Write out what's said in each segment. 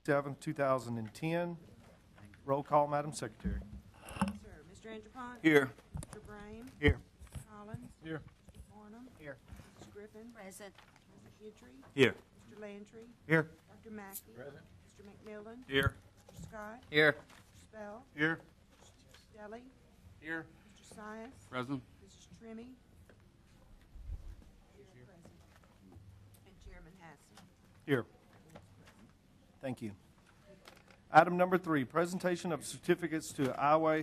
7th, 2010. Roll call, Madam Secretary. Sir, Mr. Angelpont? Here. Mr. Brame? Here. Collins? Here. Mr. Farnum? Here. Mrs. Griffin? Present. Mr. Gentry? Here. Mr. Lantry? Here. Dr. Mackey? Present. Mr. McMillan? Here. Mr. Scott? Here. Mr. Spell? Here. Mr. Stelly? Here. Mr. Sias? Present. Mrs. Trimmy? Present. And Chairman Hassan. Here. Thank you. Item number 3, presentation of certificates to Iowa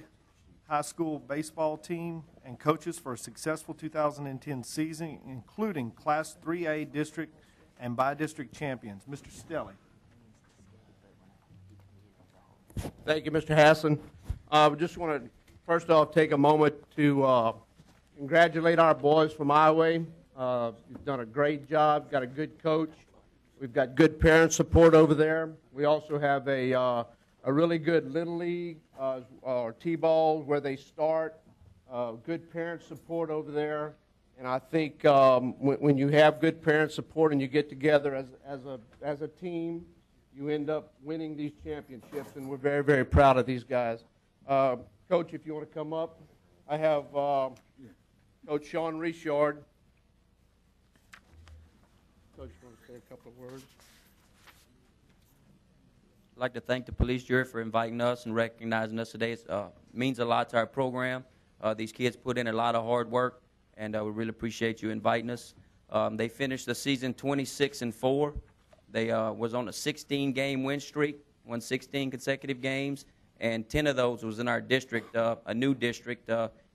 High School baseball team and coaches for a successful 2010 season, including Class 3A district and by-district champions. Mr. Stelly. Thank you, Mr. Hassan. We just want to, first off, take a moment to congratulate our boys from Iowa. You've done a great job, got a good coach. We've got good parent support over there. We also have a really good Little League or T-ball where they start. Good parent support over there. And I think when you have good parent support and you get together as a team, you end up winning these championships, and we're very, very proud of these guys. Coach, if you want to come up, I have Coach Sean Richard. Coach, you want to say a couple of words? I'd like to thank the police jury for inviting us and recognizing us today. It means a lot to our program. These kids put in a lot of hard work, and we really appreciate you inviting us. They finished the season 26-4. They was on a 16-game win streak, won 16 consecutive games, and 10 of those was in our district, a new district,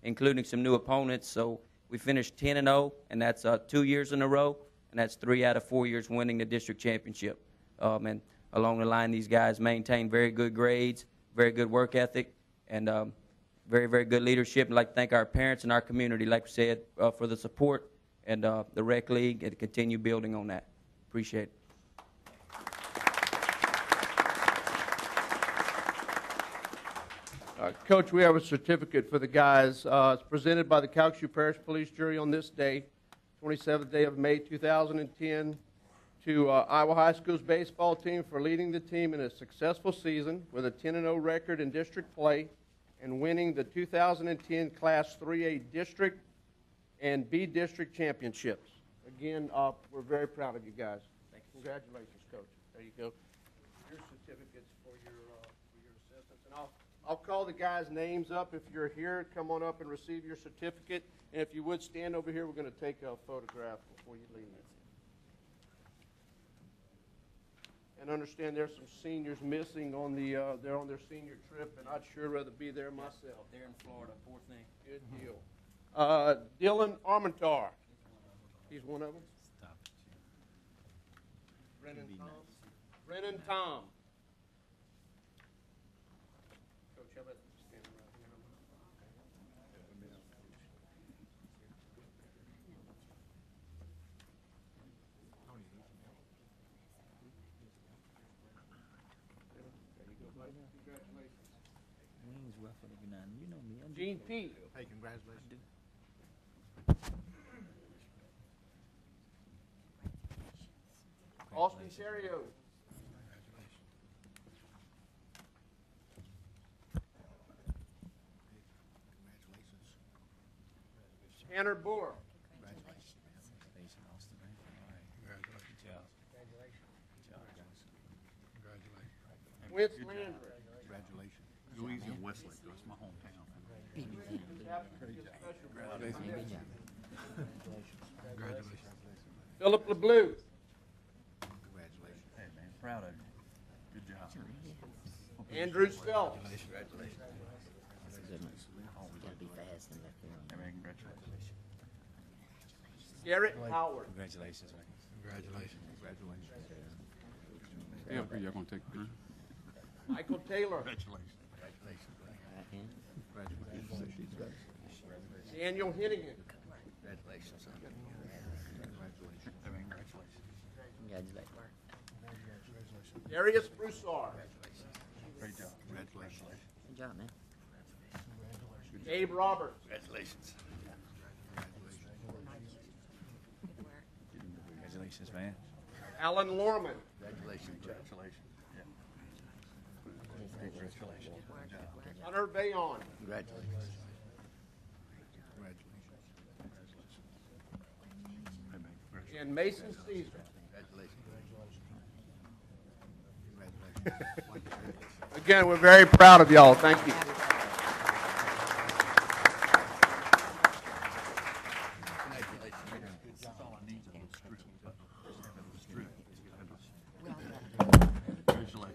including some new opponents. So we finished 10-0, and that's 2 years in a row, and that's 3 out of 4 years winning the district championship. And along the line, these guys maintain very good grades, very good work ethic, and very, very good leadership. I'd like to thank our parents and our community, like we said, for the support and the rec league, and to continue building on that. Appreciate it. Coach, we have a certificate for the guys. It's presented by the Calcasieu Parish Police Jury on this day, 27th day of May 2010, to Iowa High School's baseball team for leading the team in a successful season with a 10-0 record in district play and winning the 2010 Class 3A district and B district championships. Again, we're very proud of you guys. Congratulations, Coach. There you go. Your certificates for your assistance. And I'll call the guys' names up. If you're here, come on up and receive your certificate. And if you would stand over here, we're going to take a photograph before you leave. And understand there's some seniors missing on they're on their senior trip, and I'd sure rather be there myself. They're in Florida, poor thing. Good deal. Dylan Armentar. He's one of them. Brennan Tom. Brennan Tom. Coach, how about standing right here? Gene P. Hey, congratulations. Austin Terrio. Tanner Buller. Wentz Landry. Congratulations. Louisiana Westlake. That's my hometown. Congratulations. Philip LeBlue. Congratulations. Hey, man, proud of you. Good job. Andrew Phelps. Congratulations. Hey, man, congratulations. Garrett Howard. Congratulations, man. Congratulations. Congratulations. Yeah, y'all gonna take a picture? Michael Taylor. Congratulations. Congratulations. Congratulations. Daniel Hennigan. Congratulations, son. Congratulations. Hey, man, congratulations. Darius Broussard. Great job. Congratulations. Good job, man. Gabe Roberts. Congratulations. Congratulations, man. Alan Lorman. Congratulations. Congratulations. Yeah. Third bay on. Congratulations. And Mason Caesar. Congratulations. Again, we're very proud of y'all. Thank you.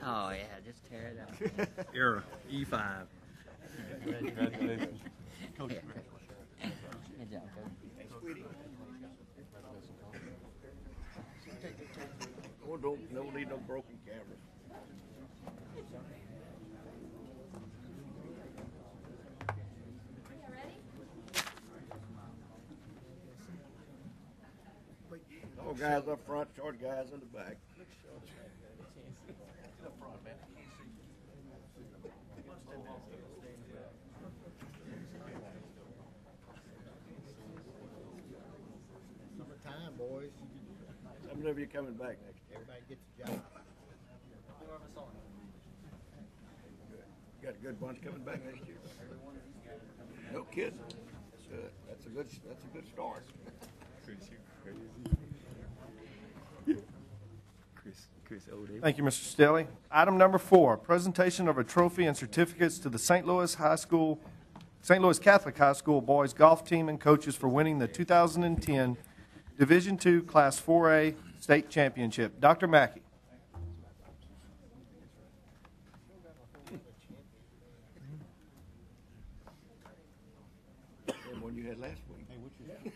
Oh, yeah, just tear it up. Era, E5. Good job, Coach. Oh, don't need no broken camera. Tall guys up front, short guys in the back. Summertime, boys. Some of you coming back next year. Everybody gets a job. Got a good bunch coming back next year. No kidding. That's a good start. Chris O'Day. Thank you, Mr. Stelly. Item number 4, presentation of a trophy and certificates to the St. Louis Catholic High School boys golf team and coaches for winning the 2010 Division II Class 4A State Championship. Dr. Mackey. Same one you had last week. Hey,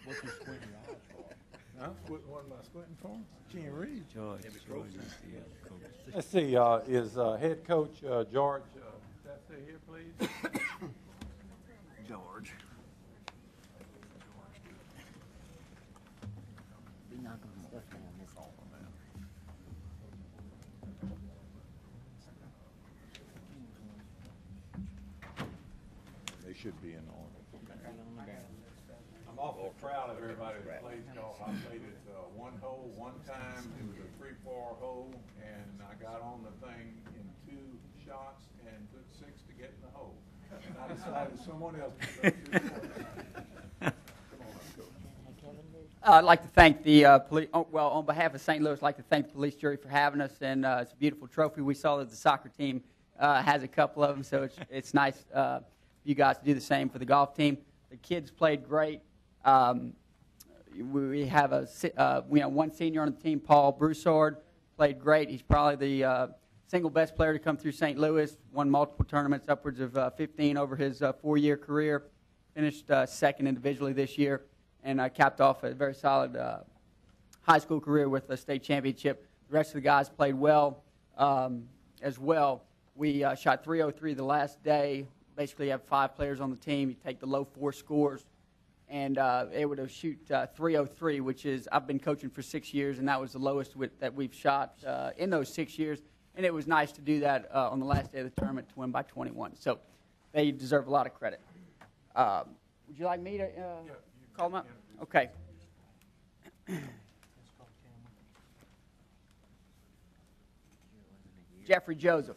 what's your squinting eyes for? Huh? What am I squinting for? Can't read. George is the coach. Let's see, is head coach George, that's here, please? George. Be knocking stuff down this hall. They should be in order. I'm awful proud of everybody that plays golf. I played it one hole, one time. It was a 3-4 hole, and I got on the thing in 2 shots and took 6 to get in the hole. And I decided someone else could go 2 more. I'd like to thank the police. Well, on behalf of St. Louis, I'd like to thank the police jury for having us, and it's a beautiful trophy. We saw that the soccer team has a couple of them, so it's nice for you guys to do the same for the golf team. The kids played great. We have one senior on the team, Paul Broussard, played great. He's probably the single best player to come through St. Louis. Won multiple tournaments, upwards of 15 over his 4-year career. Finished second individually this year, and capped off a very solid high school career with a state championship. The rest of the guys played well as well. We shot .303 the last day. Basically, you have 5 players on the team. You take the low 4 scores, and able to shoot .303, which is, I've been coaching for 6 years, and that was the lowest that we've shot in those 6 years. And it was nice to do that on the last day of the tournament to win by 21. So they deserve a lot of credit. Would you like me to call them up? Okay. Jeffrey Joseph.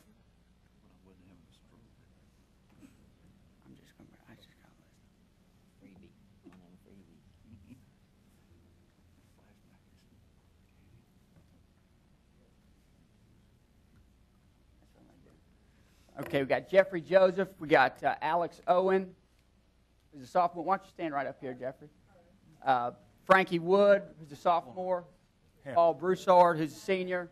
Okay, we got Jeffrey Joseph. We got Alex Owen, who's a sophomore. Why don't you stand right up here, Jeffrey? Frankie Wood, who's a sophomore. Paul Broussard, who's a senior.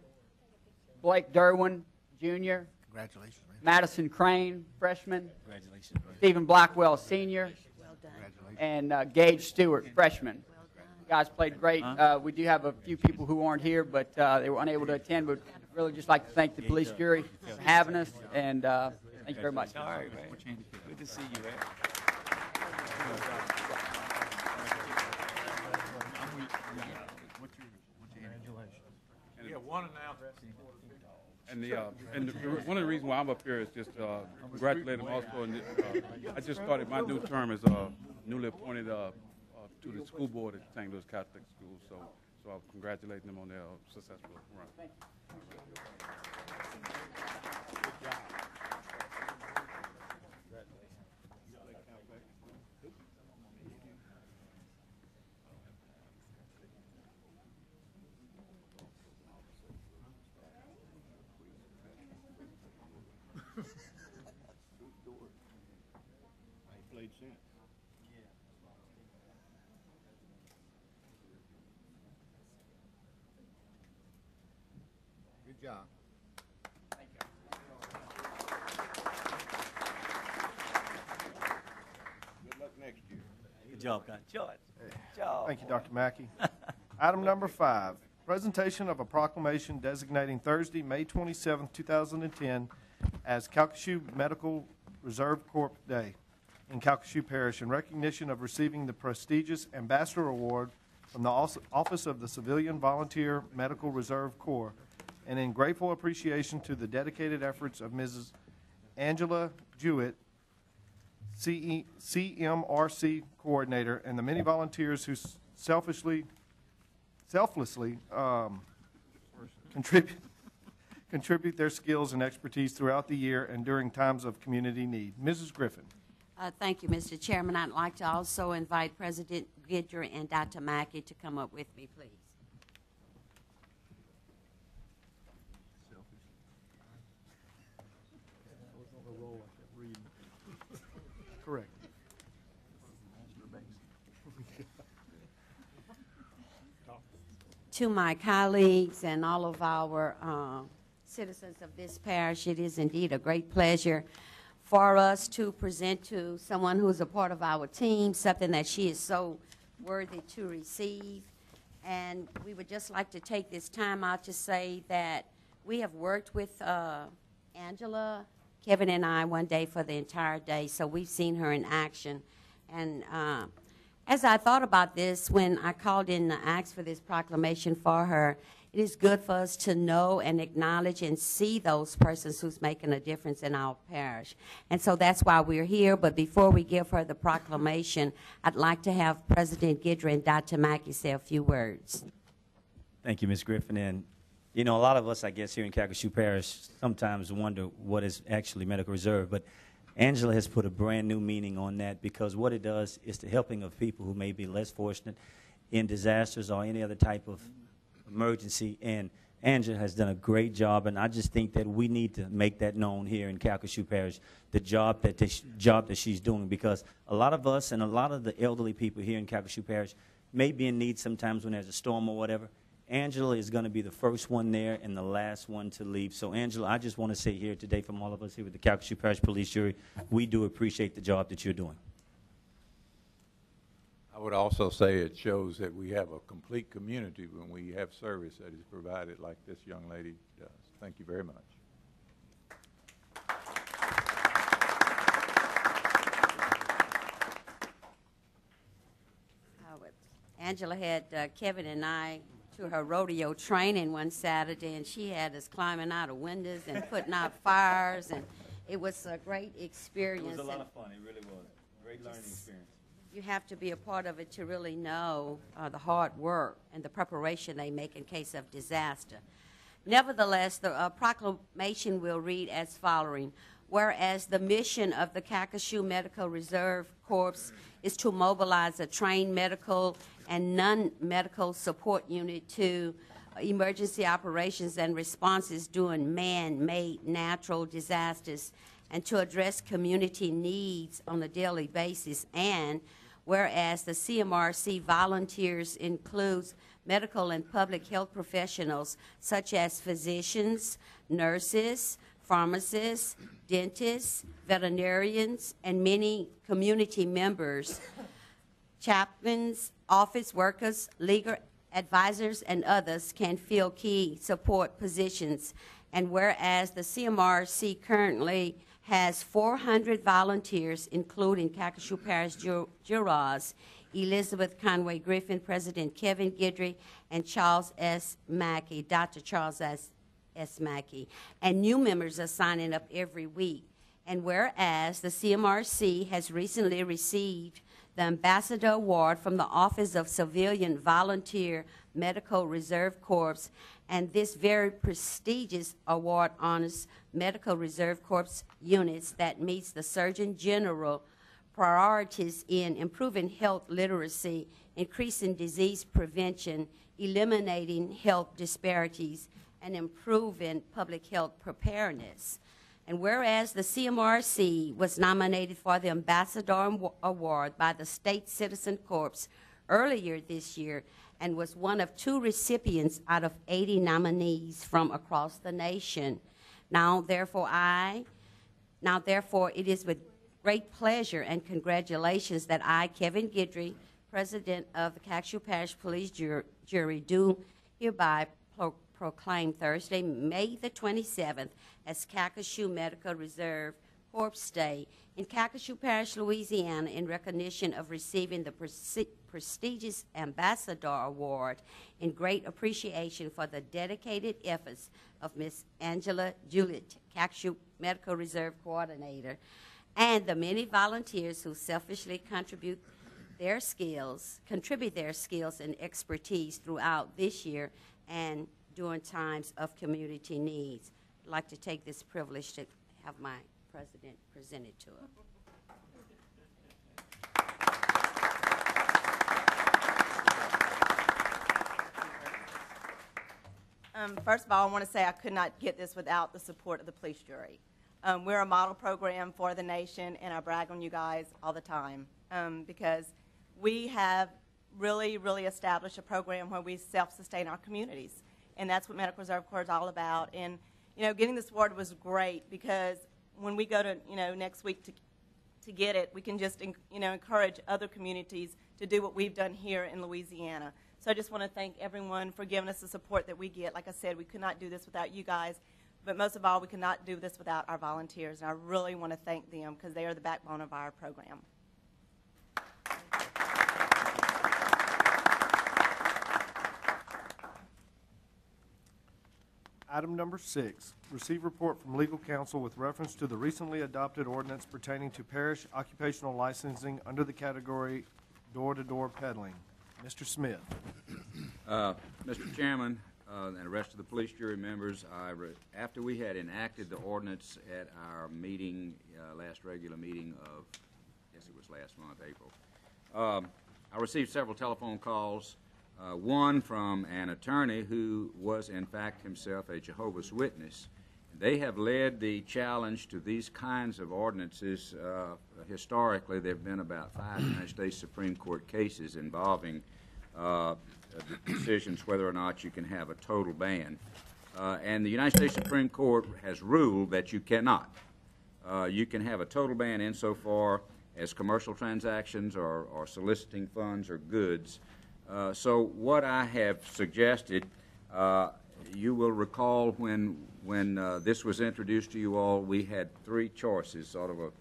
Blake Derwin, junior. Congratulations, man. Madison Crane, freshman. Congratulations, brother. Stephen Blackwell, senior. Well done. Congratulations. And Gage Stewart, freshman. Well done. Guys played great. We do have a few people who aren't here, but they were unable to attend. But really just like to thank the police jury for having us, and thank you very much. All right, man. Good to see you, man. Yeah, one announcement. And one of the reasons why I'm up here is just congratulate them also. And I just started my new term as newly appointed to the school board at St. Louis Catholic School. So I'm congratulating them on their successful run. Good job. Congratulations. made sense. Good job. Good luck next year. Good job, Con. George. Good job. Thank you, Dr. Mackey. Item number 5, presentation of a proclamation designating Thursday, May 27, 2010, as Calcasieu Medical Reserve Corps Day in Calcasieu Parish in recognition of receiving the prestigious Ambassador Award from the Office of the Civilian Volunteer Medical Reserve Corps, and in grateful appreciation to the dedicated efforts of Mrs. Angela Jewett, CMRC coordinator, and the many volunteers who selflessly contribute their skills and expertise throughout the year and during times of community need. Mrs. Griffin. Thank you, Mr. Chairman. I'd like to also invite President Guidry and Dr. Mackey to come up with me, please. Correct. To my colleagues and all of our citizens of this parish, it is indeed a great pleasure for us to present to someone who's a part of our team something that she is so worthy to receive. And we would just like to take this time out to say that we have worked with Angela, Kevin, and I one day for the entire day, so we've seen her in action. And as I thought about this, when I called in to ask for this proclamation for her, it is good for us to know and acknowledge and see those persons who's making a difference in our parish. And so that's why we're here. But before we give her the proclamation, I'd like to have President Guidry and Dr. Mackey say a few words. Thank you, Ms. Griffin. And, you know, a lot of us, I guess, here in Calcasieu Parish sometimes wonder what is actually medical reserve. But Angela has put a brand new meaning on that, because what it does is the helping of people who may be less fortunate in disasters or any other type of emergency. And Angela has done a great job, and I just think that we need to make that known here in Calcasieu Parish, the job that she's doing, because a lot of us and a lot of the elderly people here in Calcasieu Parish may be in need sometimes when there's a storm or whatever. Angela is going to be the first one there and the last one to leave. So, Angela, I just want to say here today from all of us here with the Calcasieu Parish Police Jury, we do appreciate the job that you're doing. I would also say it shows that we have a complete community when we have service that is provided like this young lady does. Thank you very much. Angela had Kevin and I to her rodeo training one Saturday, and she had us climbing out of windows and putting out fires, and it was a great experience. It was a lot of fun. It really was. Great learning experience. You have to be a part of it to really know the hard work and the preparation they make in case of disaster. Nevertheless, the proclamation will read as following. Whereas the mission of the Calcasieu Medical Reserve Corps is to mobilize a trained medical and non-medical support unit to emergency operations and responses during man-made natural disasters, and to address community needs on a daily basis. And whereas the CMRC volunteers includes medical and public health professionals such as physicians, nurses, pharmacists, dentists, veterinarians, and many community members, chaplains, office workers, legal advisors, and others can fill key support positions. And whereas the CMRC currently has 400 volunteers, including Calcasieu Parish jurors, Elizabeth Conway Griffin, President Kevin Guidry, and Charles S. Mackey, Dr. Charles S. Mackey, and new members are signing up every week. And whereas the CMRC has recently received the Ambassador Award from the Office of Civilian Volunteer Medical Reserve Corps, and this very prestigious award honors Medical Reserve Corps units that meets the Surgeon General priorities in improving health literacy, increasing disease prevention, eliminating health disparities, and improving public health preparedness. And whereas the CMRC was nominated for the Ambassador Award by the State Citizen Corps earlier this year and was one of 2 recipients out of 80 nominees from across the nation. Now, therefore, it is with great pleasure and congratulations that I, Kevin Guidry, President of the Calcasieu Parish Police Jury, do hereby proclaim Thursday, May the 27th, as Calcasieu Medical Reserve Corpse Day in Calcasieu Parish, Louisiana, in recognition of receiving the prestigious Ambassador Award in great appreciation for the dedicated efforts of Miss Angela Juliet, Calcasieu Medical Reserve Coordinator, and the many volunteers who selfishly contribute their skills and expertise throughout this year and during times of community needs. I'd like to take this privilege to have my president present it to her. First of all, I want to say I could not get this without the support of the police jury. We're a model program for the nation, and I brag on you guys all the time because we have really, really established a program where we self-sustain our communities, and that's what Medical Reserve Corps is all about. And you know, getting this award was great because when we go to next week to get it, we can just encourage other communities to do what we've done here in Louisiana. So I just want to thank everyone for giving us the support that we get. Like I said, we could not do this without you guys, but most of all, we could not do this without our volunteers, and I really want to thank them because they are the backbone of our program. Item number 6, receive report from legal counsel with reference to the recently adopted ordinance pertaining to parish occupational licensing under the category door-to-door peddling. Mr. Smith. Mr. Chairman, and the rest of the police jury members, after we had enacted the ordinance at our meeting, last regular meeting of, I guess it was last month, April, I received several telephone calls, one from an attorney who was in fact himself a Jehovah's Witness. They have led the challenge to these kinds of ordinances. Historically, there have been about 5 United States Supreme Court cases involving decisions whether or not you can have a total ban. And the United States Supreme Court has ruled that you cannot. You can have a total ban insofar as commercial transactions or soliciting funds or goods. So what I have suggested, you will recall when this was introduced to you all, we had 3 choices, sort of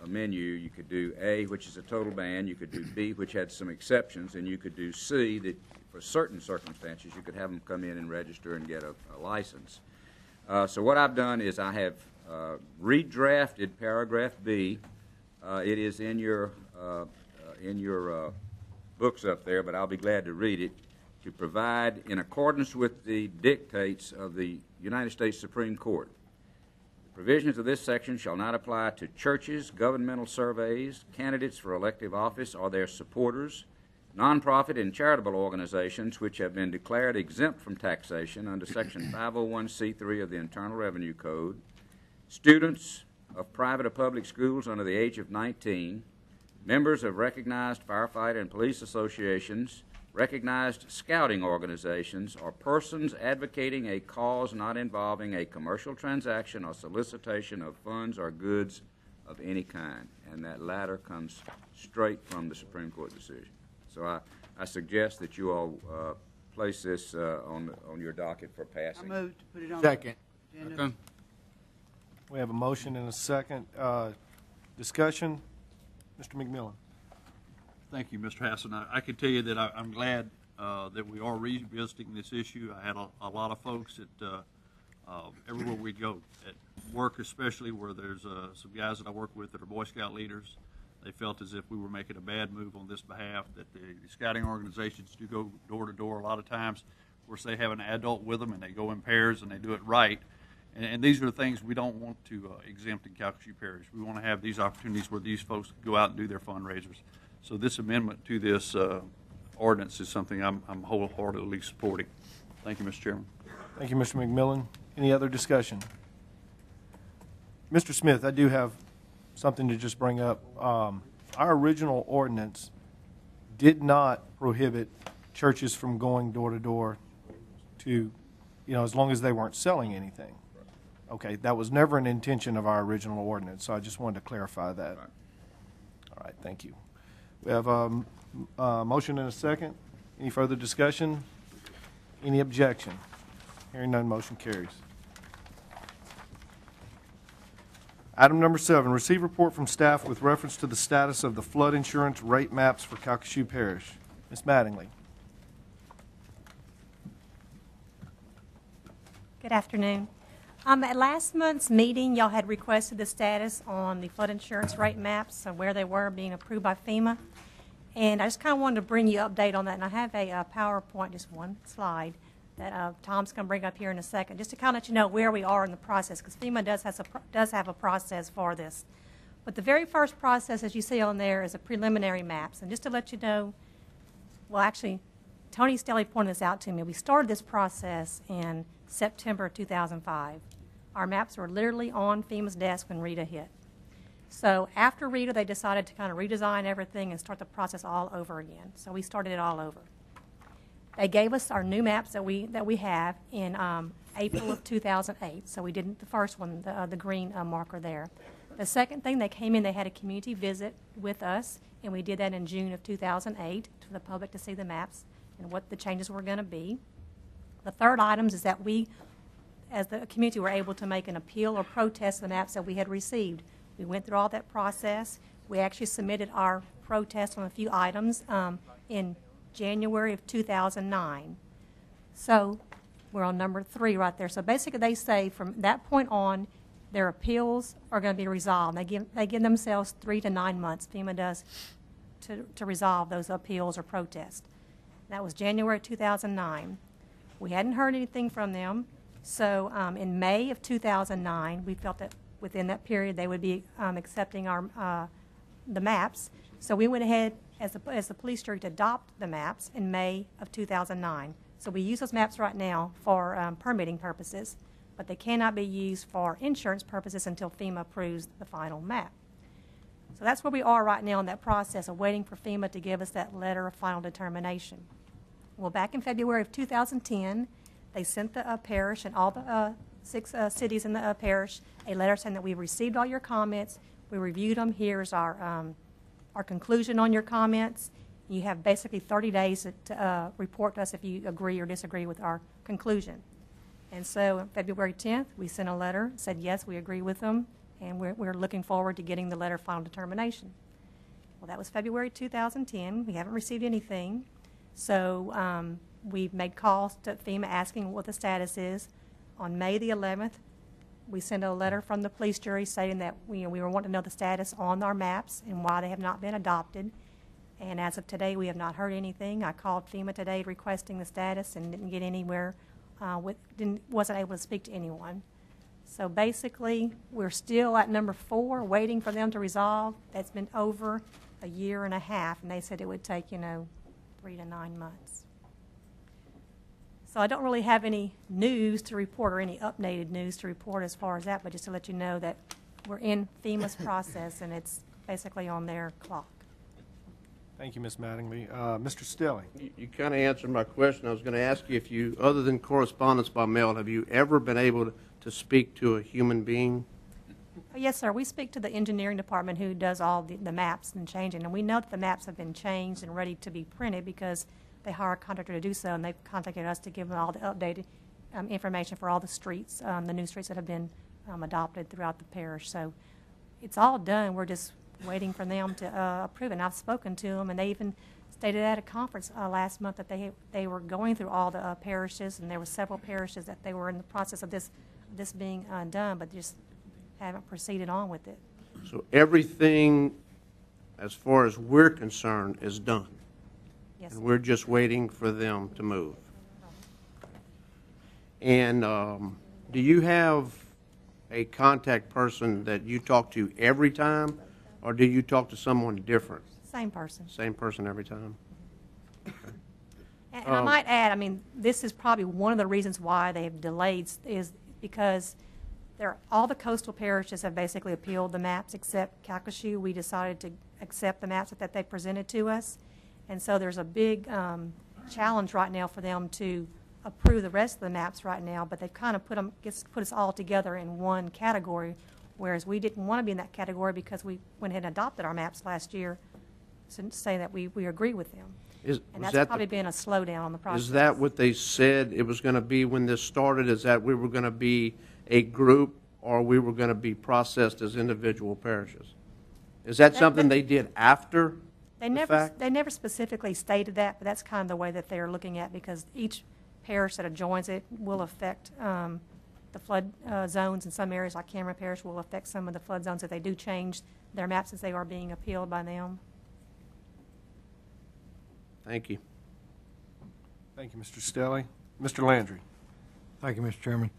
a menu. You could do A, which is a total ban, you could do B, which had some exceptions, and you could do C, that for certain circumstances you could have them come in and register and get a license. So what I've done is I have redrafted paragraph B. It is in your books up there, but I'll be glad to read it, to provide in accordance with the dictates of the United States Supreme Court. The provisions of this section shall not apply to churches, governmental surveys, candidates for elective office or their supporters, nonprofit and charitable organizations which have been declared exempt from taxation under Section 501c3 of the Internal Revenue Code, students of private or public schools under the age of 19, members of recognized firefighter and police associations, recognized scouting organizations, or persons advocating a cause not involving a commercial transaction or solicitation of funds or goods of any kind. And that latter comes straight from the Supreme Court decision. So I suggest that you all place this on your docket for passing. I moved to put it on. Second. the agenda. We have a motion and a second. Discussion. Mr. McMillan. Thank you, Mr. Hassan. I can tell you that I'm glad that we are revisiting this issue. I had a lot of folks at everywhere we go, at work especially, where there's some guys that I work with that are Boy Scout leaders. They felt as if we were making a bad move on this behalf, that the scouting organizations do go door to door a lot of times. Of course, they have an adult with them, and they go in pairs, and they do it right. And these are the things we don't want to exempt in Calcasieu Parish. We want to have these opportunities where these folks go out and do their fundraisers. So this amendment to this ordinance is something I'm wholeheartedly supporting. Thank you, Mr. Chairman. Thank you, Mr. McMillan. Any other discussion? Mr. Smith, I do have something to just bring up. Our original ordinance did not prohibit churches from going door to door to, as long as they weren't selling anything. Okay, that was never an intention of our original ordinance, so I just wanted to clarify that. All right, thank you. We have a motion and a second. Any further discussion? Any objection? Hearing none, motion carries. Item number 7, receive report from staff with reference to the status of the flood insurance rate maps for Calcasieu Parish. Ms. Mattingly. Good afternoon. At last month's meeting, y'all had requested the status on the flood insurance rate maps and where they were being approved by FEMA. And I just kind of wanted to bring you an update on that. And I have a PowerPoint, just one slide, that Tom's going to bring up here in a second, just to kind of let you know where we are in the process, because FEMA does have a process for this. But the very first process, as you see on there, is a preliminary maps. And just to let you know, well, actually, Tony Stelly pointed this out to me. We started this process in September of 2005. Our maps were literally on FEMA's desk when Rita hit. So after Rita, they decided to kind of redesign everything and start the process all over again. So we started it all over. They gave us our new maps that we have in April of 2008. So we did the first one, the green marker there. The second thing, they came in, they had a community visit with us, and we did that in June of 2008 for the public to see the maps and what the changes were going to be. The third item is that we, as the community, were able to make an appeal or protest the maps that we had received. We went through all that process. We actually submitted our protest on a few items in January of 2009. So we're on number 3 right there. So basically they say from that point on, their appeals are going to be resolved. They give themselves 3 to 9 months, FEMA does, to resolve those appeals or protests. That was January 2009. We hadn't heard anything from them. So in May of 2009, we felt that within that period they would be accepting the maps. So we went ahead as the police jury to adopt the maps in May of 2009. So we use those maps right now for permitting purposes, but they cannot be used for insurance purposes until FEMA approves the final map. So that's where we are right now in that process of waiting for FEMA to give us that letter of final determination. Well, back in February of 2010, they sent the parish and all the 6 cities in the parish a letter saying that we've received all your comments, we reviewed them, here's our conclusion on your comments. You have basically 30 days to report to us if you agree or disagree with our conclusion. And so on February 10th, we sent a letter, said yes, we agree with them, and we're looking forward to getting the letter of final determination. Well, that was February 2010. We haven't received anything. So we've made calls to FEMA asking what the status is. On May the 11th, we sent a letter from the police jury stating that we were wanting to know the status on our maps and why they have not been adopted. And as of today, we have not heard anything. I called FEMA today requesting the status and didn't get anywhere, wasn't able to speak to anyone. So basically, we're still at number 4, waiting for them to resolve. That's been over a year and a half, and they said it would take, 3 to 9 months. So I don't really have any news to report or any updated news to report as far as that, but just to let you know that we're in FEMA's process, and it's basically on their clock. Thank you, Ms. Mattingly. Mr. Stelly. You kind of answered my question. I was going to ask you if you, other than correspondence by mail, have you ever been able to speak to a human being? Yes, sir. We speak to the engineering department who does all the maps and changing, and we know that the maps have been changed and ready to be printed because they hire a contractor to do so, and they've contacted us to give them all the updated information for all the streets, the new streets that have been adopted throughout the parish. So it's all done. We're just waiting for them to approve it. And I've spoken to them, and they even stated at a conference last month that they were going through all the parishes, and there were several parishes that they were in the process of this being done, but just haven't proceeded on with it. So everything, as far as we're concerned, is done. Yes. And we're just waiting for them to move. And do you have a contact person that you talk to every time, or do you talk to someone different? Same person. Same person every time? Okay. And I might add, this is probably one of the reasons why they have delayed is because all the coastal parishes have basically appealed the maps except Calcasieu. We decided to accept the maps that they presented to us. And so there's a big challenge right now for them to approve the rest of the maps right now, but they've kind of put us all together in one category, whereas we didn't want to be in that category because we went ahead and adopted our maps last year, saying that we agree with them. And that's probably been a slowdown on the process. Is that what they said it was going to be when this started? Is that we were going to be a group, or we were going to be processed as individual parishes? Is that something they did after the fact? They never specifically stated that, but that's kind of the way that they are looking at, because each parish that adjoins it will affect the flood zones in some areas, like Cameron Parish will affect some of the flood zones if they do change their maps as they are being appealed by them. Thank you. Thank you, Mr. Stelly. Mr. Landry. Thank you, Mr. Chairman.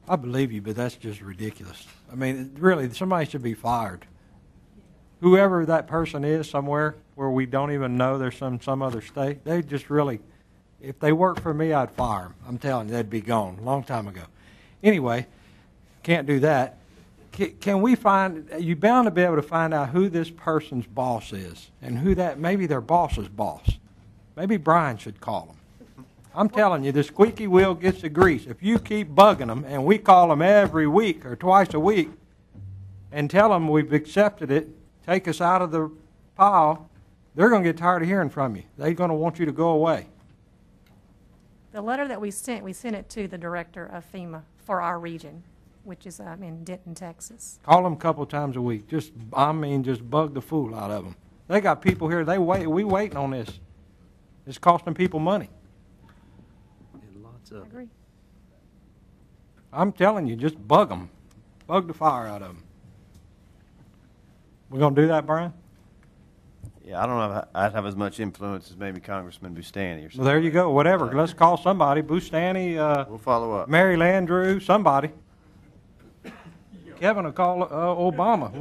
I believe you, but that's just ridiculous. I mean, really, somebody should be fired. Whoever that person is somewhere where we don't even know they're some other state, they just really, if they worked for me, I'd fire them. I'm telling you, they'd be gone a long time ago. Anyway, can't do that. Can we find, you're bound to be able to find out who this person's boss is and who that, maybe their boss's boss. Maybe Brian should call them. I'm telling you, the squeaky wheel gets the grease. If you keep bugging them, and we call them every week or twice a week and tell them we've accepted it, take us out of the pile, they're going to get tired of hearing from you. They're going to want you to go away. The letter that we sent it to the director of FEMA for our region, which is in Denton, Texas. Call them a couple of times a week. Just bug the fool out of them. They got people here. We waiting on this. It's costing people money. And lots of. I agree. I'm telling you, just bug them. Bug the fire out of them. We're going to do that, Brian? Yeah, I don't know if I'd have as much influence as maybe Congressman Bustani or something. Well, there you go. Whatever. Let's call somebody. Bustani. We'll follow up. Mary Landrieu, somebody. Kevin will call Obama.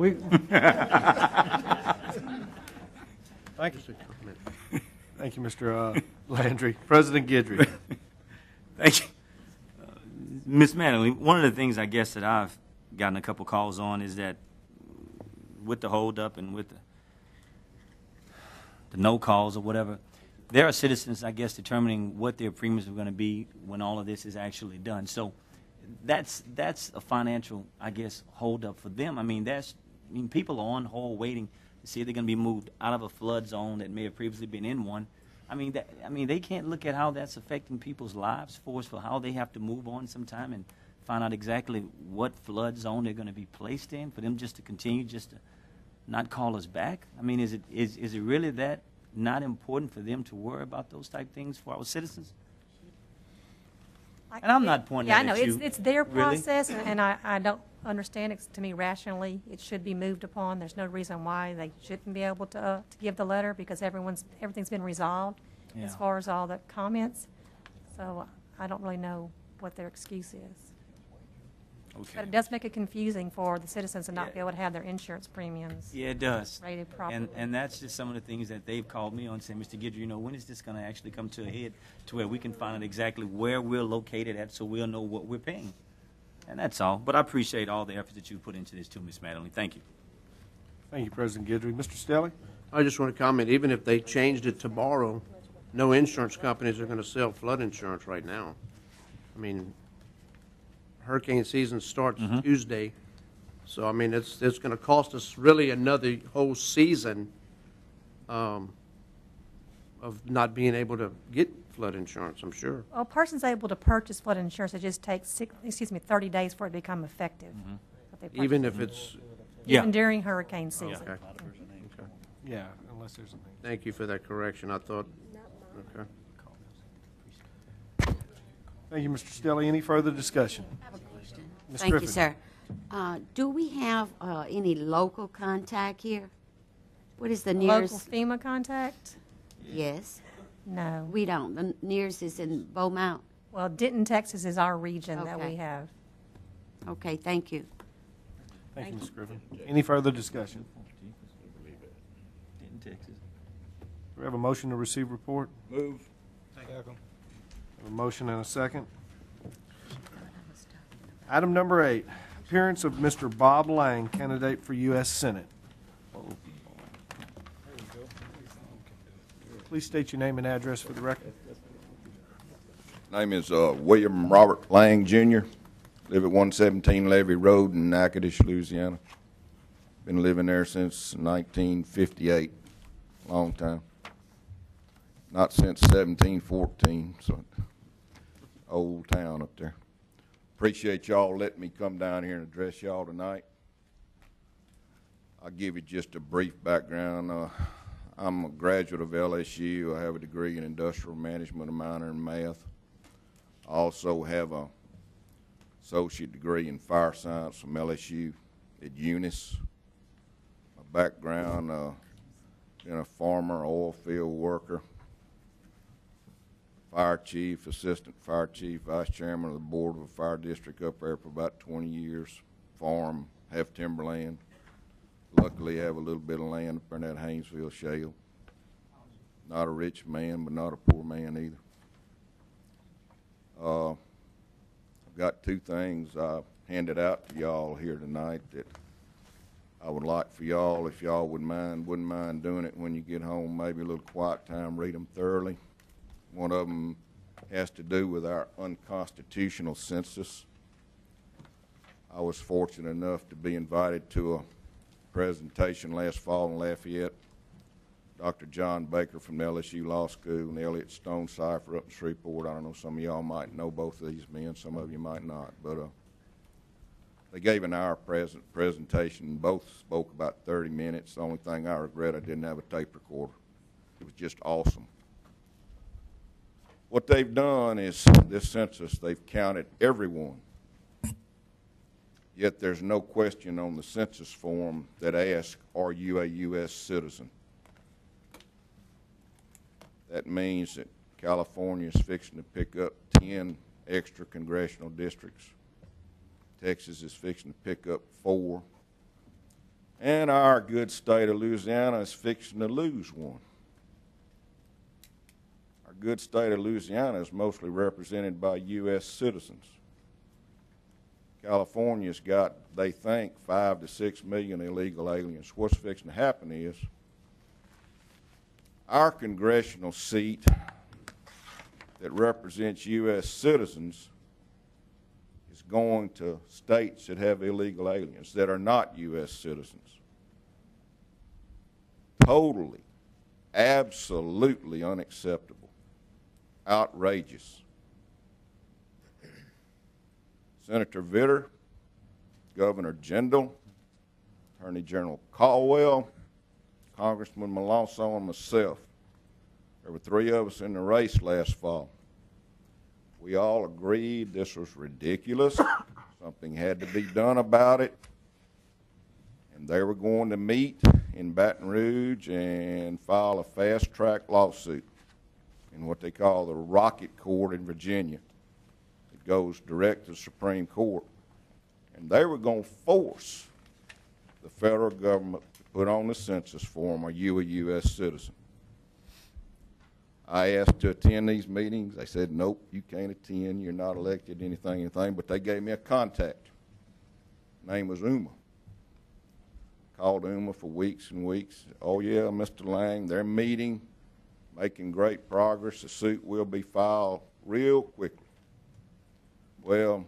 Thank you. Thank you, Mr. Landry. President Guidry. Thank you. Ms. Mattingly, one of the things I guess that I've gotten a couple calls on is that with the holdup and with the no calls or whatever, there are citizens, I guess, determining what their premiums are going to be when all of this is actually done. So that's a financial, I guess, holdup for them. I mean, people are on hold waiting to see if they're going to be moved out of a flood zone that may have previously been in one. I mean, they can't look at how that's affecting people's lives for how they have to move on sometime and find out exactly what flood zone they're going to be placed in for them just to continue just to not call us back. I mean, is it really that not important for them to worry about those type things for our citizens? And I'm not pointing at you. Yeah, I know. It's their really? process, and I don't understand it. To me, rationally, it should be moved upon. There's no reason why they shouldn't be able to give the letter, because everything's been resolved as far as all the comments. So I don't really know what their excuse is. Okay. But it does make it confusing for the citizens to not be able to have their insurance premiums. Yeah, it does. Rated properly. And that's just some of the things that they've called me on, saying, Mr. Guidry, when is this going to actually come to a head to where we can find out exactly where we're located at so we'll know what we're paying? And that's all. But I appreciate all the effort that you put into this too, Ms. Mattingly. Thank you. Thank you, President Guidry. Mr. Stelly? I just want to comment, even if they changed it tomorrow, no insurance companies are going to sell flood insurance right now. I mean, hurricane season starts Tuesday, so I mean it's going to cost us really another whole season of not being able to get flood insurance, I'm sure. Well, a person's able to purchase flood insurance. It just takes 30 days for it to become effective. Even if it's even during hurricane season. Okay. Yeah, unless there's a. Thank you for that correction. I thought. Okay. Thank you, Mr. Stelly. Any further discussion? I have a question. Ms. Thank Griffin. you, sir. Do we have any local contact here? What is the nearest? Local FEMA contact? Yes. No. We don't. The nearest is in Beaumont. Well, Denton, Texas is our region that Okay. we have. Okay, thank you. Thank you, Ms. Griffin. Any further discussion? In Texas. Do we have a motion to receive report? Move. A motion and a second. Item number 8, appearance of Mr. Bob Lang, candidate for U.S. Senate. Please state your name and address for the record. Name is William Robert Lang, Jr. Live at 117 Levy Road in Natchitoches, Louisiana. Been living there since 1958. Long time. Not since 1714, so old town up there. Appreciate y'all letting me come down here and address y'all tonight. I'll give you just a brief background. I'm a graduate of LSU. I have a degree in industrial management, a minor in math. I also have an associate degree in fire science from LSU at Eunice. My background, been a farmer, oil field worker, fire chief, assistant fire chief, vice chairman of the board of a fire district up there for about 20 years. Farm, have timberland. Luckily, have a little bit of land up in that Haynesville shale. Not a rich man, but not a poor man either. I've got two things I handed out to y'all here tonight that I would like for y'all, if y'all wouldn't mind doing it when you get home, maybe a little quiet time, read them thoroughly. One of them has to do with our unconstitutional census. I was fortunate enough to be invited to a presentation last fall in Lafayette. Dr. John Baker from LSU Law School and Elliot Stone Cipher up in Shreveport. I don't know, some of y'all might know both of these men, some of you might not, but they gave an hour presentation. Both spoke about 30 minutes. The only thing I regret, I didn't have a tape recorder. It was just awesome. What they've done is, this census, they've counted everyone. Yet there's no question on the census form that asks, are you a U.S. citizen? That means that California is fixing to pick up 10 extra congressional districts. Texas is fixing to pick up 4. And our good state of Louisiana is fixing to lose one. Our good state of Louisiana is mostly represented by U.S. citizens. California's got, they think, 5 to 6 million illegal aliens. What's fixing to happen is our congressional seat that represents U.S. citizens is going to states that have illegal aliens that are not U.S. citizens. Totally, absolutely unacceptable, outrageous. Senator Vitter, Governor Jindal, Attorney General Caldwell, Congressman Malonzo, and myself. There were 3 of us in the race last fall. We all agreed this was ridiculous. Something had to be done about it. And they were going to meet in Baton Rouge and file a fast-track lawsuit in what they call the Rocket Court in Virginia. It goes direct to the Supreme Court. And they were going to force the federal government to put on the census form, are you a U.S. citizen? I asked to attend these meetings. They said, nope, you can't attend. You're not elected, anything. But they gave me a contact. Name was Uma. Called Uma for weeks and weeks. Oh, yeah, Mr. Lang, they're meeting, making great progress. The suit will be filed real quickly. Well,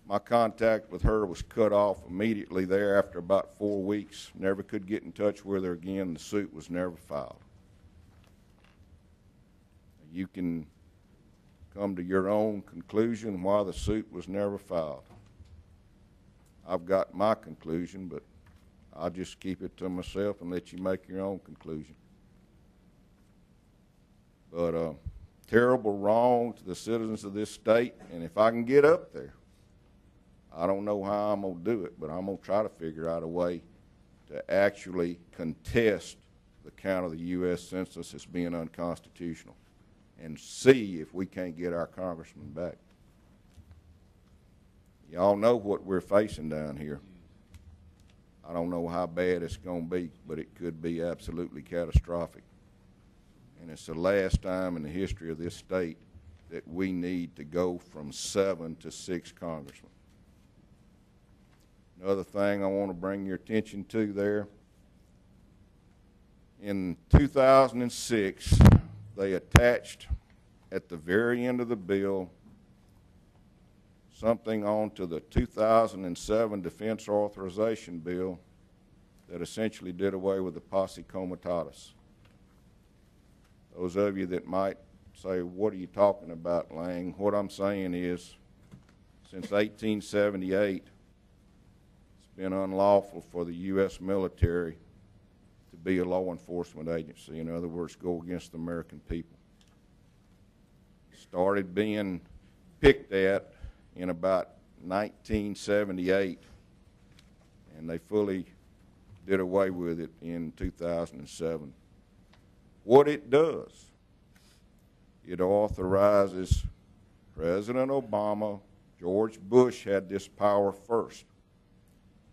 my contact with her was cut off immediately there after about 4 weeks. Never could get in touch with her again. The suit was never filed. You can come to your own conclusion why the suit was never filed. I've got my conclusion, but I'll just keep it to myself and let you make your own conclusion. But terrible wrong to the citizens of this state, and if I can get up there, I don't know how I'm going to do it, but I'm going to try to figure out a way to actually contest the count of the U.S. Census as being unconstitutional and see if we can't get our congressman back. Y'all know what we're facing down here. I don't know how bad it's going to be, but it could be absolutely catastrophic. And it's the last time in the history of this state that we need to go from 7 to 6 congressmen. Another thing I want to bring your attention to there, in 2006, they attached at the very end of the bill something onto the 2007 Defense Authorization Bill that essentially did away with the posse comitatus. Those of you that might say, what are you talking about, Lang? What I'm saying is, since 1878, it's been unlawful for the U.S. military to be a law enforcement agency. In other words, go against the American people. Started being picked at in about 1978, and they fully did away with it in 2007. What it does, it authorizes President Obama. George Bush had this power first.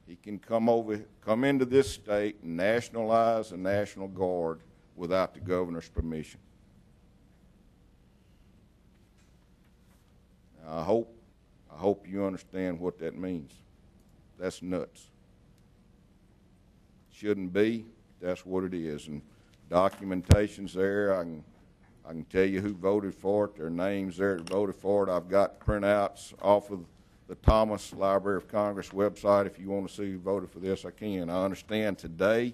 He can come into this state and nationalize the National Guard without the governor's permission. Now, I hope you understand what that means. That's nuts. Shouldn't be. That's what it is. And documentation's there. I can tell you who voted for it. Their names there that voted for it. I've got printouts off of the Thomas Library of Congress website. If you want to see who voted for this, I can. I understand today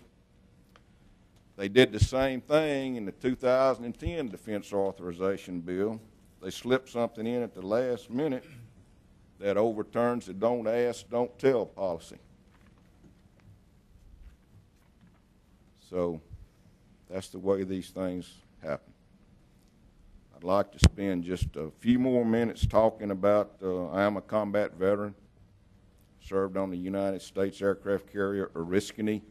they did the same thing in the 2010 Defense Authorization Bill. They slipped something in at the last minute that overturns the don't ask, don't tell policy. So that's the way these things happen. I'd like to spend just a few more minutes talking about, I am a combat veteran, served on the United States aircraft carrier Oriskany,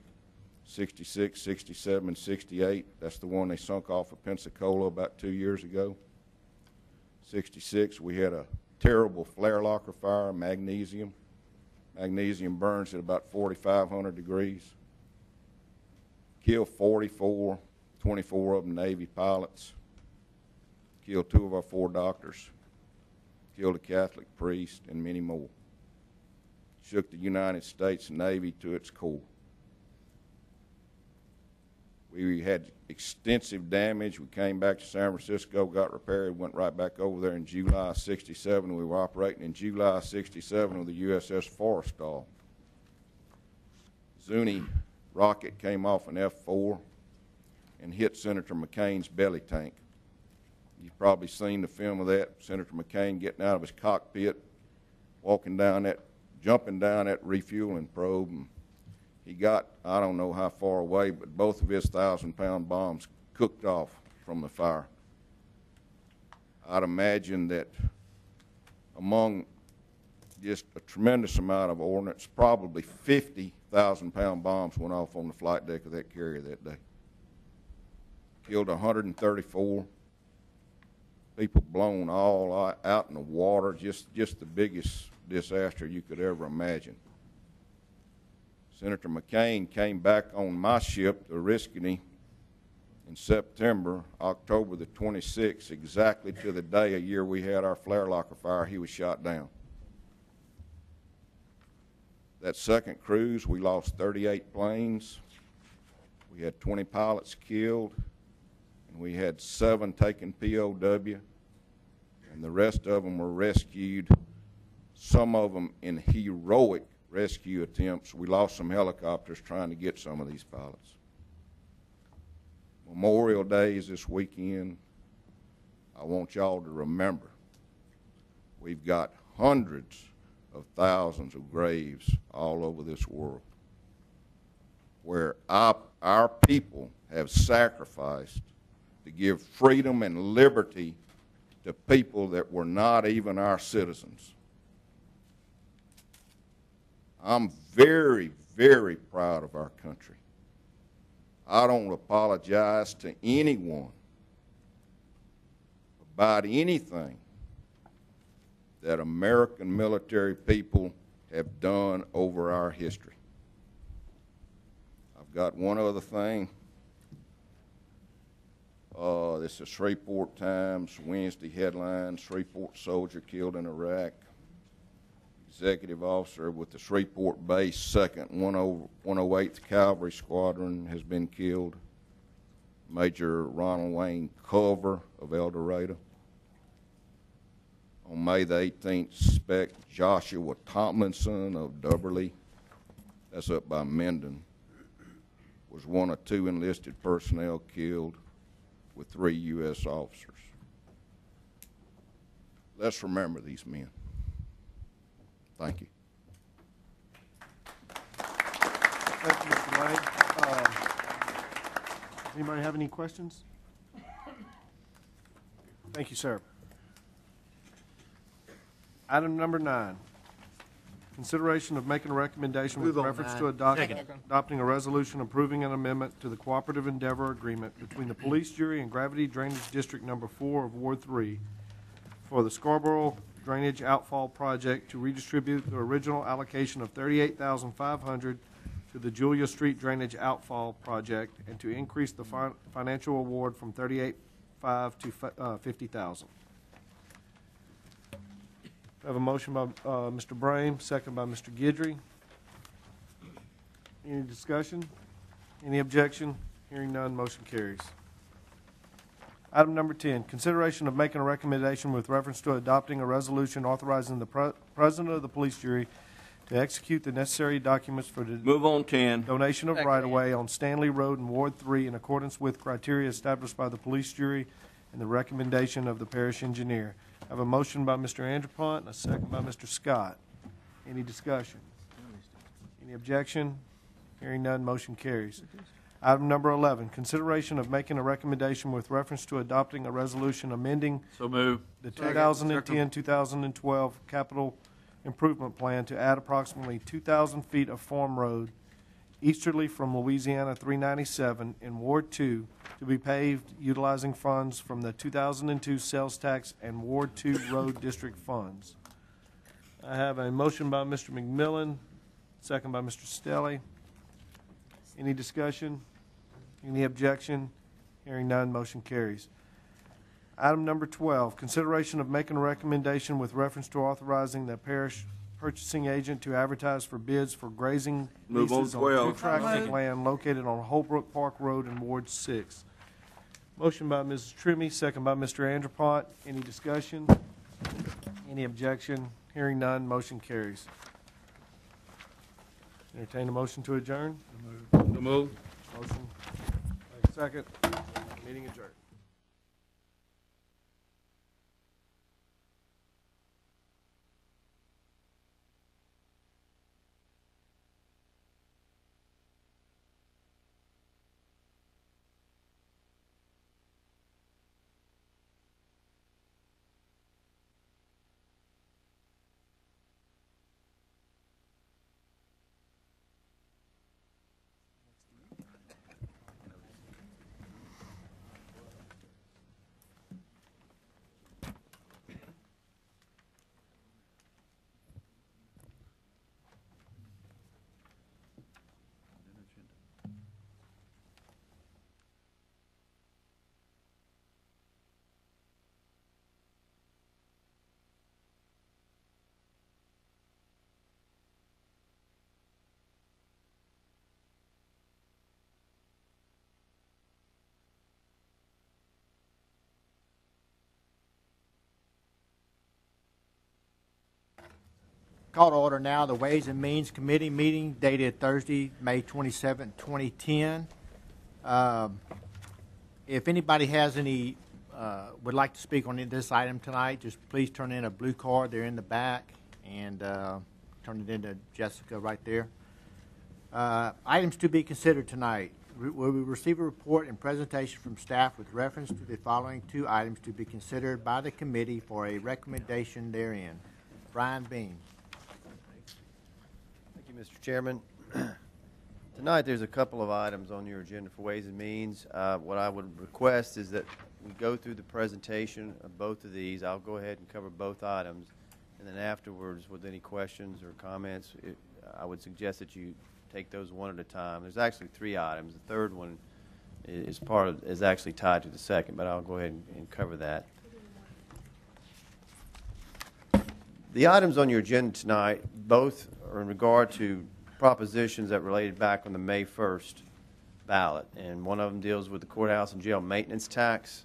66, 67, and 68. That's the one they sunk off of Pensacola about 2 years ago. 66, we had a terrible flare locker fire, magnesium. Magnesium burns at about 4,500 degrees. Killed 44, 24 of them Navy pilots. Killed 2 of our 4 doctors. Killed a Catholic priest, and many more. Shook the United States Navy to its core. We had extensive damage. We came back to San Francisco, got repaired, went right back over there in July 67. We were operating in July 67 with the USS Forrestal. Zuni rocket came off an F-4 and hit Senator McCain's belly tank. You've probably seen the film of that. Senator McCain getting out of his cockpit, walking down that, jumping down that refueling probe, and he got, I don't know how far away, but both of his 1,000-pound bombs cooked off from the fire. I'd imagine that among just a tremendous amount of ordnance, probably 50,000-pound bombs went off on the flight deck of that carrier that day. Killed 134 people, blown all out in the water, just the biggest disaster you could ever imagine. Senator McCain came back on my ship, the Oriskany, in September, October the 26th, exactly to the day a year we had our flare locker fire. He was shot down. That second cruise, we lost 38 planes. We had 20 pilots killed, and we had 7 taken POW, and the rest of them were rescued, some of them in heroic rescue attempts. We lost some helicopters trying to get some of these pilots. Memorial Day is this weekend. I want y'all to remember, we've got hundreds of thousands of graves all over this world where our people have sacrificed to give freedom and liberty to people that were not even our citizens. I'm very, very proud of our country. I don't apologize to anyone about anything that American military people have done over our history. I've got one other thing. This is Shreveport Times, Wednesday headline, Shreveport soldier killed in Iraq. executive officer with the Shreveport Base 2nd 108th Cavalry Squadron has been killed. Major Ronald Wayne Culver of El Dorado. On May the 18th, Spec Joshua Tomlinson of Dubberly, that's up by Menden, was one of 2 enlisted personnel killed with 3 U.S. officers. Let's remember these men. Thank you. Thank you, Mr. Lane. Does anybody have any questions? Thank you, sir. Item number 9, consideration of making a recommendation with Move on reference 9. to adopting a resolution approving an amendment to the cooperative endeavor agreement between the Police Jury and Gravity Drainage District Number 4 of Ward 3 for the Scarborough Drainage Outfall Project to redistribute the original allocation of $38,500 to the Julia Street Drainage Outfall Project and to increase the financial award from $38,500 to $50,000. I have a motion by Mr. Brame, second by Mr. Guidry. Any discussion? Any objection? Hearing none, motion carries. Item number 10, consideration of making a recommendation with reference to adopting a resolution authorizing the president of the police jury to execute the necessary documents for the Move on 10. donation of right-of-way on Stanley Road in Ward 3 in accordance with criteria established by the police jury and the recommendation of the parish engineer. I have a motion by Mr. Andrepont and a second by Mr. Scott. Any discussion? Any objection? Hearing none, motion carries. Item number 11, consideration of making a recommendation with reference to adopting a resolution amending So move. the 2010-2012 capital improvement plan to add approximately 2,000 feet of farm road easterly from Louisiana 397 in Ward 2 to be paved utilizing funds from the 2002 sales tax and Ward 2 road district funds. I have a motion by Mr. McMillan, second by Mr. Stelly. Any discussion? Any objection? Hearing none, motion carries. Item number 12, consideration of making a recommendation with reference to authorizing the parish purchasing agent to advertise for bids for grazing Move on leases on 12. 2 tracts of land located on Holbrook Park Road in Ward 6. Motion by Mrs. Trimmy, second by Mr. Andrepont. Any discussion? Any objection? Hearing none, motion carries. Entertain a motion to adjourn. So move. Motion. Second. Meeting adjourned. Call to order now the Ways and Means Committee meeting dated Thursday, May 27, 2010. If anybody has any, would like to speak on this item tonight, just please turn in a blue card. They're in the back, and turn it into Jessica right there. Items to be considered tonight. Will we receive a report and presentation from staff with reference to the following 2 items to be considered by the committee for a recommendation therein. Brian Bean. Thank you, Mr. Chairman. Tonight, there's a couple of items on your agenda for Ways and Means. What I would request is that we go through the presentation of both of these. I'll go ahead and cover both items, and then afterwards, with any questions or comments, I would suggest that you take those one at a time. There's actually 3 items. The third one is actually tied to the second, but I'll go ahead and cover that. The items on your agenda tonight, both are in regard to propositions that related back on the May 1st ballot. And one of them deals with the courthouse and jail maintenance tax.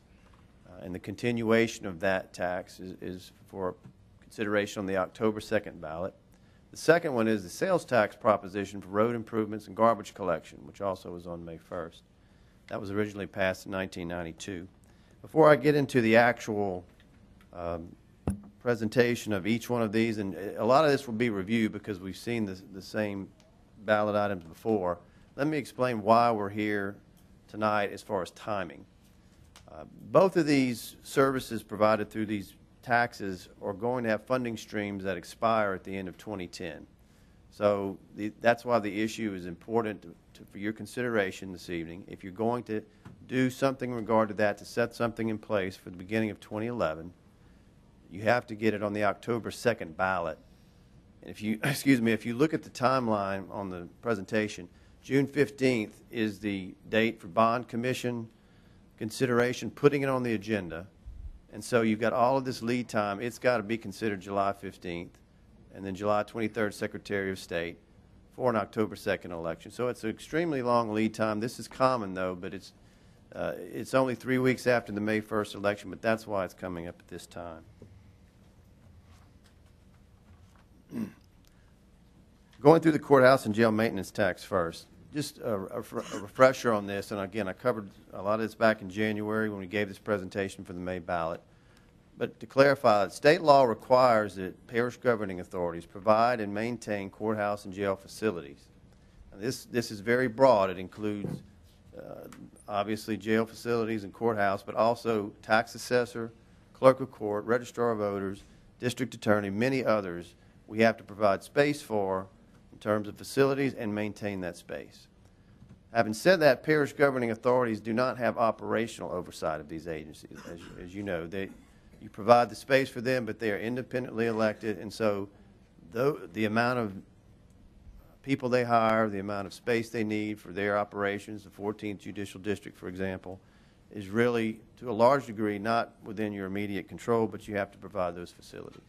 And the continuation of that tax is for consideration on the October 2nd ballot. The second one is the sales tax proposition for road improvements and garbage collection, which also was on May 1st. That was originally passed in 1992. Before I get into the actual presentation of each one of these, and a lot of this will be reviewed because we've seen the same ballot items before, let me explain why we're here tonight as far as timing. Both of these services provided through these taxes are going to have funding streams that expire at the end of 2010. So that's why the issue is important for your consideration this evening. If you're going to do something in regard to that, to set something in place for the beginning of 2011, you have to get it on the October 2nd ballot. And if you, if you look at the timeline on the presentation, June 15th is the date for bond commission consideration, putting it on the agenda. And so you've got all of this lead time. It's got to be considered July 15th, and then July 23rd, Secretary of State, for an October 2nd election. So it's an extremely long lead time. This is common, though, but it's only 3 weeks after the May 1st election, but that's why it's coming up at this time. Going through the courthouse and jail maintenance tax first. Just a refresher on this, and again, I covered a lot of this back in January when we gave this presentation for the May ballot. But to clarify, state law requires that parish governing authorities provide and maintain courthouse and jail facilities. Now, this is very broad. It includes, obviously, jail facilities and courthouse, but also tax assessor, clerk of court, registrar of voters, district attorney, many others we have to provide space for in terms of facilities and maintain that space. Having said that, parish governing authorities do not have operational oversight of these agencies. As you know, you provide the space for them, but they are independently elected, and so the amount of people they hire, the amount of space they need for their operations, the 14th Judicial District, for example, is really, to a large degree, not within your immediate control, but you have to provide those facilities.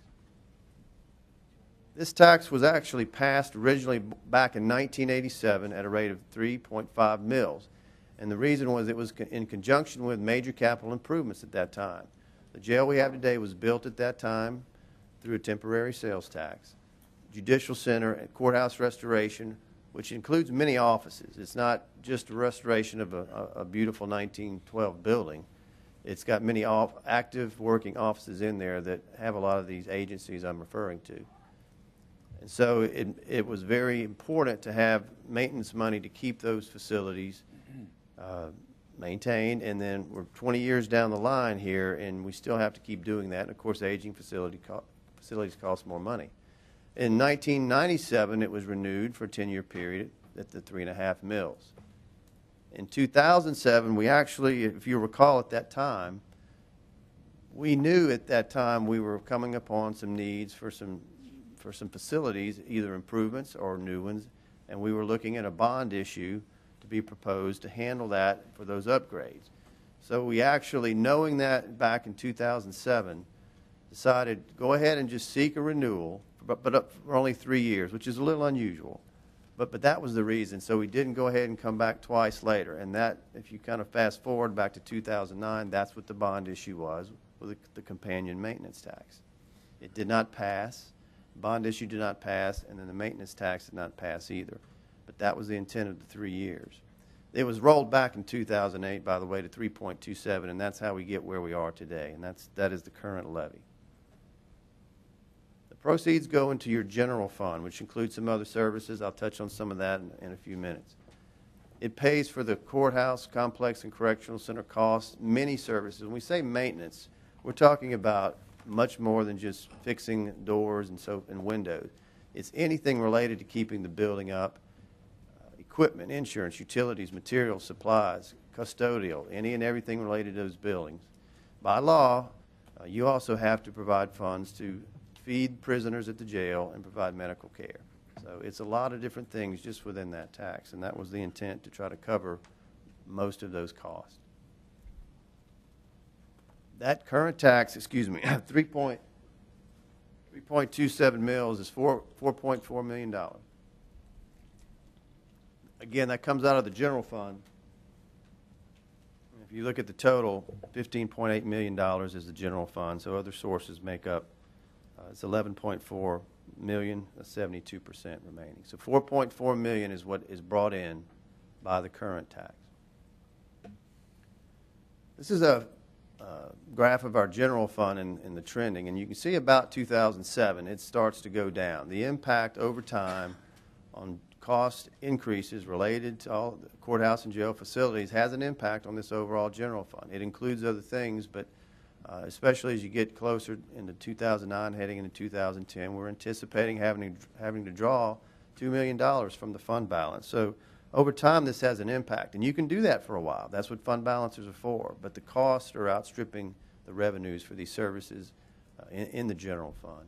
This tax was actually passed originally back in 1987 at a rate of 3.5 mils. And the reason was it was in conjunction with major capital improvements at that time. The jail we have today was built at that time through a temporary sales tax. Judicial Center and courthouse restoration, which includes many offices. It's not just a restoration of a beautiful 1912 building. It's got many active working offices in there that have a lot of these agencies I'm referring to. And so it was very important to have maintenance money to keep those facilities maintained. And then we're 20 years down the line here, and we still have to keep doing that. And, of course, aging facilities cost more money. In 1997, it was renewed for a 10-year period at the 3.5 mils. In 2007, we actually, if you recall at that time, we knew at that time we were coming upon some needs for some facilities, either improvements or new ones, and we were looking at a bond issue to be proposed to handle that for those upgrades. So we actually, knowing that back in 2007, decided to go ahead and just seek a renewal, but for only 3 years, which is a little unusual. But that was the reason. So we didn't go ahead and come back twice later. And that, if you kind of fast forward back to 2009, that's what the bond issue was, with the companion maintenance tax. It did not pass. Bond issue did not pass, and then the maintenance tax did not pass either. But that was the intent of the 3 years. It was rolled back in 2008, by the way, to 3.27, and that's how we get where we are today, and that is the current levy. The proceeds go into your general fund, which includes some other services. I'll touch on some of that in a few minutes. It pays for the courthouse, complex, and correctional center costs, many services. When we say maintenance, we're talking about much more than just fixing doors and windows. It's anything related to keeping the building up, equipment, insurance, utilities, materials, supplies, custodial, any and everything related to those buildings. By law, you also have to provide funds to feed prisoners at the jail and provide medical care. So it's a lot of different things just within that tax, and that was the intent, to try to cover most of those costs. That current tax, 3.27 3.27 mils is $4.4 million. Again, that comes out of the general fund. If you look at the total, $15.8 million is the general fund, so other sources make up, it's $11.4 million, that's 72% remaining. So $4.4 million is what is brought in by the current tax. This is a graph of our general fund and the trending, and you can see about 2007, it starts to go down. The impact over time on cost increases related to all the courthouse and jail facilities has an impact on this overall general fund. It includes other things, but especially as you get closer into 2009, heading into 2010, we're anticipating having to draw $2 million from the fund balance. So over time, this has an impact, and you can do that for a while. That's what fund balancers are for, but the costs are outstripping the revenues for these services in the general fund.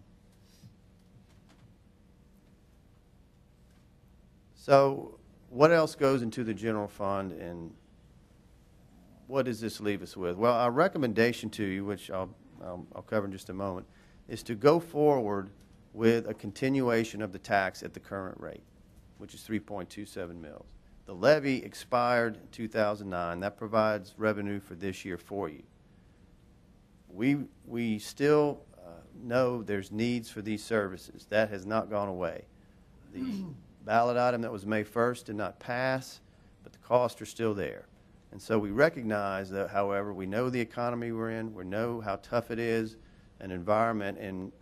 So what else goes into the general fund, and what does this leave us with? Well, our recommendation to you, which I'll cover in just a moment, is to go forward with a continuation of the tax at the current rate, which is 3.27 mils. The levy expired in 2009. That provides revenue for this year for you. We still know there's needs for these services. That has not gone away. The ballot item that was May 1st did not pass, but the costs are still there. And so we recognize that, however, we know the economy we're in, we know how tough it is, an environment,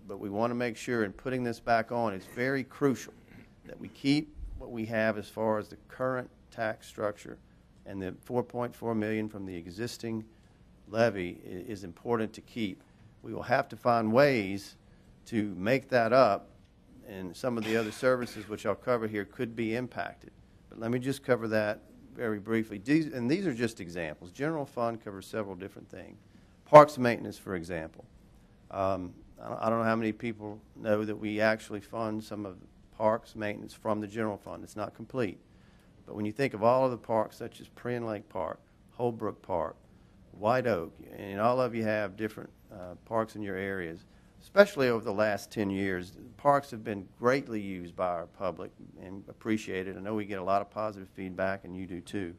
but we want to make sure in putting this back on, it's very crucial that we keep what we have as far as the current tax structure, and the $4.4 million from the existing levy is important to keep. We will have to find ways to make that up, and some of the other services which I'll cover here could be impacted. But let me just cover that very briefly. These are just examples. General fund covers several different things. Parks maintenance, for example. I don't know how many people know that we actually fund some of the parks maintenance from the general fund. It's not complete. But when you think of all of the parks, such as Prien Lake Park, Holbrook Park, White Oak, and all of you have different parks in your areas, especially over the last 10 years, parks have been greatly used by our public and appreciated. I know we get a lot of positive feedback, and you do too.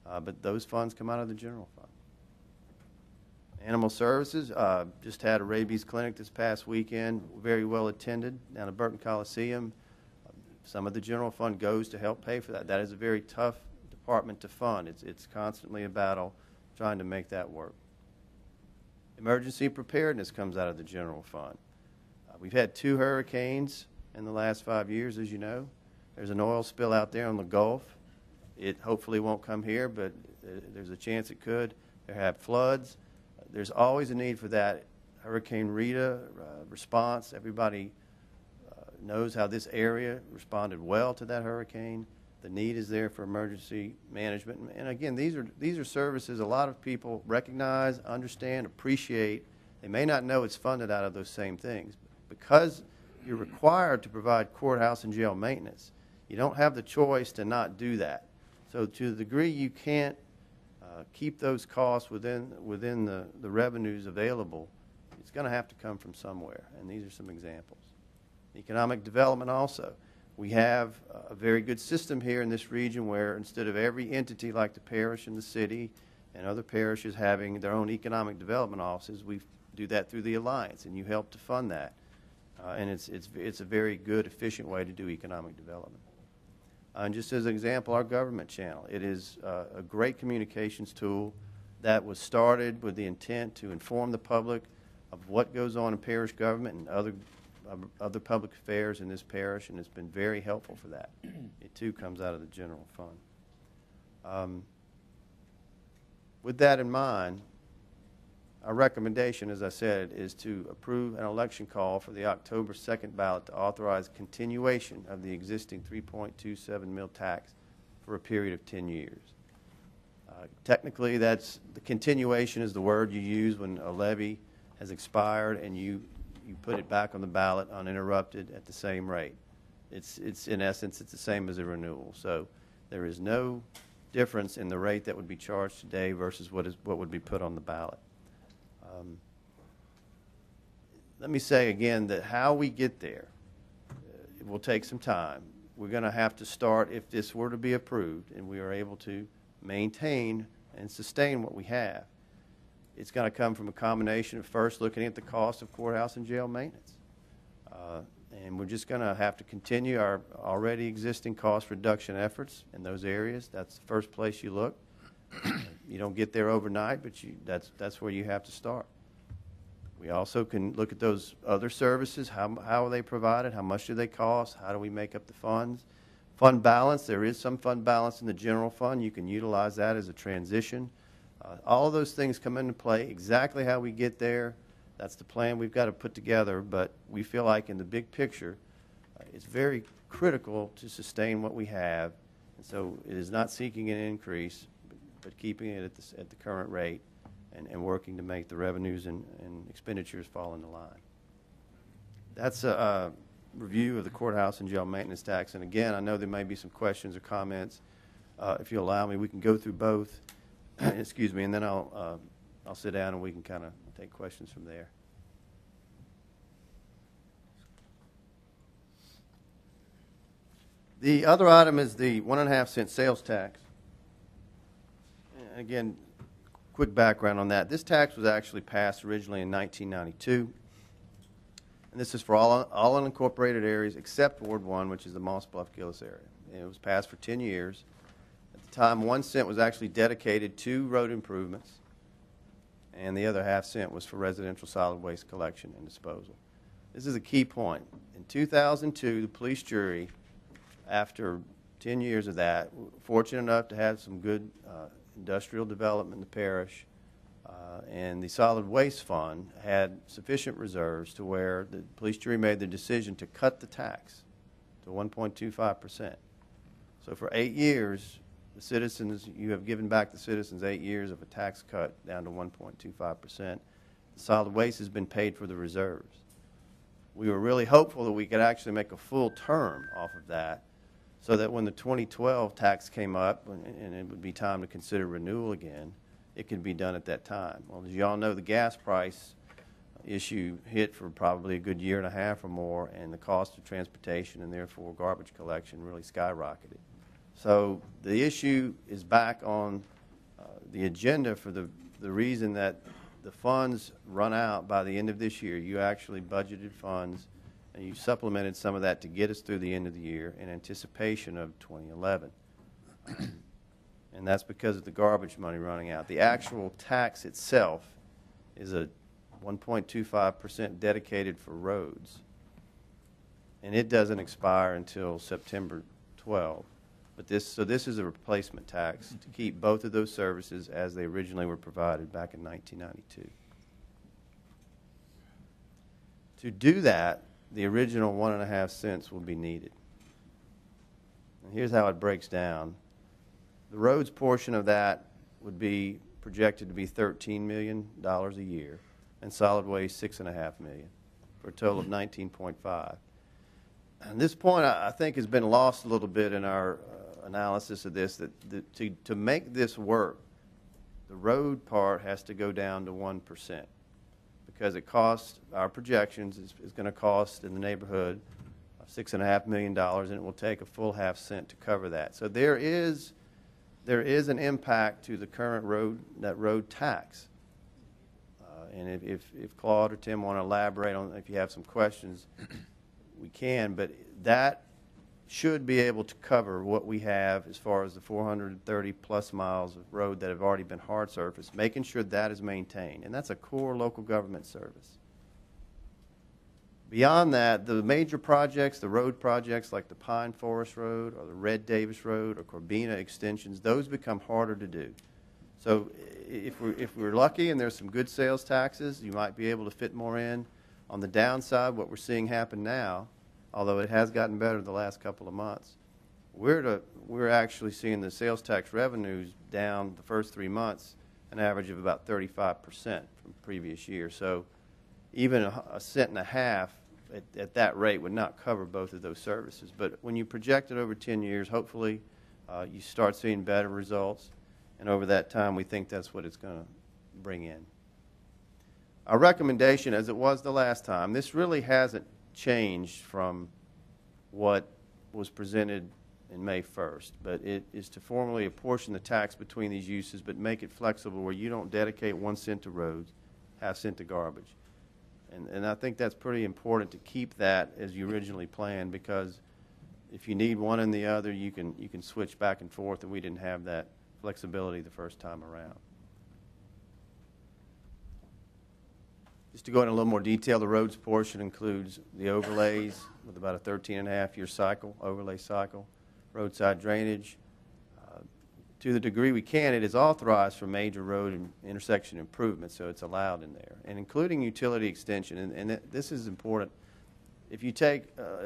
But those funds come out of the general fund. Animal services, just had a rabies clinic this past weekend, very well attended down at Burton Coliseum. Some of the general fund goes to help pay for that. That is a very tough department to fund. It's constantly a battle trying to make that work. Emergency preparedness comes out of the general fund. We've had 2 hurricanes in the last 5 years, as you know. There's an oil spill out there on the Gulf. It hopefully won't come here, but there's a chance it could. There have floods. There's always a need for that Hurricane Rita response. Everybody knows how this area responded well to that hurricane. The need is there for emergency management. And again, these are services a lot of people recognize, understand, appreciate. They may not know it's funded out of those same things. Because you're required to provide courthouse and jail maintenance, you don't have the choice to not do that. So to the degree you can't keep those costs within the revenues available, it's going to have to come from somewhere. And these are some examples. Economic development also. We have a very good system here in this region where instead of every entity like the parish and the city and other parishes having their own economic development offices, we do that through the Alliance, and you help to fund that. And it's a very good, efficient way to do economic development. And just as an example, our government channel. It is a great communications tool that was started with the intent to inform the public of what goes on in parish government and other public affairs in this parish, and it's been very helpful for that. It too comes out of the general fund. With that in mind, our recommendation, as I said, is to approve an election call for the October 2nd ballot to authorize continuation of the existing 3.27 mil tax for a period of 10 years. Technically, that's the continuation is the word you use when a levy has expired and you put it back on the ballot uninterrupted at the same rate. It's in essence, it's the same as a renewal. So there is no difference in the rate that would be charged today versus what would be put on the ballot. let me say again that how we get there, it will take some time. We're going to have to start, if this were to be approved and we are able to maintain and sustain what we have, it's going to come from a combination of first looking at the cost of courthouse and jail maintenance. And we're just going to have to continue our already existing cost reduction efforts in those areas. That's the first place you look. You don't get there overnight, but that's where you have to start. We also can look at those other services. How are they provided? How much do they cost? How do we make up the funds? Fund balance, there is some fund balance in the general fund. You can utilize that as a transition. All of those things come into play. Exactly how we get there, that's the plan we've got to put together, but we feel like in the big picture, it's very critical to sustain what we have. And so it is not seeking an increase, but keeping it at the current rate and working to make the revenues and expenditures fall into line. That's a review of the courthouse and jail maintenance tax. And again, I know there may be some questions or comments. If you allow me, we can go through both. Excuse me, and then I'll sit down and we can kind of take questions from there. The other item is the 1.5 cent sales tax. Again, quick background on that. This tax was actually passed originally in 1992. And this is for all unincorporated areas except Ward 1, which is the Moss Bluff-Gillis area. And it was passed for 10 years. At the time, 1 cent was actually dedicated to road improvements, and the other ½ cent was for residential solid waste collection and disposal. This is a key point. In 2002, the police jury, after 10 years of that, were fortunate enough to have some good industrial development in the parish, and the solid waste fund had sufficient reserves to where the police jury made the decision to cut the tax to 1.25%. So for 8 years, the citizens, you have given back the citizens 8 years of a tax cut down to 1.25%. The solid waste has been paid for the reserves. We were really hopeful that we could actually make a full term off of that, so that when the 2012 tax came up and it would be time to consider renewal again, it could be done at that time. Well, as you all know, the gas price issue hit for probably a good year and a half or more, and the cost of transportation and therefore garbage collection really skyrocketed. So the issue is back on the agenda for the reason that the funds run out by the end of this year. You actually budgeted funds, and you supplemented some of that to get us through the end of the year in anticipation of 2011. And that's because of the garbage money running out. The actual tax itself is a 1.25% dedicated for roads, and it doesn't expire until September 12. But this is a replacement tax to keep both of those services as they originally were provided back in 1992. To do that, the original 1.5 cents will be needed. And here's how it breaks down. The roads portion of that would be projected to be $13 million a year, and solid waste $6.5 million, for a total of $19.5. And this point, I think, has been lost a little bit in our analysis of this, that to make this work, the road part has to go down to 1%, because it costs, our projections is going to cost in the neighborhood of $6.5 million, and it will take a full ½ cent to cover that. So there is an impact to the current road tax. And if Claude or Tim want to elaborate on, if you have some questions, we can, but that should be able to cover what we have as far as the 430 plus miles of road that have already been hard surfaced, making sure that is maintained. And that's a core local government service. Beyond that, the major projects, the road projects like the Pine Forest Road or the Red Davis Road or Corbina extensions, those become harder to do. So if we're lucky and there's some good sales taxes, you might be able to fit more in. On the downside, what we're seeing happen now, although it has gotten better the last couple of months, we're actually seeing the sales tax revenues down the first 3 months, an average of about 35% from previous year. So even a cent and a half at that rate would not cover both of those services. But when you project it over 10 years, hopefully you start seeing better results. And over that time, we think that's what it's going to bring in. Our recommendation, as it was the last time, this really hasn't changed from what was presented in May 1st, but it is to formally apportion the tax between these uses, but make it flexible where you don't dedicate 1 cent to roads, ½ cent to garbage. And I think that's pretty important to keep that as you originally planned, because if you need one and the other, you can switch back and forth, and we didn't have that flexibility the first time around. Just to go into a little more detail, the roads portion includes the overlays with about a 13.5-year cycle, overlay cycle, roadside drainage. To the degree we can, it is authorized for major road and intersection improvements, so it's allowed in there, and including utility extension. And this is important. If you take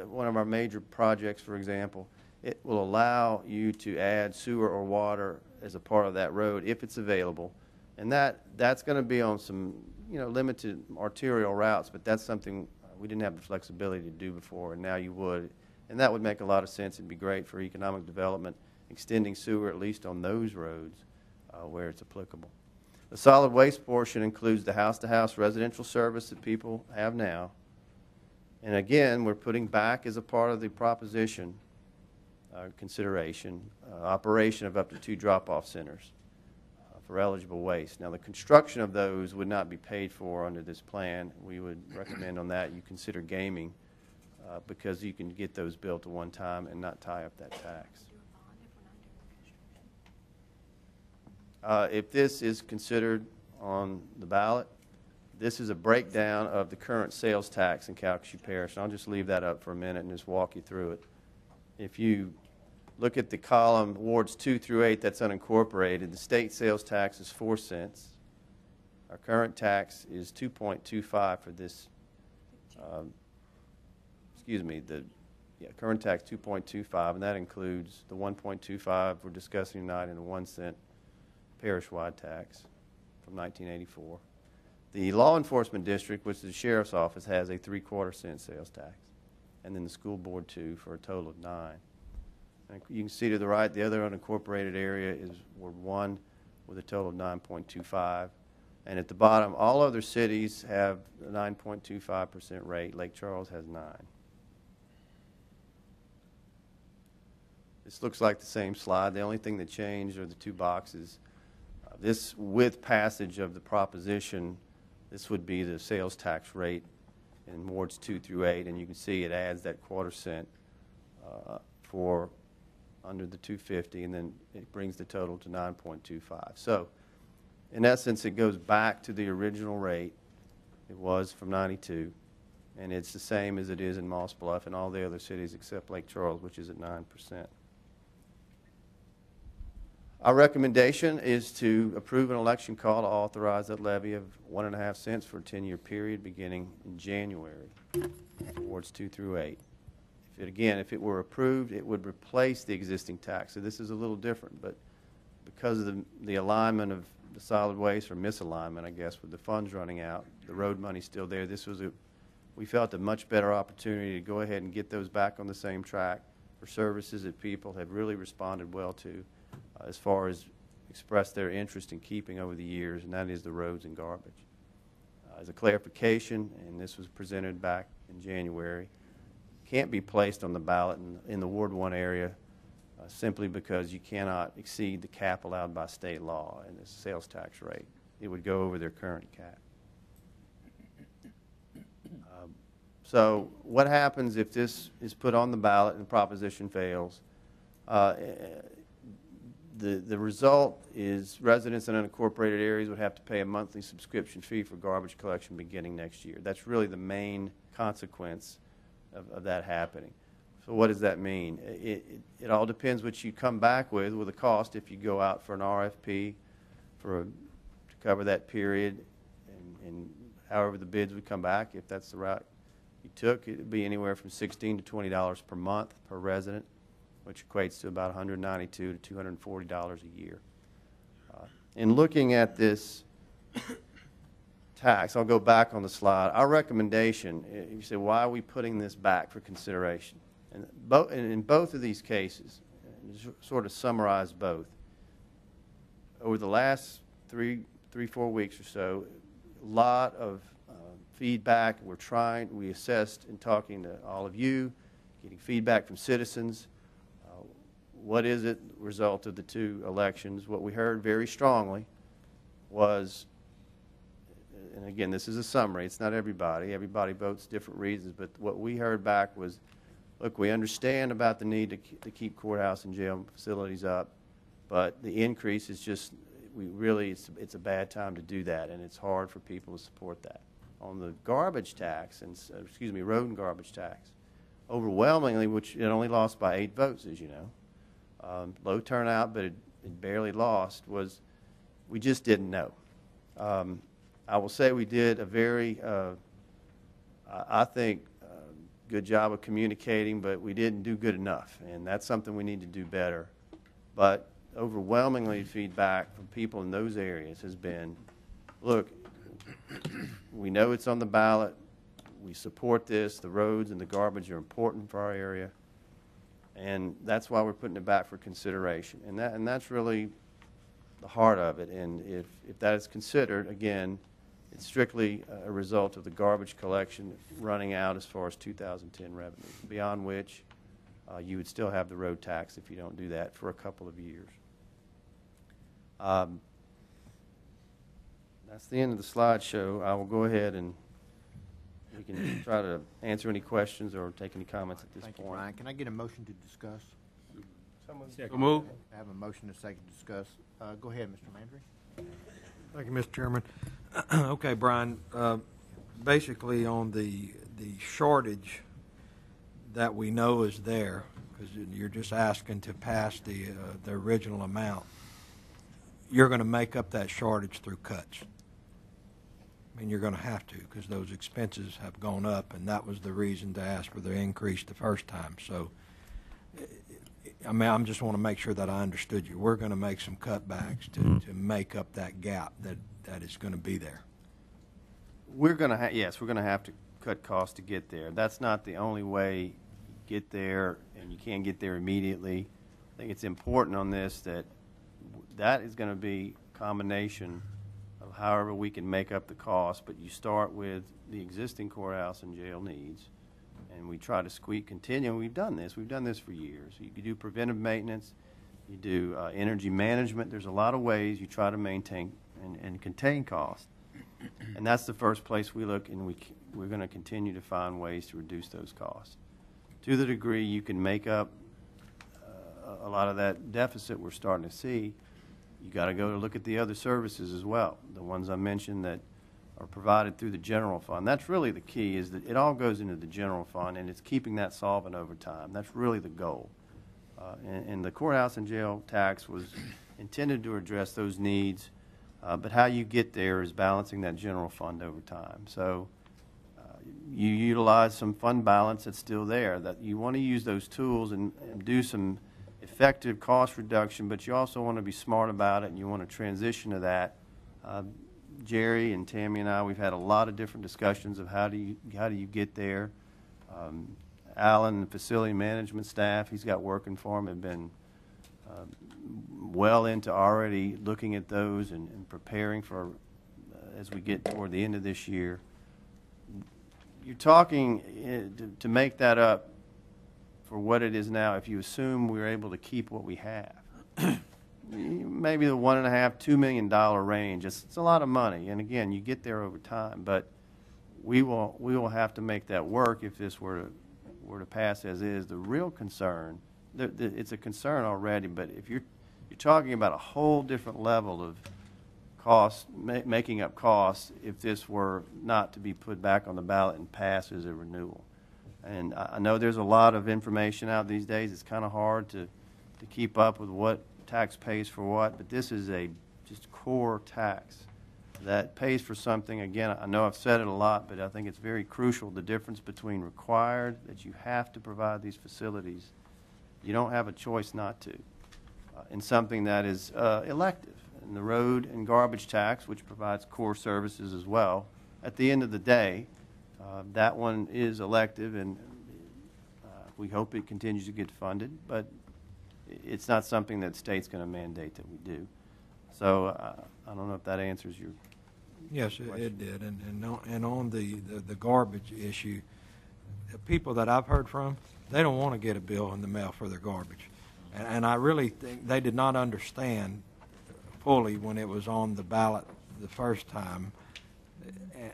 one of our major projects, for example, it will allow you to add sewer or water as a part of that road if it's available, and that's going to be on some limited arterial routes, but that's something we didn't have the flexibility to do before, and now you would. And that would make a lot of sense. It'd be great for economic development, extending sewer at least on those roads where it's applicable. The solid waste portion includes the house-to-house residential service that people have now. And again, we're putting back as a part of the proposition consideration, operation of up to 2 drop-off centers for eligible waste. Now, the construction of those would not be paid for under this plan. We would recommend on that you consider gaming because you can get those built at one time and not tie up that tax. If this is considered on the ballot, this is a breakdown of the current sales tax in Calcasieu Parish. And I'll just leave that up for a minute and just walk you through it. If you look at the column wards 2 through 8 that's unincorporated, the state sales tax is 4 cents. Our current tax is 2.25 for this. Current tax 2.25, and that includes the 1.25 we're discussing tonight and the 1 cent parish-wide tax from 1984. The law enforcement district, which is the sheriff's office, has a 3/4 cent sales tax, and then the school board too, for a total of 9. And you can see to the right, the other unincorporated area is Ward 1 with a total of 9.25. And at the bottom, all other cities have a 9.25% rate. Lake Charles has 9. This looks like the same slide. The only thing that changed are the 2 boxes. This, with passage of the proposition, this would be the sales tax rate in wards 2 through 8, and you can see it adds that 1/4 cent for under the 250, and then it brings the total to 9.25. So, in essence, it goes back to the original rate it was from 92, and it's the same as it is in Moss Bluff and all the other cities except Lake Charles, which is at 9%. Our recommendation is to approve an election call to authorize that levy of 1.5 cents for a 10-year period beginning in January, wards 2 through 8. If it were approved, it would replace the existing tax. So this is a little different, but because of the alignment of the solid waste, or misalignment, I guess, with the funds running out, the road money's still there. This was we felt a much better opportunity to go ahead and get those back on the same track for services that people have really responded well to as far as expressed their interest in keeping over the years, and that is the roads and garbage. As a clarification, and this was presented back in January, can't be placed on the ballot in the Ward 1 area simply because you cannot exceed the cap allowed by state law and the sales tax rate. It would go over their current cap. So what happens if this is put on the ballot and the proposition fails? The result is residents in unincorporated areas would have to pay a monthly subscription fee for garbage collection beginning next year. That's really the main consequence of that happening. So what does that mean? It all depends what you come back with a cost if you go out for an RFP to cover that period, and however the bids would come back. If that's the route you took, it would be anywhere from $16 to $20 per month per resident, which equates to about $192 to $240 a year. In looking at this tax, I'll go back on the slide. Our recommendation, you say, why are we putting this back for consideration? And in both of these cases, sort of summarize both. Over the last 3-4 weeks or so, lot of feedback. We assessed in talking to all of you, getting feedback from citizens. What is it, result of the two elections? What we heard very strongly was, and again, this is a summary, it's not everybody. Everybody votes different reasons, but what we heard back was, look, we understand about the need to keep courthouse and jail facilities up, but the increase is just, it's a bad time to do that, and it's hard for people to support that. On the garbage tax, road and garbage tax, overwhelmingly, which it only lost by 8 votes, as you know, low turnout, but it barely lost, was we just didn't know. I will say we did a very, I think, good job of communicating, but we didn't do good enough, and that's something we need to do better. But overwhelmingly, feedback from people in those areas has been, look, we know it's on the ballot, we support this, the roads and the garbage are important for our area, and that's why we're putting it back for consideration. And that's really the heart of it, and if that is considered, again, it's strictly a result of the garbage collection running out as far as 2010 revenue, beyond which you would still have the road tax if you don't do that for a couple of years. That's the end of the slideshow. I will go ahead and we can try to answer any questions or take any comments at this Thank point. you, Brian. Can I get a motion to discuss? So moved. I have a motion and a second to discuss. Go ahead, Mr. Landry. Thank you, Mr. Chairman. Okay, Brian, basically on the shortage that we know is there, because you're just asking to pass the original amount, you're going to make up that shortage through cuts. I mean, you're going to have to, because those expenses have gone up, and that was the reason to ask for the increase the first time. So, I mean, I just want to make sure that I understood you. We're going to make some cutbacks to make up that gap that is going to be there. We're going to yes, we're going to have to cut costs to get there. That's not the only way you get there, and you can't get there immediately. I think it's important on this that is going to be a combination of however we can make up the cost, but you start with the existing courthouse and jail needs, and we try to continue. We've done this for years. You can do preventive maintenance, you do energy management. There's a lot of ways you try to maintain and contain costs, and that's the first place we look, and we're going to continue to find ways to reduce those costs. To the degree you can make up a lot of that deficit we're starting to see, you got to go to look at the other services as well, the ones I mentioned that are provided through the general fund. That's really the key, is that it all goes into the general fund, and it's keeping that solvent over time. That's really the goal. And the courthouse and jail tax was intended to address those needs, but how you get there is balancing that general fund over time. So you utilize some fund balance that's still there, that you want to use those tools and do some effective cost reduction, but you also want to be smart about it, and you want to transition to that. Jerry and Tammy and I, we've had a lot of different discussions of how do you get there. Alan, the facility management staff he's got working for him, have been well into already looking at those and preparing for as we get toward the end of this year. You're talking to make that up for what it is now. If you assume we're able to keep what we have, maybe the $1.5–2 million range. It's a lot of money, and again, you get there over time. But we will have to make that work if this were to pass as is. The real concern, it's a concern already, but if you're talking about a whole different level of cost, making up costs, if this were not to be put back on the ballot and pass as a renewal. And I know there's a lot of information out these days. It's kind of hard to keep up with what tax pays for what, but this is a just core tax that pays for something. Again, I know I've said it a lot, but I think it's very crucial, the difference between required, that you have to provide these facilities, you don't have a choice not to, and something that is elective. And the road and garbage tax, which provides core services as well, at the end of the day, that one is elective, and we hope it continues to get funded, but it's not something that the state's going to mandate that we do. So I don't know if that answers your Yes, it did. And on the garbage issue, the people that I've heard from, they don't want to get a bill in the mail for their garbage. And I really think they did not understand fully when it was on the ballot the first time.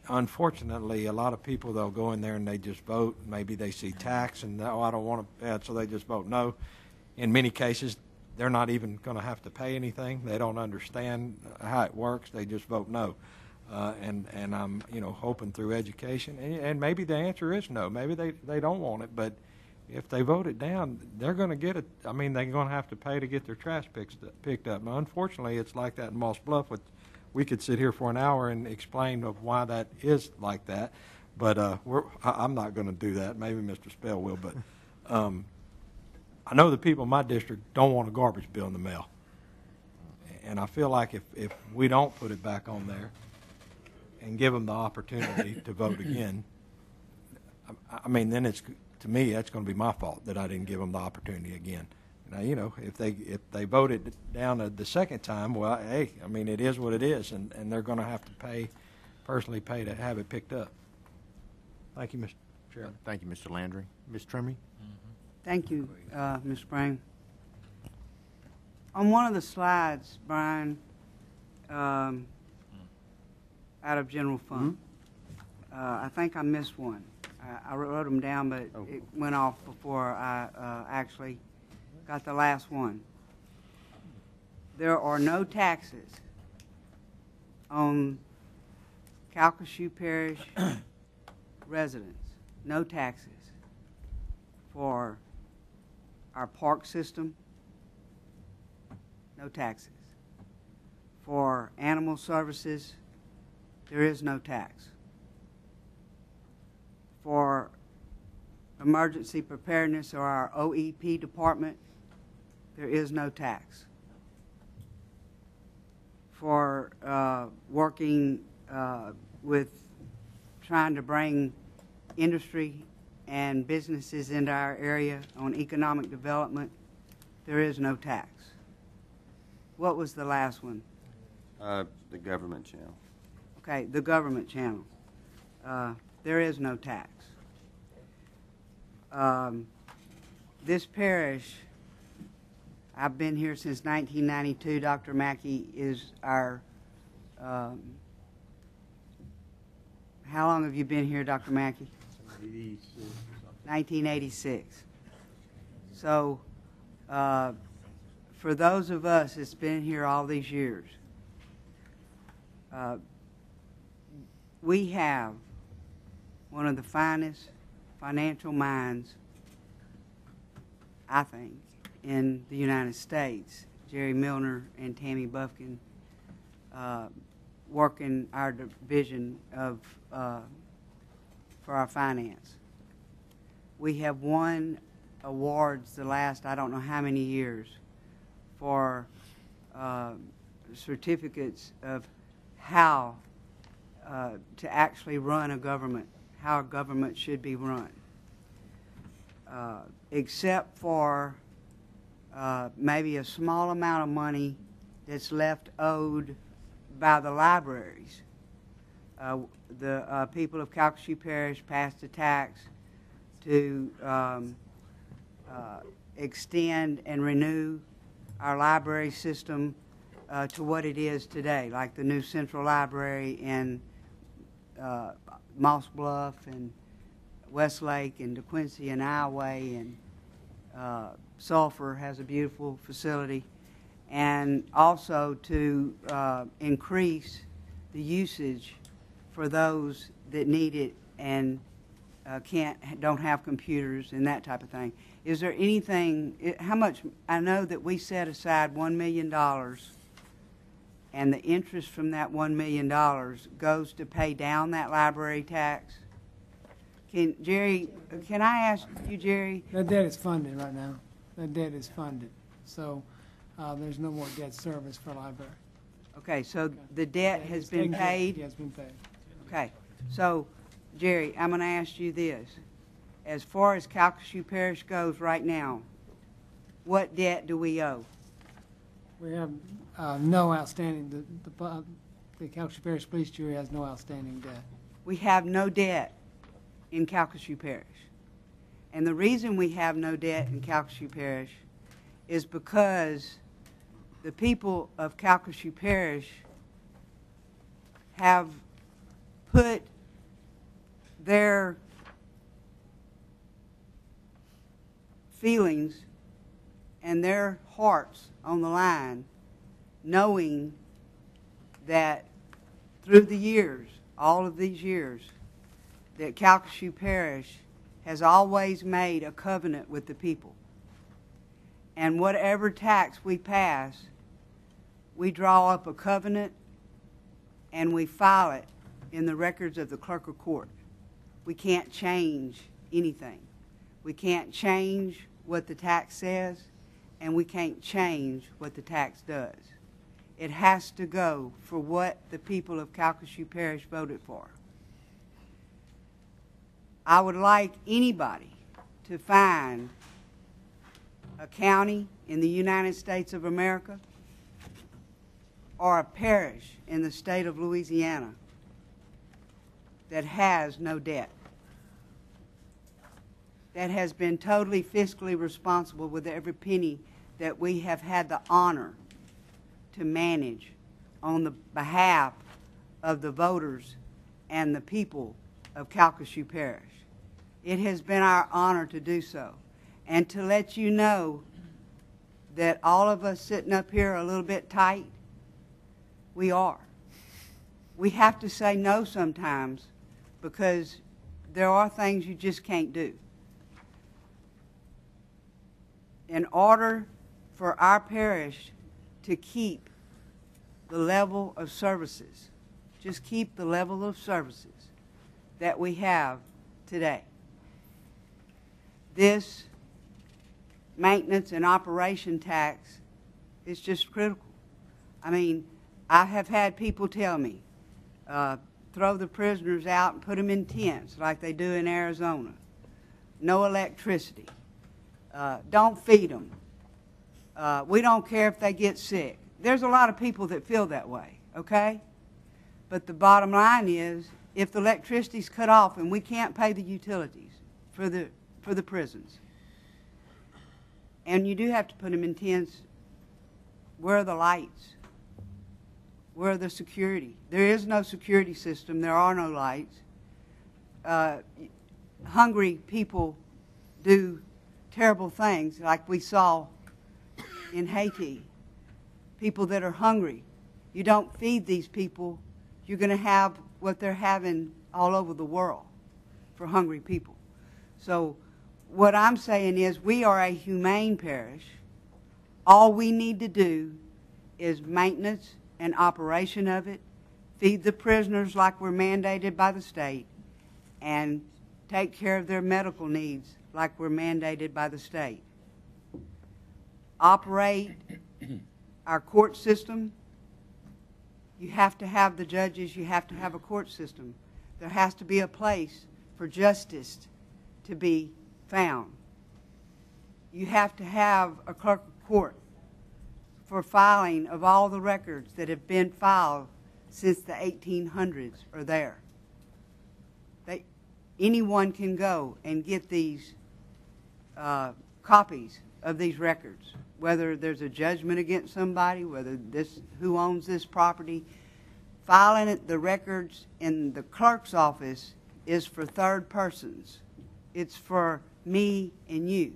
Unfortunately, a lot of people, they'll go in there and they just vote. Maybe they see tax and, oh, I don't want to, so they just vote no. In many cases, they're not even going to have to pay anything. They don't understand how it works. They just vote no. And I'm, hoping through education, and maybe the answer is no. Maybe they don't want it, but if they vote it down, they're going to get it. I mean, they're going to have to pay to get their trash picked up. Now, unfortunately, it's like that in Moss Bluff. We could sit here for an hour and explain of why that is like that, but I'm not going to do that. Maybe Mr. Spell will, but I know the people in my district don't want a garbage bill in the mail, and I feel like if we don't put it back on there and give them the opportunity to vote again, I mean, then it's, to me, that's going to be my fault that I didn't give them the opportunity again. Now, if they voted down the second time, well, hey, I mean, it is what it is, and they're going to have to personally pay to have it picked up. Thank you, Mr. Chairman. Thank you, Mr. Landry. Ms. Trimmy? Thank you, Ms. Sprague. On one of the slides, Brian, out of general fund, I think I missed one. I wrote them down, but it went off before I actually got the last one. There are no taxes on Calcasieu Parish residents, no taxes for our park system, no taxes. For animal services, there is no tax. For emergency preparedness or our OEP department, there is no tax. For working with trying to bring industry and businesses into our area on economic development, there is no tax. What was the last one? The government channel. Okay, the government channel. There is no tax. This parish, I've been here since 1992. Dr. Mackey is our, how long have you been here, Dr. Mackey? 1986. So, for those of us that's been here all these years, we have one of the finest financial minds, I think, in the United States. Jerry Milner and Tammy Buffkin working our division of for our finance. We have won awards the last I don't know how many years for certificates of how to actually run a government, how a government should be run. Except for maybe a small amount of money that's left owed by the libraries. The people of Calcasieu Parish passed a tax to extend and renew our library system to what it is today, like the new Central Library in Moss Bluff and Westlake and DeQuincy and Ioway, and Sulphur has a beautiful facility, and also to increase the usage for those that need it and don't have computers and that type of thing. Is there anything, how much, I know that we set aside $1 million, and the interest from that $1 million goes to pay down that library tax. Can I ask you, Jerry? That debt is funded right now. That debt is funded. So there's no more debt service for library. Okay, so the debt has been paid? Yeah, it's been paid. Okay, so Jerry, I'm going to ask you this. As far as Calcasieu Parish goes right now, what debt do we owe? We have no outstanding. the Calcasieu Parish Police Jury has no outstanding debt. We have no debt in Calcasieu Parish. And the reason we have no debt in Calcasieu Parish is because the people of Calcasieu Parish have put their feelings and their hearts on the line, knowing that through the years, all of these years, that Calcasieu Parish has always made a covenant with the people. And whatever tax we pass, we draw up a covenant and we file it in the records of the clerk of court. We can't change anything. We can't change what the tax says, and we can't change what the tax does. It has to go for what the people of Calcasieu Parish voted for. I would like anybody to find a county in the United States of America or a parish in the state of Louisiana that has no debt, that has been totally fiscally responsible with every penny that we have had the honor to manage on the behalf of the voters and the people of Calcasieu Parish. It has been our honor to do so. And to let you know that all of us sitting up here are a little bit tight, we are. We have to say no sometimes because there are things you just can't do. In order for our parish to keep the level of services, just keep the level of services that we have today, this maintenance and operation tax is just critical. I mean, I have had people tell me, throw the prisoners out and put them in tents like they do in Arizona. No electricity. Don't feed them. We don't care if they get sick. There's a lot of people that feel that way, okay? But the bottom line is, if the electricity's cut off and we can't pay the utilities for the prisons, and you do have to put them in tents, where are the lights? Where are the security? There is no security system. There are no lights. Hungry people do terrible things like we saw in Haiti. People that are hungry. You don't feed these people, you're going to have what they're having all over the world for hungry people. So what I'm saying is we are a humane parish. All we need to do is maintenance and operation of it, feed the prisoners like we're mandated by the state, and take care of their medical needs like we're mandated by the state. Operate our court system. You have to have the judges, you have to have a court system. There has to be a place for justice to be found. You have to have a clerk of court for filing of all the records that have been filed since the 1800s are there. Anyone can go and get these copies of these records, whether there's a judgment against somebody, whether who owns this property. Filing the records in the clerk's office is for third persons. It's for me and you.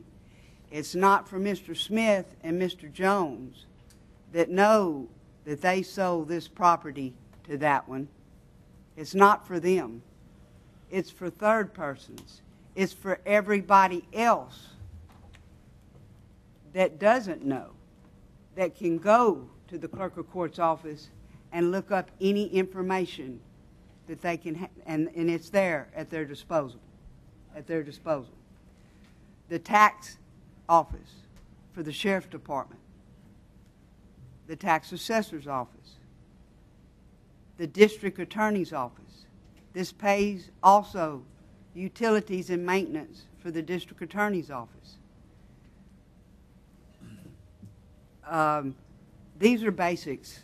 It's not for Mr. Smith and Mr. Jones that know that they sold this property to that one. It's not for them. It's for third persons. It's for everybody else that doesn't know, that can go to the clerk of court's office and look up any information that they can, and it's there at their disposal. At their disposal. The tax office for the sheriff's department, the tax assessor's office, the district attorney's office. This pays also utilities and maintenance for the district attorney's office. These are basics.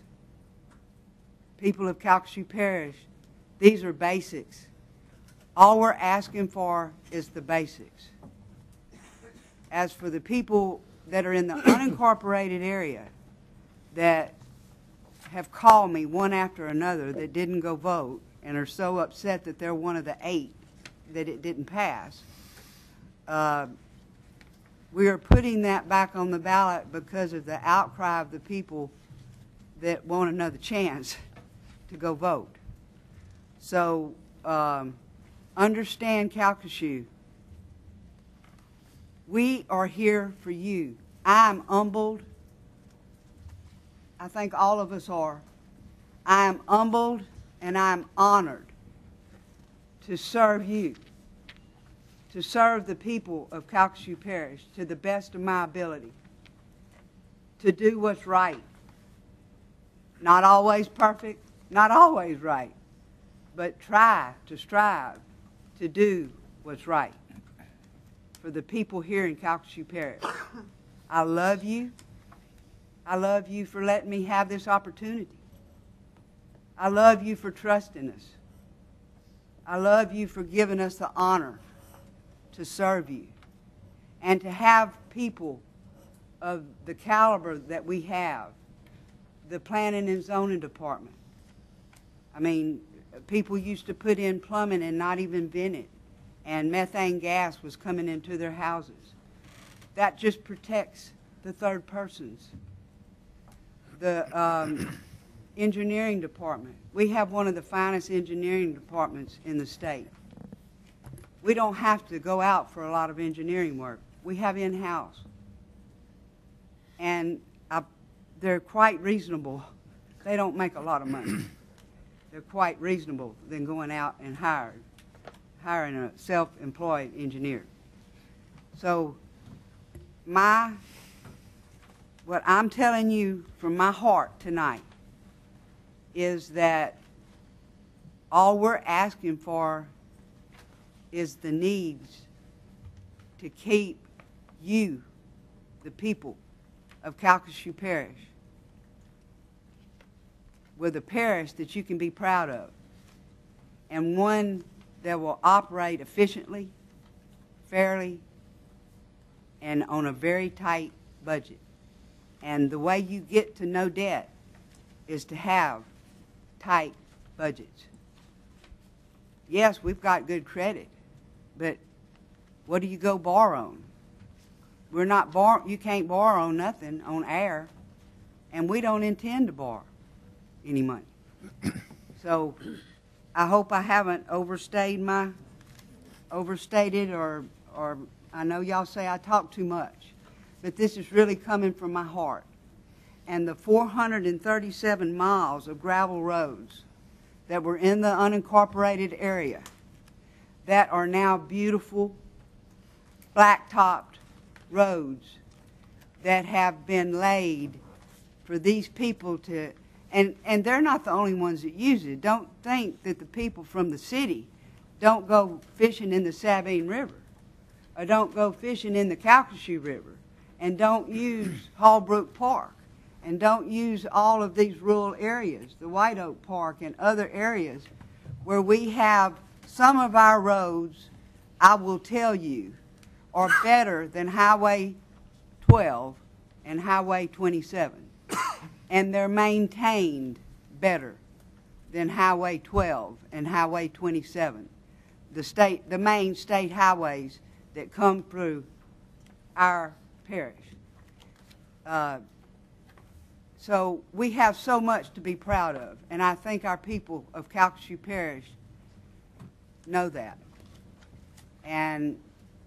people of Calcasieu Parish, these are basics. All we're asking for is the basics. As for the people that are in the unincorporated area that have called me one after another that didn't go vote and are so upset that they're one of the 8 that it didn't pass, we are putting that back on the ballot because of the outcry of the people that want another chance to go vote. So understand, Calcasieu, we are here for you. I am humbled. I think all of us are. I am humbled and I am honored to serve you, to serve the people of Calcasieu Parish to the best of my ability, to do what's right. Not always perfect, not always right, but try to strive to do what's right for the people here in Calcasieu Parish. I love you. I love you for letting me have this opportunity. I love you for trusting us. I love you for giving us the honor to serve you and to have people of the caliber that we have, the planning and zoning department. I mean, people used to put in plumbing and not even vent it, and methane gas was coming into their houses. That just protects the third persons. The engineering department. We have one of the finest engineering departments in the state. We don't have to go out for a lot of engineering work. We have in-house. And they're quite reasonable. They don't make a lot of money. They're quite reasonable than going out and hiring a self-employed engineer. So what I'm telling you from my heart tonight is that all we're asking for is the needs to keep you, the people of Calcasieu Parish, with a parish that you can be proud of, and one that will operate efficiently, fairly, and on a very tight budget. And the way you get to no debt is to have tight budgets. Yes, we've got good credit, but what do you go borrow on? We're not you can't borrow on nothing on air, and we don't intend to borrow any money. So I hope I haven't overstated or I know y'all say I talk too much, but this is really coming from my heart. And the 437 miles of gravel roads that were in the unincorporated area that are now beautiful, black-topped roads that have been laid for these people to, and they're not the only ones that use it. Don't think that the people from the city don't go fishing in the Sabine River or don't go fishing in the Calcasieu River and don't use Hallbrook Park and don't use all of these rural areas, the White Oak Park and other areas where we have some of our roads, I will tell you, are better than Highway 12 and Highway 27. And they're maintained better than Highway 12 and Highway 27, the main state highways that come through our parish. So we have so much to be proud of, and I think our people of Calcasieu Parish know that. And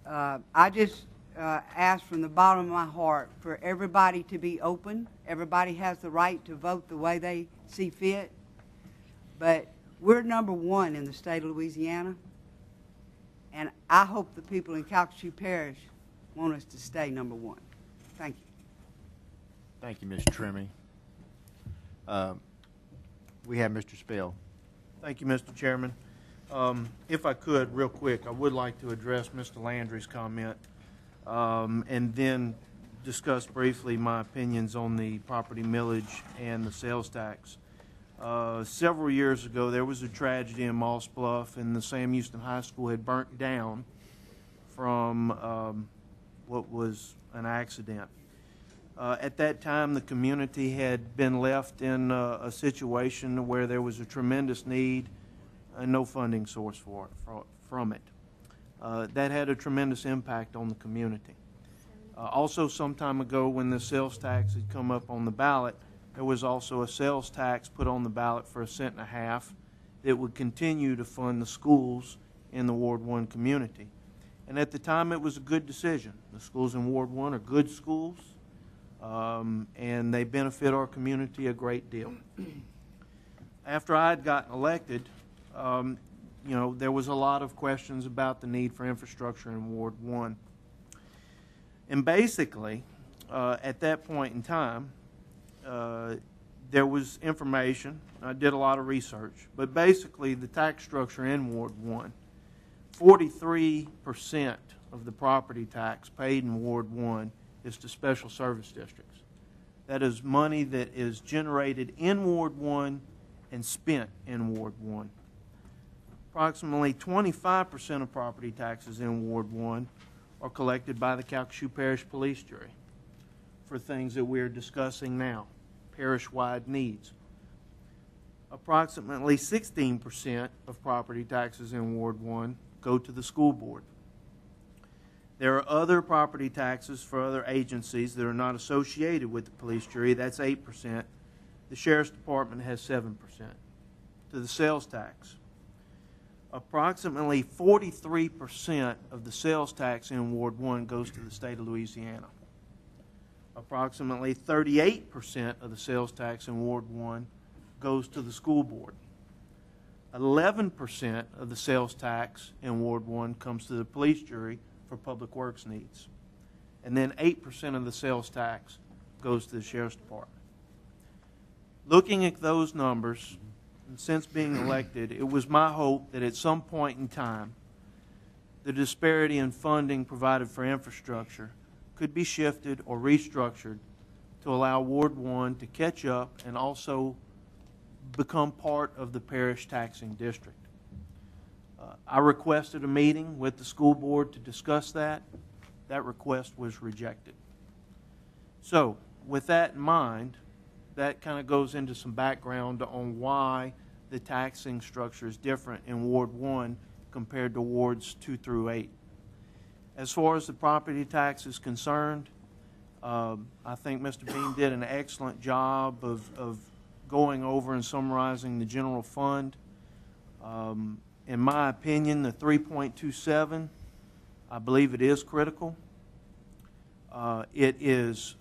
I just ask from the bottom of my heart for everybody to be open. Everybody has the right to vote the way they see fit. But we're #1 in the state of Louisiana, and I hope the people in Calcasieu Parish want us to stay #1. Thank you. Thank you, Mr. Trimmy. We have Mr. Spell. Thank you, Mr. Chairman. If I could, real quick, I would like to address Mr. Landry's comment and then discuss briefly my opinions on the property millage and the sales tax. Several years ago, there was a tragedy in Moss Bluff, and the Sam Houston High School had burnt down from what was an accident. At that time, the community had been left in a situation where there was a tremendous need and no funding source from it. That had a tremendous impact on the community. Also, some time ago, when the sales tax had come up on the ballot, there was also a sales tax put on the ballot for $0.015 that would continue to fund the schools in the Ward 1 community. And at the time, it was a good decision. The schools in Ward 1 are good schools, and they benefit our community a great deal. After I had gotten elected, there was a lot of questions about the need for infrastructure in Ward 1. And basically, at that point in time, there was information. I did a lot of research. But basically, the tax structure in Ward 1, 43% of the property tax paid in Ward 1 is to special service districts. That is money that is generated in Ward 1 and spent in Ward 1. Approximately 25% of property taxes in Ward 1 are collected by the Calcasieu Parish Police Jury for things that we're discussing now, parish-wide needs. Approximately 16% of property taxes in Ward 1 go to the school board. There are other property taxes for other agencies that are not associated with the police jury. That's 8%. The Sheriff's Department has 7%. To the sales tax, approximately 43% of the sales tax in Ward 1 goes to the state of Louisiana. Approximately 38% of the sales tax in Ward 1 goes to the school board. 11% of the sales tax in Ward 1 comes to the police jury for public works needs. And then 8% of the sales tax goes to the Sheriff's Department. Looking at those numbers, and since being elected, it was my hope that at some point in time, the disparity in funding provided for infrastructure could be shifted or restructured to allow Ward 1 to catch up and also become part of the parish taxing district. I requested a meeting with the school board to discuss that. That request was rejected. So, with that in mind, that kind of goes into some background on why the taxing structure is different in Ward 1 compared to Wards 2 through 8. As far as the property tax is concerned, I think Mr. Bean did an excellent job of going over and summarizing the general fund. In my opinion, the 3.27, I believe it is critical. It is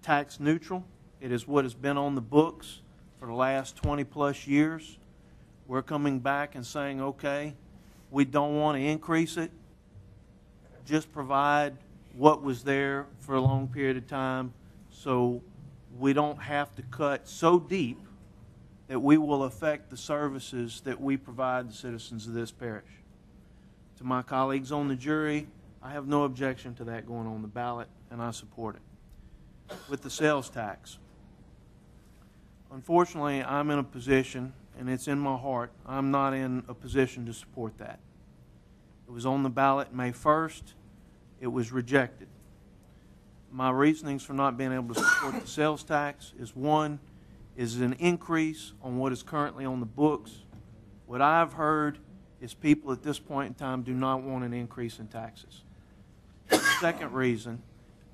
tax neutral. It is what has been on the books for the last 20 plus years. We're coming back and saying, okay, we don't want to increase it. Just provide what was there for a long period of time so we don't have to cut so deep that we will affect the services that we provide the citizens of this parish. To my colleagues on the jury, I have no objection to that going on the ballot, and I support it. With the sales tax, unfortunately, I'm in a position, and it's in my heart, I'm not in a position to support that. It was on the ballot May 1st. It was rejected. My reasonings for not being able to support the sales tax is, one, is an increase on what is currently on the books. What I've heard is people at this point in time do not want an increase in taxes. The second reason,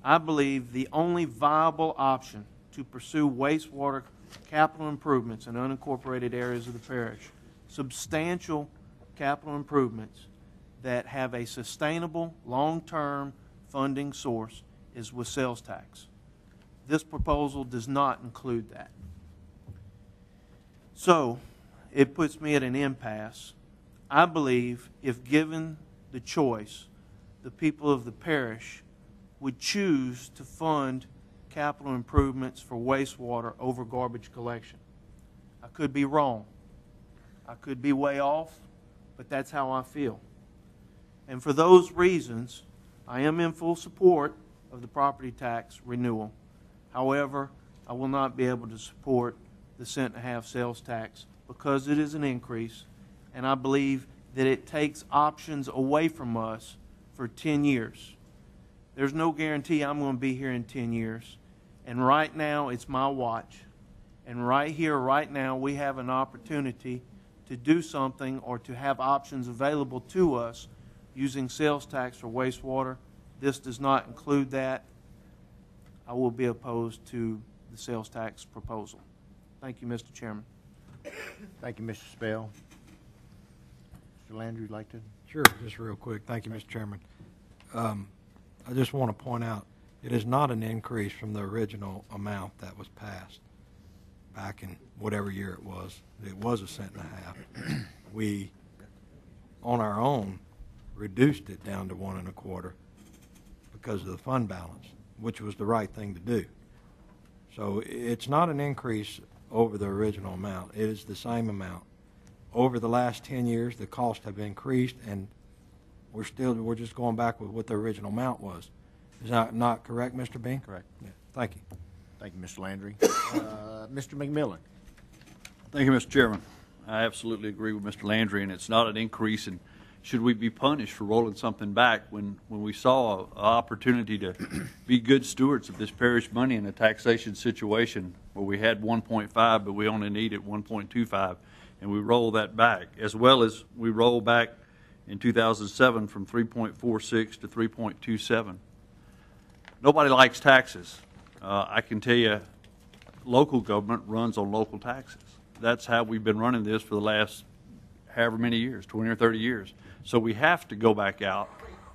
I believe the only viable option to pursue wastewater capital improvements in unincorporated areas of the parish, substantial capital improvements that have a sustainable, long-term funding source, is with sales tax. This proposal does not include that. So, it puts me at an impasse. I believe if given the choice, the people of the parish would choose to fund capital improvements for wastewater over garbage collection. I could be wrong. I could be way off, but that's how I feel. And for those reasons, I am in full support of the property tax renewal. However, I will not be able to support the cent-and-a-half sales tax because it is an increase, and I believe that it takes options away from us for 10 years. There's no guarantee I'm going to be here in 10 years, and right now it's my watch. And right here, right now, we have an opportunity to do something or to have options available to us using sales tax for wastewater. This does not include that. I will be opposed to the sales tax proposal. Thank you, Mr. Chairman. Thank you, Mr. Spell. Mr. Landry, would you like to? Sure, just real quick. Thank you, Mr. Chairman. I just want to point out, it is not an increase from the original amount that was passed back in whatever year it was. It was 1.5 cents. We, on our own, reduced it down to 1.25 because of the fund balance, which was the right thing to do. So it's not an increase over the original amount. It is the same amount. Over the last 10 years, the costs have increased, and we're just going back with what the original amount was. Is that not correct, Mr. Bean? Correct. Yeah. Thank you. Thank you, Mr. Landry. Mr. McMillan. Thank you, Mr. Chairman. I absolutely agree with Mr. Landry, and it's not an increase. And should we be punished for rolling something back when we saw an opportunity to be good stewards of this parish money in a taxation situation where we had 1.5, but we only needed 1.25, and we roll that back, as well as we roll back in 2007 from 3.46 to 3.27. Nobody likes taxes. I can tell you, local government runs on local taxes. That's how we've been running this for the last however many years, 20 or 30 years. So we have to go back out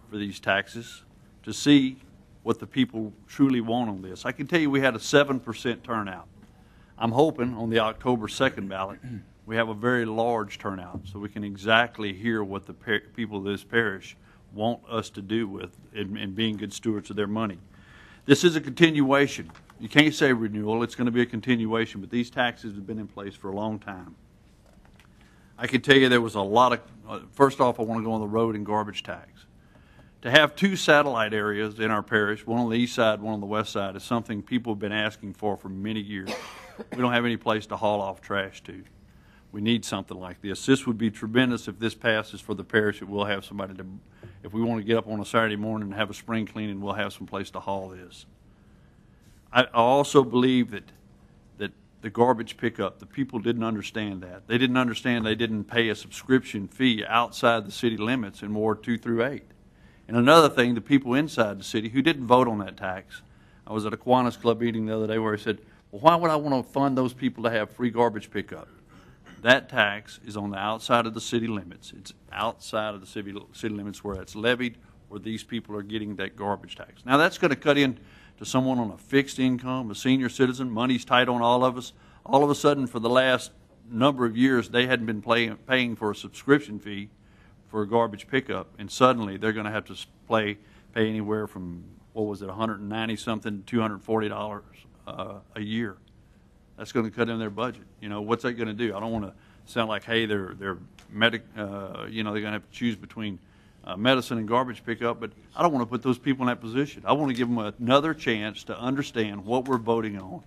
for these taxes to see what the people truly want on this. I can tell you we had a 7% turnout. I'm hoping on the October 2nd ballot we have a very large turnout so we can exactly hear what the people of this parish want us to do with in being good stewards of their money. This is a continuation. You can't say renewal. It's going to be a continuation, but these taxes have been in place for a long time. I can tell you there was a lot of, first off, I want to go on the road and garbage tax. To have two satellite areas in our parish, one on the east side, one on the west side, is something people have been asking for many years. We don't have any place to haul off trash to. We need something like this. This would be tremendous if this passes for the parish. That we'll have somebody to, if we want to get up on a Saturday morning and have a spring cleaning, we'll have some place to haul this. I also believe that the garbage pickup, the people didn't understand that. They didn't understand they didn't pay a subscription fee outside the city limits in Ward 2 through 8. And another thing, the people inside the city who didn't vote on that tax. I was at a Kiwanis Club meeting the other day where I said, well, why would I want to fund those people to have free garbage pickup? That tax is on the outside of the city limits. It's outside of the city limits where it's levied, where these people are getting that garbage tax. Now, that's going to cut in to someone on a fixed income, a senior citizen. Money's tight on all of us. All of a sudden, for the last number of years, they hadn't been paying for a subscription fee for a garbage pickup, and suddenly they're going to have to pay anywhere from, what was it, $190-something to $240 a year. That's going to cut in their budget. You know, what's that going to do? I don't want to sound like, hey, they're they're going to have to choose between medicine and garbage pickup, but I don't want to put those people in that position. I want to give them another chance to understand what we're voting on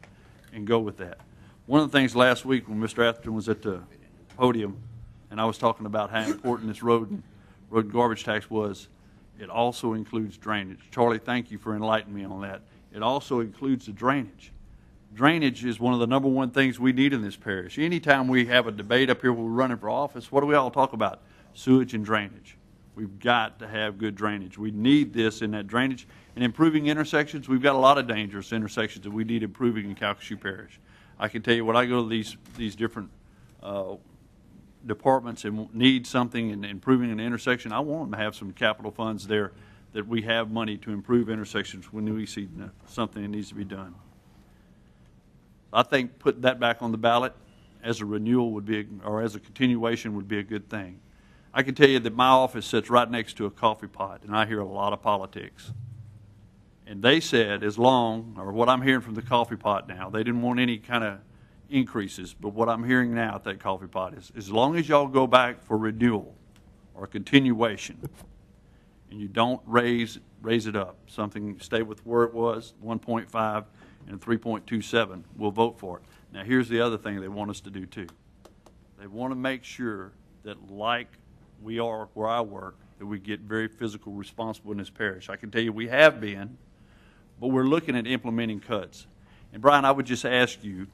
and go with that. One of the things last week when Mr. Atherton was at the podium and I was talking about how important this road and garbage tax was, it also includes drainage. Charlie, thank you for enlightening me on that. It also includes the drainage. Drainage is one of the number one things we need in this parish. Anytime we have a debate up here when we're running for office, what do we all talk about? Sewage and drainage. We've got to have good drainage. We need this in that drainage. And improving intersections, we've got a lot of dangerous intersections that we need improving in Calcasieu Parish. I can tell you when I go to these different departments and need something in improving an intersection, I want them to have some capital funds there that we have money to improve intersections when we see something that needs to be done. I think putting that back on the ballot as a renewal would be, or as a continuation would be a good thing. I can tell you that my office sits right next to a coffee pot, and I hear a lot of politics. And they said as long, or what I'm hearing from the coffee pot now, they didn't want any kind of increases, but what I'm hearing now at that coffee pot is as long as y'all go back for renewal or continuation and you don't raise it up, something stay with where it was, 1.5, and 3.27, we'll vote for it. Now, here's the other thing they want us to do too. They want to make sure that, like we are where I work, that we get very physical responsible in this parish. I can tell you we have been, but we're looking at implementing cuts. And Brian, I would just ask you,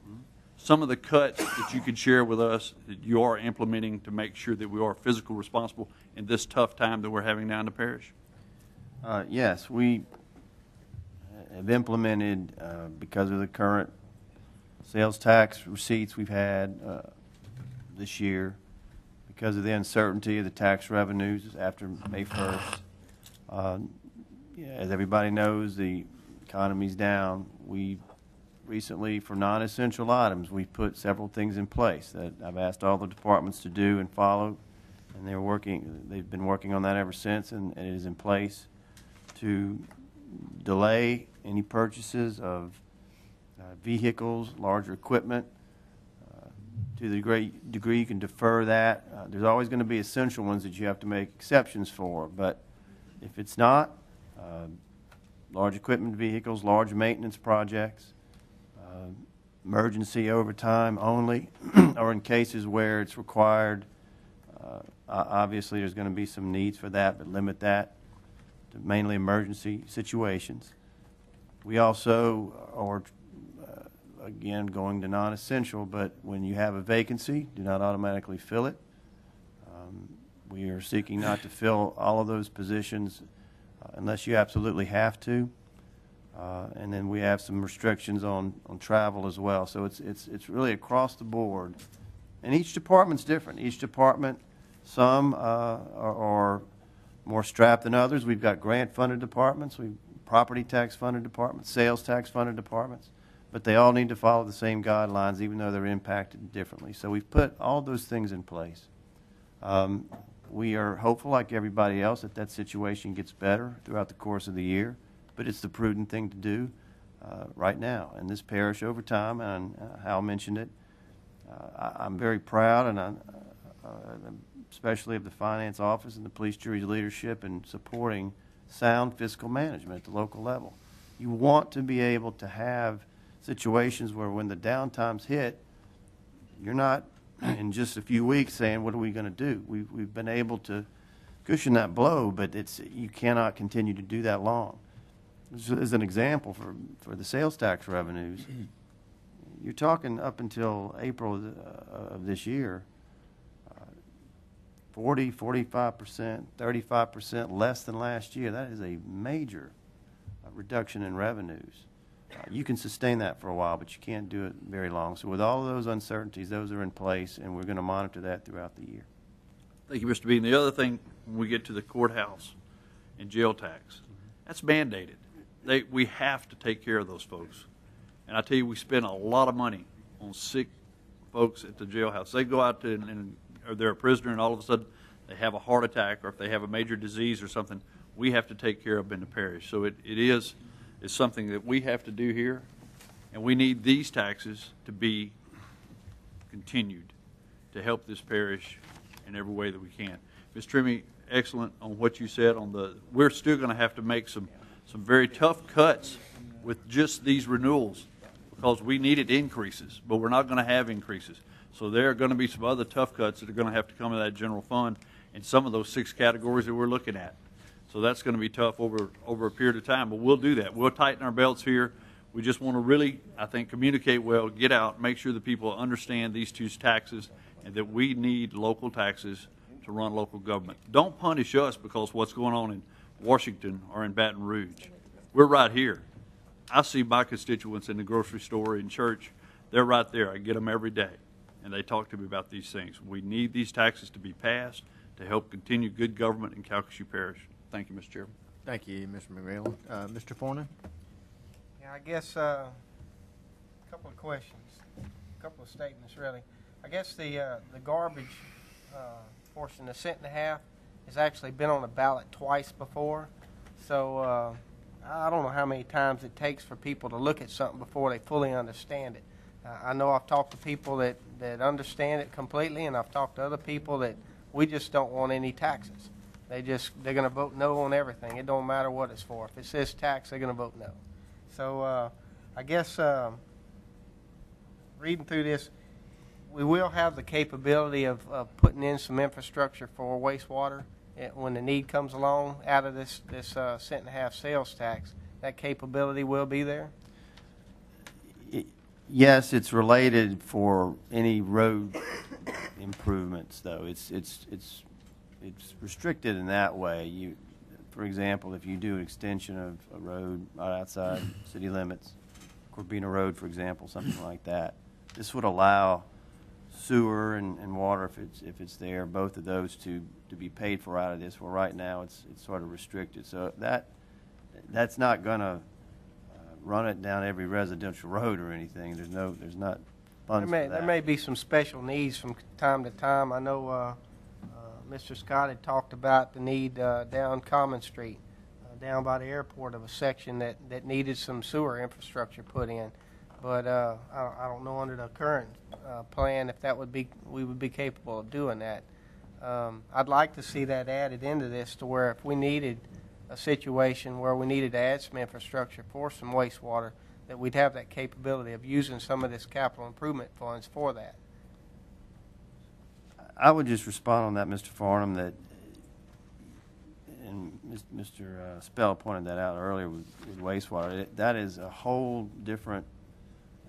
some of the cuts that you could share with us that you are implementing to make sure that we are physical responsible in this tough time that we're having now in the parish? Yes, we have implemented, because of the current sales tax receipts we've had this year, because of the uncertainty of the tax revenues after May 1st. As everybody knows, the economy's down. We recently, for non-essential items, we've put several things in place that I've asked all the departments to do and follow, and they've been working on that ever since, and it is in place to delay any purchases of vehicles, larger equipment. To the degree you can defer that. There's always going to be essential ones that you have to make exceptions for, but if it's not, large equipment vehicles, large maintenance projects, emergency overtime only, or in cases where it's required, obviously there's going to be some needs for that, but limit that to mainly emergency situations. We also are, again, going to non-essential, but when you have a vacancy, do not automatically fill it. We are seeking not to fill all of those positions unless you absolutely have to. And then we have some restrictions on travel as well. So it's really across the board. And each department's different. Each department, some are more strapped than others. We've got grant-funded departments, we've property tax-funded departments, sales tax-funded departments, but they all need to follow the same guidelines even though they're impacted differently. So we've put all those things in place. We are hopeful, like everybody else, that that situation gets better throughout the course of the year, but it's the prudent thing to do right now. In this parish over time, and Hal mentioned it, I'm very proud, and especially of the finance office and the police jury's leadership in supporting sound fiscal management at the local level. You want to be able to have situations where when the downtimes hit, you're not in just a few weeks saying, what are we going to do? We've been able to cushion that blow, but you cannot continue to do that long. As an example, for the sales tax revenues, you're talking up until April of this year, 40, 45%, 35% less than last year. That is a major reduction in revenues. You can sustain that for a while, but you can't do it very long. So with all of those uncertainties, those are in place, and we're going to monitor that throughout the year. Thank you, Mr. Bean. The other thing, when we get to the courthouse and jail tax, that's mandated. We have to take care of those folks. And I tell you, we spend a lot of money on sick folks at the jailhouse. They go out or they're a prisoner, and all of a sudden they have a heart attack, or if they have a major disease or something, we have to take care of them in the parish. So it is something that we have to do here, and we need these taxes to be continued to help this parish in every way that we can. Ms. Trimmy, excellent on what you said on we're still going to have to make some very tough cuts with just these renewals because we needed increases, but we're not going to have increases. So there are going to be some other tough cuts that are going to have to come to that general fund in some of those 6 categories that we're looking at. So that's going to be tough over a period of time, but we'll do that. We'll tighten our belts here. We just want to really, I think, communicate well, get out, make sure that people understand these 2 taxes and that we need local taxes to run local government. Don't punish us because what's going on in Washington or in Baton Rouge. We're right here. I see my constituents in the grocery store, in church. They're right there. I get them every day, and they talk to me about these things. We need these taxes to be passed to help continue good government in Calcasieu Parish. Thank you, Mr. Chairman. Thank you, Mr. McMillan. Mr. Fornan? Yeah, I guess a couple of questions, a couple of statements, really. I guess the garbage portion, the cent and a half, has actually been on the ballot twice before. So I don't know how many times it takes for people to look at something before they fully understand it. I know I've talked to people that understand it completely, and I've talked to other people that we just don't want any taxes. They're going to vote no on everything. It don't matter what it's for. If it says tax, they're going to vote no. So I guess reading through this, we will have the capability of putting in some infrastructure for wastewater when the need comes along out of this cent and a half sales tax. That capability will be there. Yes, it's related for any road improvements, though. It's restricted in that way. For example, if you do an extension of a road right outside city limits, Corbina Road, for example, something like that, this would allow sewer and water, if it's there, both of those to be paid for out of this. Well, right now it's sort of restricted, so that's not going to run it down every residential road or anything. There's not funds for that. There may be some special needs from time to time. I know Mr. Scott had talked about the need down Common Street, down by the airport, of a section that needed some sewer infrastructure put in. But I don't know under the current plan if we would be capable of doing that. I'd like to see that added into this, to where if we needed a situation where we needed to add some infrastructure for some wastewater, that we'd have that capability of using some of this capital improvement funds for that. I would just respond on that, Mr. Farnham, that, and Mr. Spell pointed that out earlier with wastewater, that is a whole different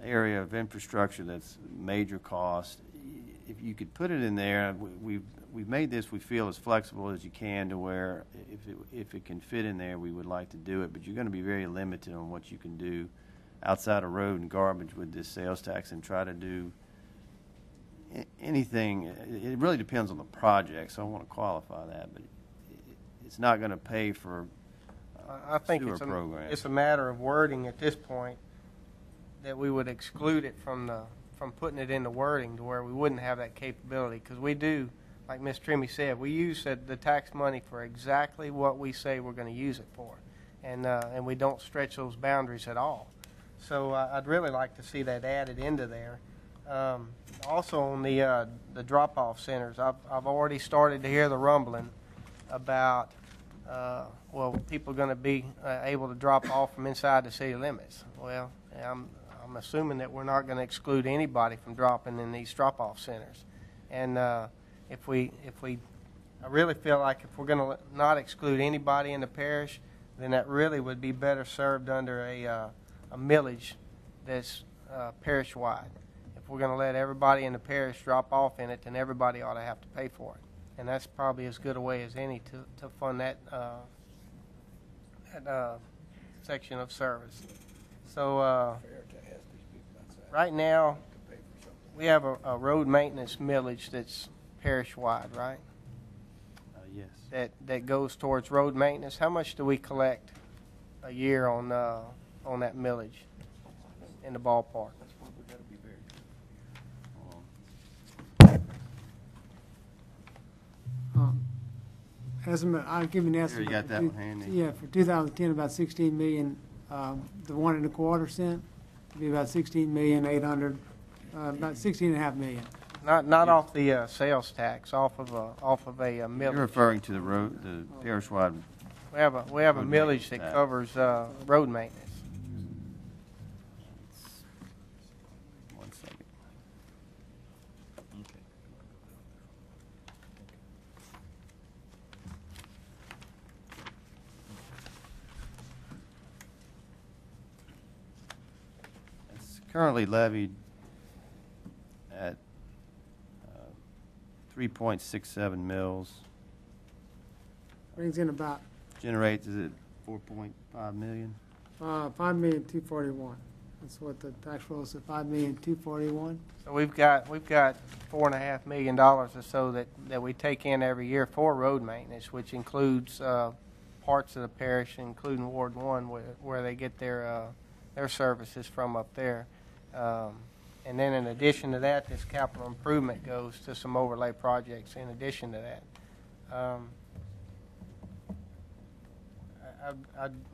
area of infrastructure that's major cost. If you could put it in there, we've made this, we feel, as flexible as you can, to where if it can fit in there, we would like to do it, but you're going to be very limited on what you can do outside of road and garbage with this sales tax, and try to do anything. It really depends on the project, so I want to qualify that, but it's not going to pay for I think sewer programs. It's a matter of wording at this point, that we would exclude it from putting it in the wording, to where we wouldn't have that capability, because we do, like Ms. Trimmy said, we use the tax money for exactly what we say we're going to use it for, and we don't stretch those boundaries at all. So I'd really like to see that added into there. Also on the drop-off centers, I've already started to hear the rumbling about people going to be able to drop off from inside the city limits. Well, I'm assuming that we're not going to exclude anybody from dropping in these drop-off centers, and I really feel like if we're going to not exclude anybody in the parish, then that really would be better served under a millage that's parish-wide. If we're going to let everybody in the parish drop off in it, then everybody ought to have to pay for it, and that's probably as good a way as any to fund that section of service. So right now, we have a road maintenance millage that's parish-wide, right? Yes. That goes towards road maintenance. How much do we collect a year on that millage in the ballpark? Estimate, I'll give you an estimate. You got that one handy. Yeah, for 2010, about 16 million. The 1 1/4 cent would be about 16,800,000, about 16.5 million. Not off the sales tax, off of a millage. You're referring to the parish-wide. We have a millage that covers road maintenance. One second. It's currently levied at 3.67 mils. Brings in about Generates, is it 4.5 million? 5,241,000. That's what the tax roll said, 5,241,000. So we've got $4.5 million or so that we take in every year for road maintenance, which includes parts of the parish, including Ward 1, where they get their services from up there. And then in addition to that, this capital improvement goes to some overlay projects in addition to that.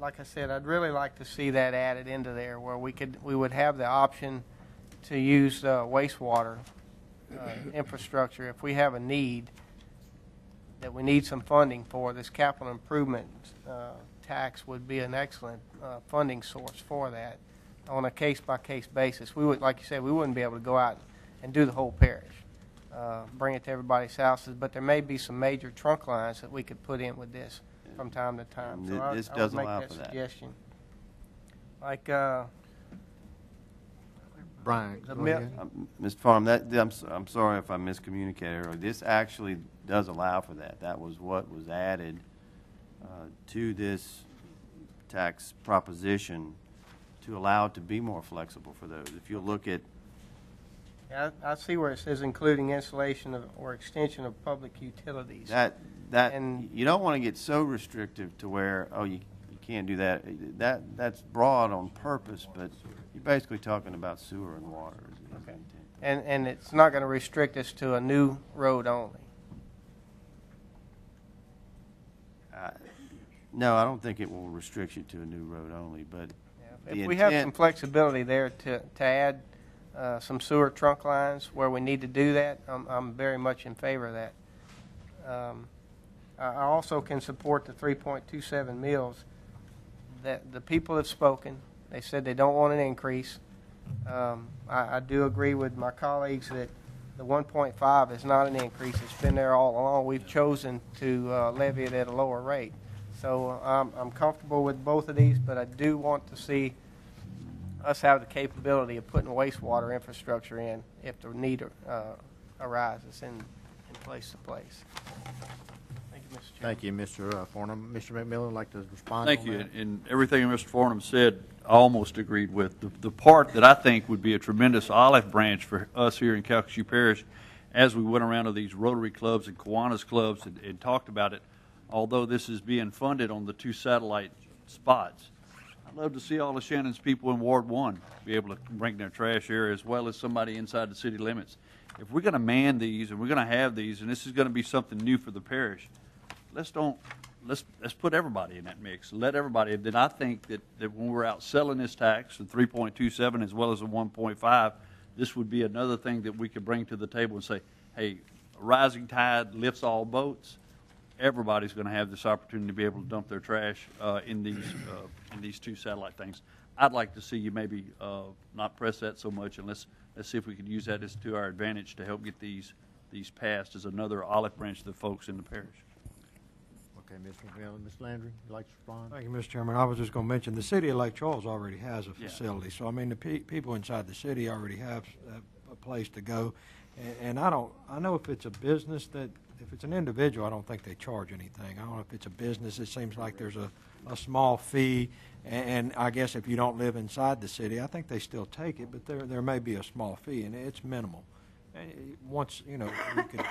Like I said, I'd really like to see that added into there, where we would have the option to use wastewater infrastructure if we have a need that we need some funding for. This capital improvement tax would be an excellent funding source for that. on a case-by-case basis. We would, like you said, we wouldn't be able to go out and do the whole parish, bring it to everybody's houses, but there may be some major trunk lines that we could put in with this from time to time. So This I does would make allow that for that. suggestion. Like, Brian, the go mil- ahead. Mr. Farnum, I'm sorry if I miscommunicated earlier. This actually does allow for that. That was what was added to this tax proposition to allow it to be more flexible for those. If you look at, Yeah, I see where it says including installation of or extension of public utilities. and you don't want to get so restrictive to where, oh, you can't do that. That's broad on purpose, but you're basically talking about sewer and water. Okay. And it's not going to restrict us to a new road only. No, I don't think it will restrict you to a new road only, but the If we have some intent- flexibility there to add some sewer trunk lines where we need to do that, I'm very much in favor of that. I also can support the 3.27 mills. That the people have spoken. They said they don't want an increase. I do agree with my colleagues that the 1.5 is not an increase. It's been there all along. We've chosen to levy it at a lower rate. So I'm comfortable with both of these, but I do want to see us have the capability of putting wastewater infrastructure in if the need arises in place to place. Thank you, Mr. Chairman. Thank you, Mr. Farnum. Mr. McMillan would like to respond Thank on you. that? And everything Mr. Farnum said, I almost agreed with. The part that I think would be a tremendous olive branch for us here in Calcasieu Parish, as we went around to these Rotary clubs and Kiwanis clubs and talked about it, although this is being funded on the 2 satellite spots, I'd love to see all of Shannon's people in Ward 1 be able to bring their trash here as well as somebody inside the city limits. If we're going to man these and we're going to have these, and this is going to be something new for the parish, let's put everybody in that mix. Let everybody. Then I think that when we're out selling this tax, the 3.27 as well as the 1.5, this would be another thing that we could bring to the table and say, hey, a rising tide lifts all boats. Everybody's going to have this opportunity to be able to dump their trash in these 2 satellite things. I'd like to see you maybe not press that so much, and let's see if we could use that as to our advantage to help get these passed as another olive branch to the folks in the parish. Okay, Mr. McMillan. Ms. Landry, you'd like to respond? Thank you, Mr. Chairman. I was just going to mention, the city of Lake Charles already has a facility. So, I mean, the people inside the city already have a place to go. And I know if it's a business if it's an individual, I don't think they charge anything. I don't know if it's a business, it seems like there's a small fee. And I guess if you don't live inside the city, I think they still take it, but there may be a small fee, and it's minimal. Once, we could,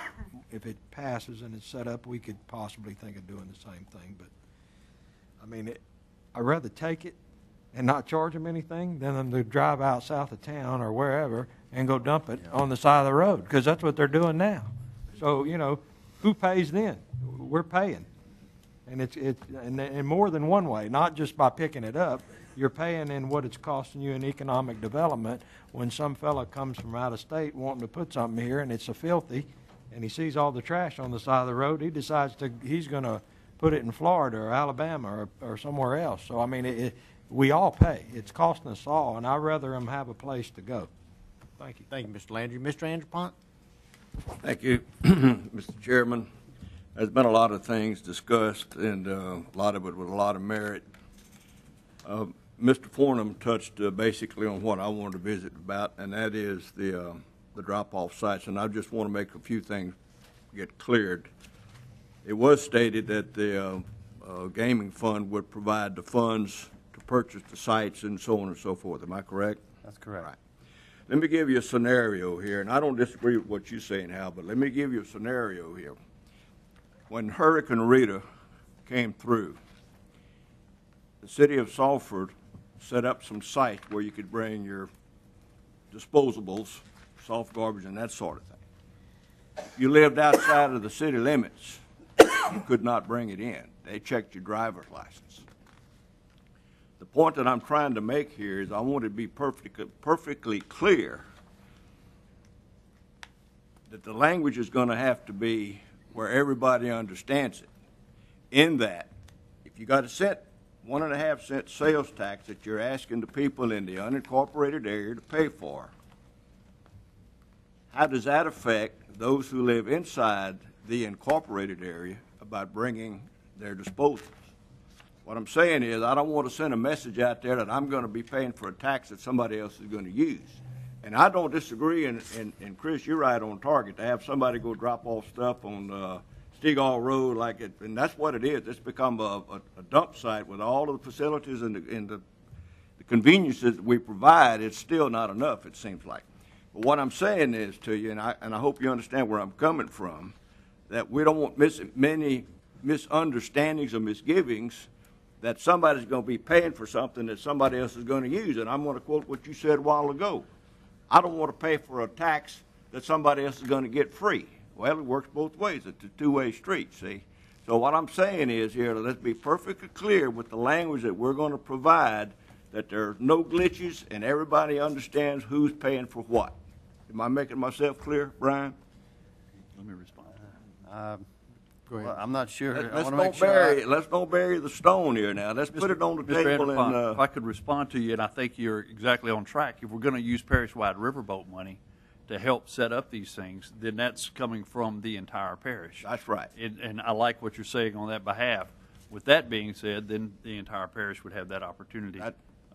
if it passes and it's set up, we could possibly think of doing the same thing. But, I mean, I'd rather take it and not charge them anything than them to drive out south of town or wherever and go dump it on the side of the road, because that's what they're doing now. So, who pays then? We're paying. And it's in more than one way, not just by picking it up. You're paying in what it's costing you in economic development when some fella comes from out of state wanting to put something here and it's a filthy, and he sees all the trash on the side of the road. He decides he's going to put it in Florida or Alabama or somewhere else. So, I mean, we all pay. It's costing us all, and I'd rather them have a place to go. Thank you. Thank you, Mr. Landry. Mr. Andrew Pont? Thank you, Mr. Chairman. There's been a lot of things discussed, and a lot of it with a lot of merit. Mr. Farnum touched basically on what I wanted to visit about, and that is the drop-off sites. And I just want to make a few things get cleared. It was stated that the gaming fund would provide the funds to purchase the sites and so on and so forth. Am I correct? That's correct. Right. Let me give you a scenario here, and I don't disagree with what you're saying, Hal, but let me give you a scenario here. When Hurricane Rita came through, the city of Salford set up some sites where you could bring your disposables, soft garbage, and that sort of thing. If you lived outside of the city limits, you could not bring it in. They checked your driver's license. The point that I'm trying to make here is I want to be perfectly clear that the language is going to have to be where everybody understands it. In that, if you got to set 1.5 cent sales tax that you're asking the people in the unincorporated area to pay for, how does that affect those who live inside the incorporated area about bringing their disposals? What I'm saying is, I don't want to send a message out there that I'm going to be paying for a tax that somebody else is going to use. And I don't disagree, and Chris, you're right on target, to have somebody go drop off stuff on Stegall Road like it, and that's what it is. It's become a dump site with all of the facilities and the conveniences that we provide. It's still not enough, it seems like. But what I'm saying is to you, and I hope you understand where I'm coming from, that we don't want many misunderstandings or misgivings that somebody's going to be paying for something that somebody else is going to use. And I'm going to quote what you said a while ago. I don't want to pay for a tax that somebody else is going to get free. Well, it works both ways. It's a two-way street, see? So what I'm saying is here, let's be perfectly clear with the language that we're going to provide, that there are no glitches and everybody understands who's paying for what. Am I making myself clear, Brian? Let me respond. Go ahead. Well, I'm not sure. Let's don't bury the stone here now. Let's put it on the table. If I could respond to you, and I think you're exactly on track. If we're going to use parish-wide riverboat money to help set up these things, then that's coming from the entire parish. That's right. And I like what you're saying on that behalf. With that being said, then the entire parish would have that opportunity.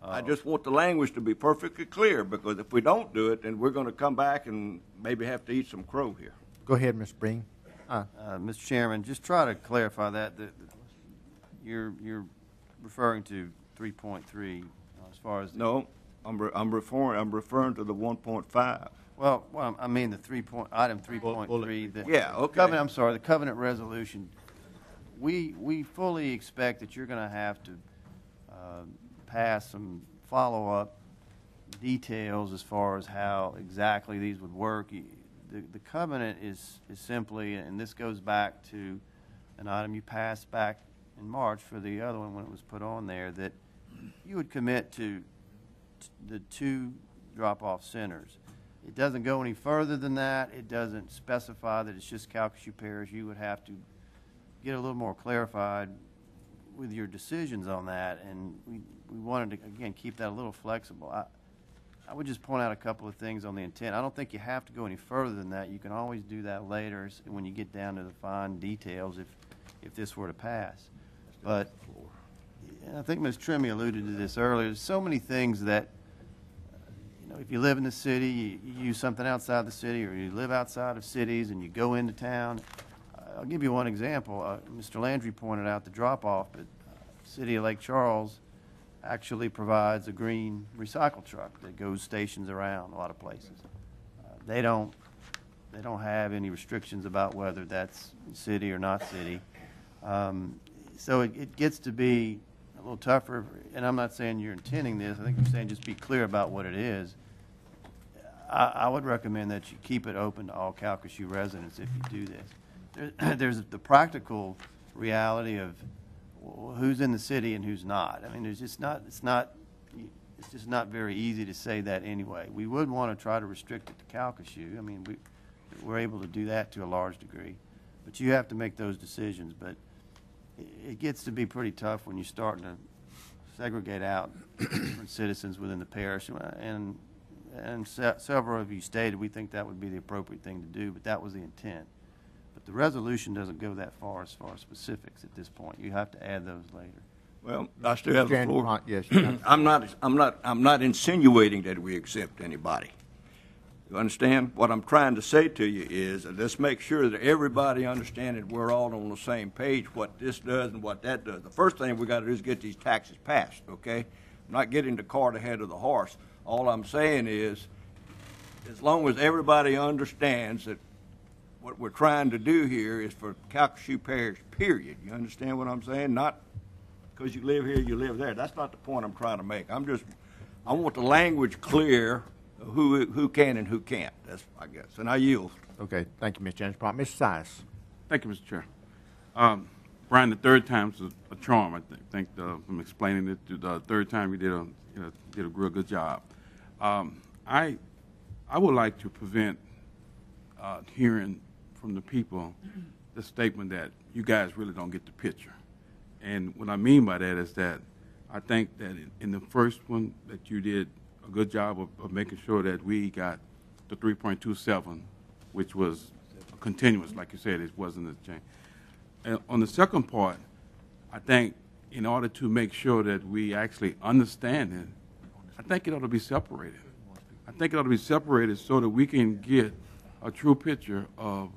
I just want the language to be perfectly clear, because if we don't do it, then we're going to come back and maybe have to eat some crow here. Go ahead, Mr. Breen. Mr. Chairman, just try to clarify that you're referring to 3.3 as far as no, I'm referring to the 1.5. Well, I mean the item 3.3. Yeah, okay. Covenant, I'm sorry, the covenant resolution. We fully expect that you're going to have to pass some follow-up details as far as how exactly these would work. The covenant is simply, and this goes back to an item you passed back in March for the other one when it was put on there, that you would commit to the 2 drop-off centers. It doesn't go any further than that. It doesn't specify that it's just Calcasieu Parish. You would have to get a little more clarified with your decisions on that, and we wanted to, again, keep that a little flexible. I would just point out a couple of things on the intent. I don't think you have to go any further than that. You can always do that later when you get down to the fine details if this were to pass. But I think Ms. Trimmy alluded to this earlier. There's so many things that, if you live in the city, you use something outside the city, or you live outside of cities and you go into town. I'll give you one example. Mr. Landry pointed out the drop-off, but City of Lake Charles actually provides a green recycle truck that goes stations around a lot of places. They don't have any restrictions about whether that's city or not city. So it gets to be a little tougher, and I'm not saying you're intending this. I think you're saying just be clear about what it is. I would recommend that you keep it open to all Calcasieu residents if you do this. There's the practical reality of who's in the city and who's not. I mean, it's just not very easy to say that anyway. We would want to try to restrict it to Calcasieu. I mean, we're able to do that to a large degree, but you have to make those decisions. But it gets to be pretty tough when you're starting to segregate out different citizens within the parish, and several of you stated we think that would be the appropriate thing to do, but that was the intent. But the resolution doesn't go that far as specifics at this point. You have to add those later. Well, I still have the floor. Yes. I'm not insinuating that we accept anybody. You understand? What I'm trying to say to you is, let's make sure that everybody understands that we're all on the same page, what this does and what that does. The first thing we got to do is get these taxes passed, okay? I'm not getting the cart ahead of the horse. All I'm saying is, as long as everybody understands that what we're trying to do here is for Calcasieu Parish, period. You understand what I'm saying? Not because you live here, you live there. That's not the point I'm trying to make. I want the language clear, who can and who can't. That's, I guess. And I yield. Okay. Thank you, Mr. James. Mr. Sias. Thank you, Mr. Chair. Brian, the third time's a charm. I think from explaining it to the third time, you did a real good job. I would like to prevent hearing from the people the statement that you guys really don't get the picture. And what I mean by that is that I think that in the first one that you did a good job of making sure that we got the 3.27, which was continuous, like you said, it wasn't a change. And on the second part, I think in order to make sure that we actually understand it, I think it ought to be separated. I think it ought to be separated so that we can get a true picture of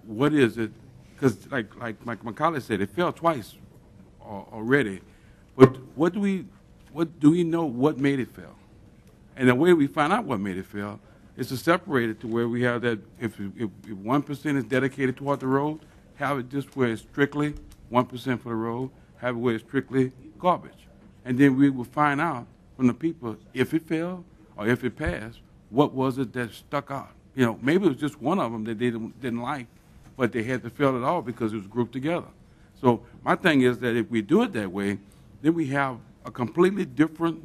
what is it, because like my colleague said, it fell twice already. But what do we know what made it fail? And the way we find out what made it fail is to separate it to where we have that if 1% is dedicated toward the road, have it just where it's strictly 1% for the road, have it where it's strictly garbage. And then we will find out from the people if it failed or if it passed, what was it that stuck out? You know, maybe it was just one of them that they didn't like, but they had to fail it all because it was grouped together. So my thing is that if we do it that way, then we have a completely different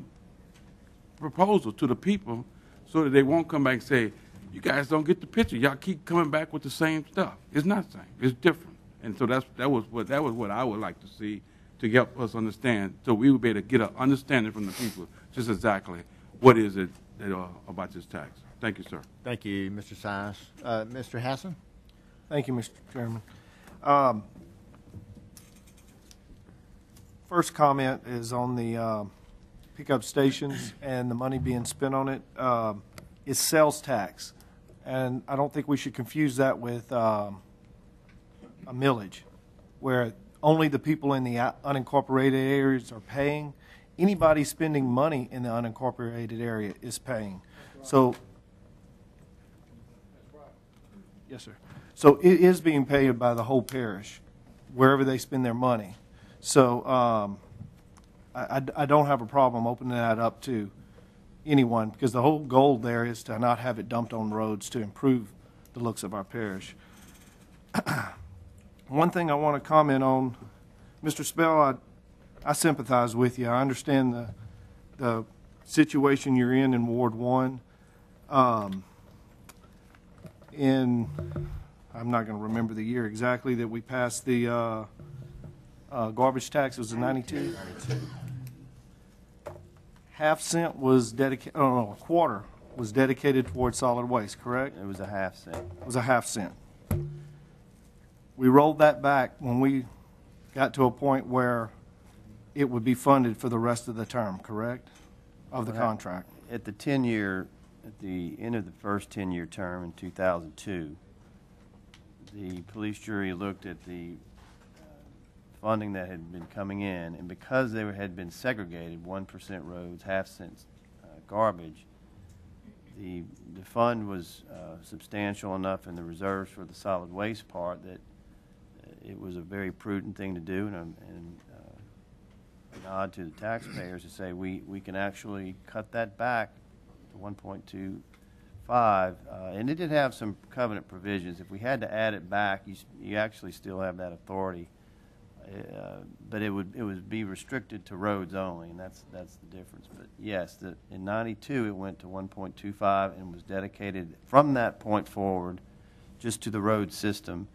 proposal to the people so that they won't come back and say, you guys don't get the picture. Y'all keep coming back with the same stuff. It's not the same. It's different. And so that was what I would like to see to help us understand, so we would be able to get an understanding from the people just exactly what is it that, about this tax. Thank you, sir. Thank you, Mr. Sias. Mr. Hassan? Thank you, Mr. Chairman. First comment is on the pickup stations and the money being spent on it. It's sales tax, and I don't think we should confuse that with a millage, where only the people in the unincorporated areas are paying. Anybody spending money in the unincorporated area is paying. So, yes, sir. So it is being paid by the whole parish, wherever they spend their money. So I don't have a problem opening that up to anyone, because the whole goal there is to not have it dumped on roads to improve the looks of our parish. One thing I want to comment on, Mr. Spell, I sympathize with you. I understand the situation you're in Ward 1. I'm not going to remember the year exactly that we passed the garbage tax. Was it 92? Half cent was dedicated, a quarter was dedicated towards solid waste, correct? It was a half cent. It was a half cent. We rolled that back when we got to a point where it would be funded for the rest of the term, correct, of the contract? At the end of the first 10-year term in 2002, the police jury looked at the funding that had been coming in, and because they had been segregated, 1% roads, half cent garbage, the fund was substantial enough in the reserves for the solid waste part that it was a very prudent thing to do, and a nod to the taxpayers to say we can actually cut that back to 1.25, and it did have some covenant provisions. If we had to add it back, you actually still have that authority, but it would be restricted to roads only, and that's the difference. But yes, in '92 it went to 1.25 and was dedicated from that point forward just to the road system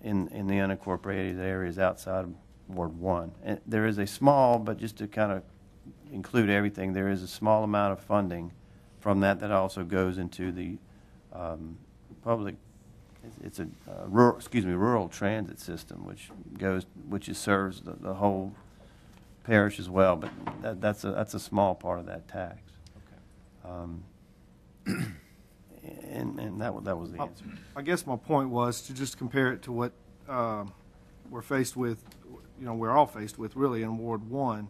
in the unincorporated areas outside of Ward 1. And there is a small, but just to kind of include everything, there is a small amount of funding from that also goes into the public. It's a rural transit system, which serves the whole parish as well. But that's a small part of that tax. Okay. And that was the answer. I guess my point was to just compare it to what we're faced with. We're all faced with really in Ward 1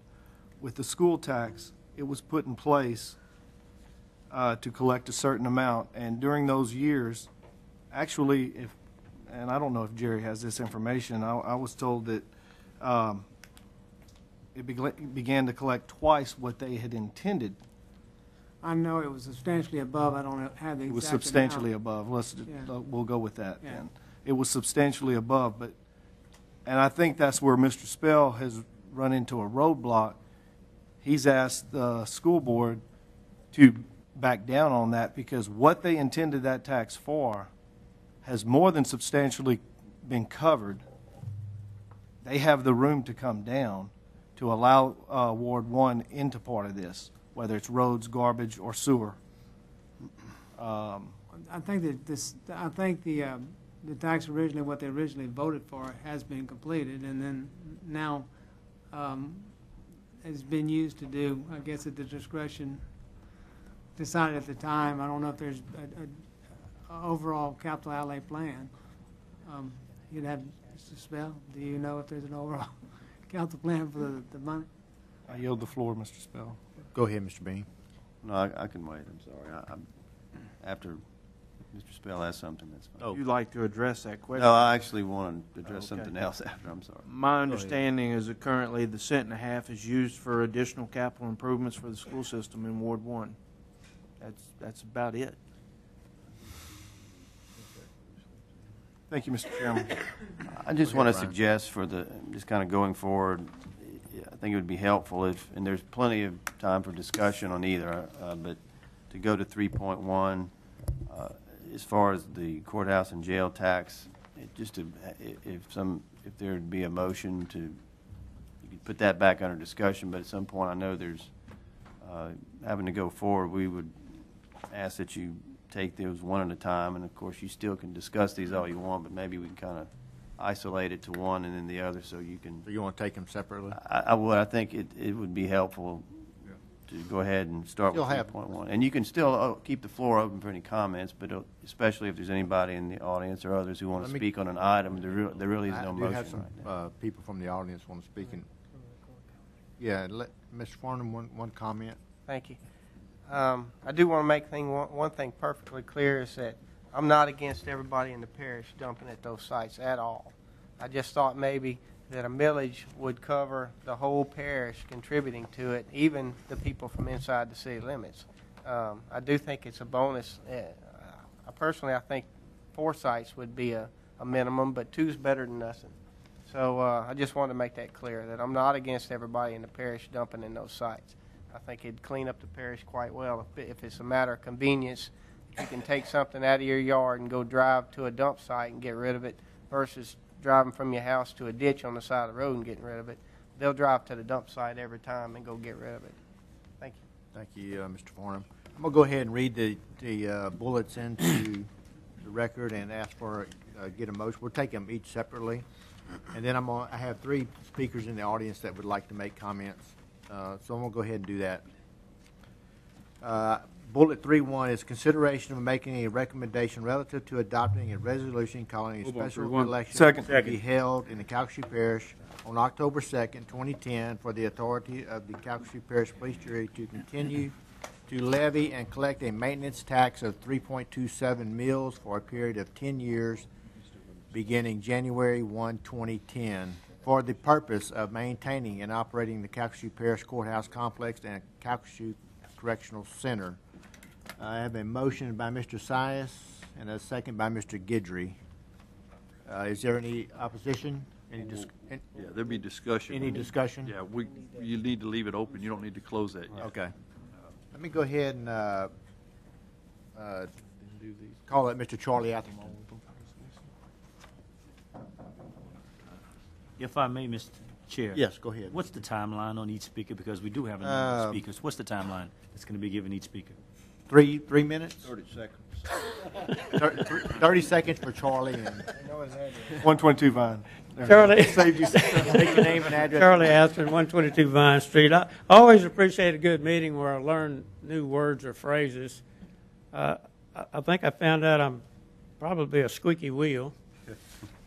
with the school tax. It was put in place to collect a certain amount, and during those years, actually, and I don't know if Jerry has this information, I was told that it began to collect twice what they had intended. I know it was substantially above. I don't have the exact It was substantially amount. above. We'll go with that then. It was substantially above, and I think that's where Mr. Spell has run into a roadblock. He's asked the school board to back down on that because what they intended that tax for has more than substantially been covered. They have the room to come down to allow Ward 1 into part of this, whether it's roads, garbage, or sewer. I think that the tax originally, what they originally voted for has been completed, and then now has been used to do, I guess at the discretion, decided at the time. I don't know if there's a overall capital outlay plan. You'd have, Mr. Spell, do you know if there's an overall capital plan for the money? I yield the floor, Mr. Spell. Go ahead, Mr. Bean. No, I can wait, I'm sorry. After Mr. Spell has something, that's fine. Would you like to address that question? No, I actually want to address Okay. something else after, I'm sorry. My understanding is that currently the $1.50 is used for additional capital improvements for the school system in Ward 1. That's about it. Thank you, Mr. Chairman. I just Go want ahead, to Brian. suggest just kind of going forward, I think it would be helpful if, and there's plenty of time for discussion on either, but to go to 3.1, as far as the courthouse and jail tax, if there'd be a motion to, you could put that back under discussion, but at some point, I know there's, having to go forward, we would ask that you take those one at a time, and of course, you still can discuss these all you want, but maybe we can kind of isolate it to one and then the other so you can. So you want to take them separately? I would. I think it would be helpful to go ahead and start Still with have- 3.1. And you can still keep the floor open for any comments, but especially if there's anybody in the audience or others who want to Let me- speak on an item, there really is I no do motion have some right now. people from the audience want to speak. Yeah, Mr. Farnham, one comment. Thank you. I do want to make one thing perfectly clear is that I'm not against everybody in the parish dumping at those sites at all. I just thought maybe that a millage would cover the whole parish contributing to it, even the people from inside the city limits. I do think it's a bonus. Personally, I think 4 sites would be a minimum, but 2's better than nothing. So I just wanted to make that clear, that I'm not against everybody in the parish dumping in those sites. I think it'd clean up the parish quite well if it's a matter of convenience. If you can take something out of your yard and go drive to a dump site and get rid of it versus driving from your house to a ditch on the side of the road and getting rid of it, they'll drive to the dump site every time and go get rid of it. Thank you. Thank you, Mr. Farnham. I'm going to go ahead and read the bullets into the record and ask for, get a motion. We'll take them each separately. And then I have 3 speakers in the audience that would like to make comments. So I'm going to go ahead and do that. Bullet 3.1 is consideration of making a recommendation relative to adopting a resolution calling a Hold on, special 3.1. election Second. to be held in the Calcasieu Parish on October 2nd, 2010, for the authority of the Calcasieu Parish Police Jury to continue to levy and collect a maintenance tax of 3.27 mils for a period of 10 years beginning January 1, 2010, for the purpose of maintaining and operating the Calcasieu Parish Courthouse Complex and Calcasieu Correctional Center. I have a motion by Mr. Sias and a second by Mr. Guidry. Is there any opposition? Any Yeah, there'll be discussion. Any discussion? Yeah, you need to leave it open. You don't need to close that yet. Okay. Let me go ahead and call it Mr. Charlie Atherton. If I may, Mr. Chair. Yes, go ahead. What's the timeline on each speaker? Because we do have a number of speakers. What's the timeline that's going to be given each speaker? 3 minutes? 30 seconds. 30 seconds for Charlie and 122 Vine. There. Charlie. Saved you. Take your name and address. Charlie Atherton, 122 Vine Street. I always appreciate a good meeting where I learn new words or phrases. I think I found out I'm probably a squeaky wheel.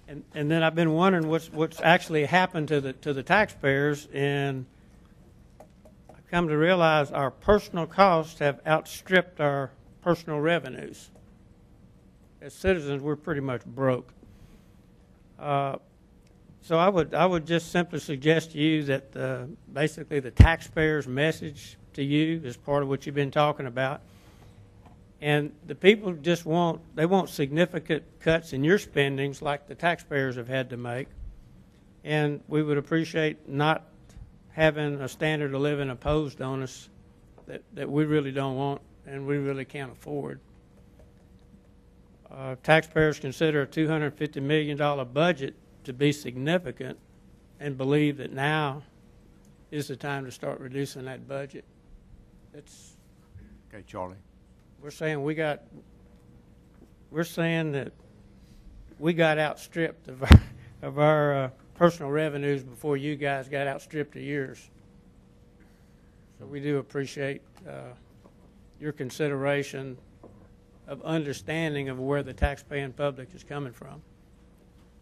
And then I've been wondering what's actually happened to the taxpayers, and I've come to realize our personal costs have outstripped our personal revenues. As citizens, we're pretty much broke. So I would just simply suggest to you that basically the taxpayer's message to you is part of what you've been talking about. And the people just want significant cuts in your spendings like the taxpayers have had to make. And we would appreciate not having a standard of living imposed on us that we really don't want and we really can't afford. Taxpayers consider a $250 million budget to be significant and believe that now is the time to start reducing that budget. It's, Okay, Charlie. we're saying that we got outstripped of our personal revenues before you guys got outstripped of yours. So we do appreciate your consideration of understanding of where the taxpaying public is coming from.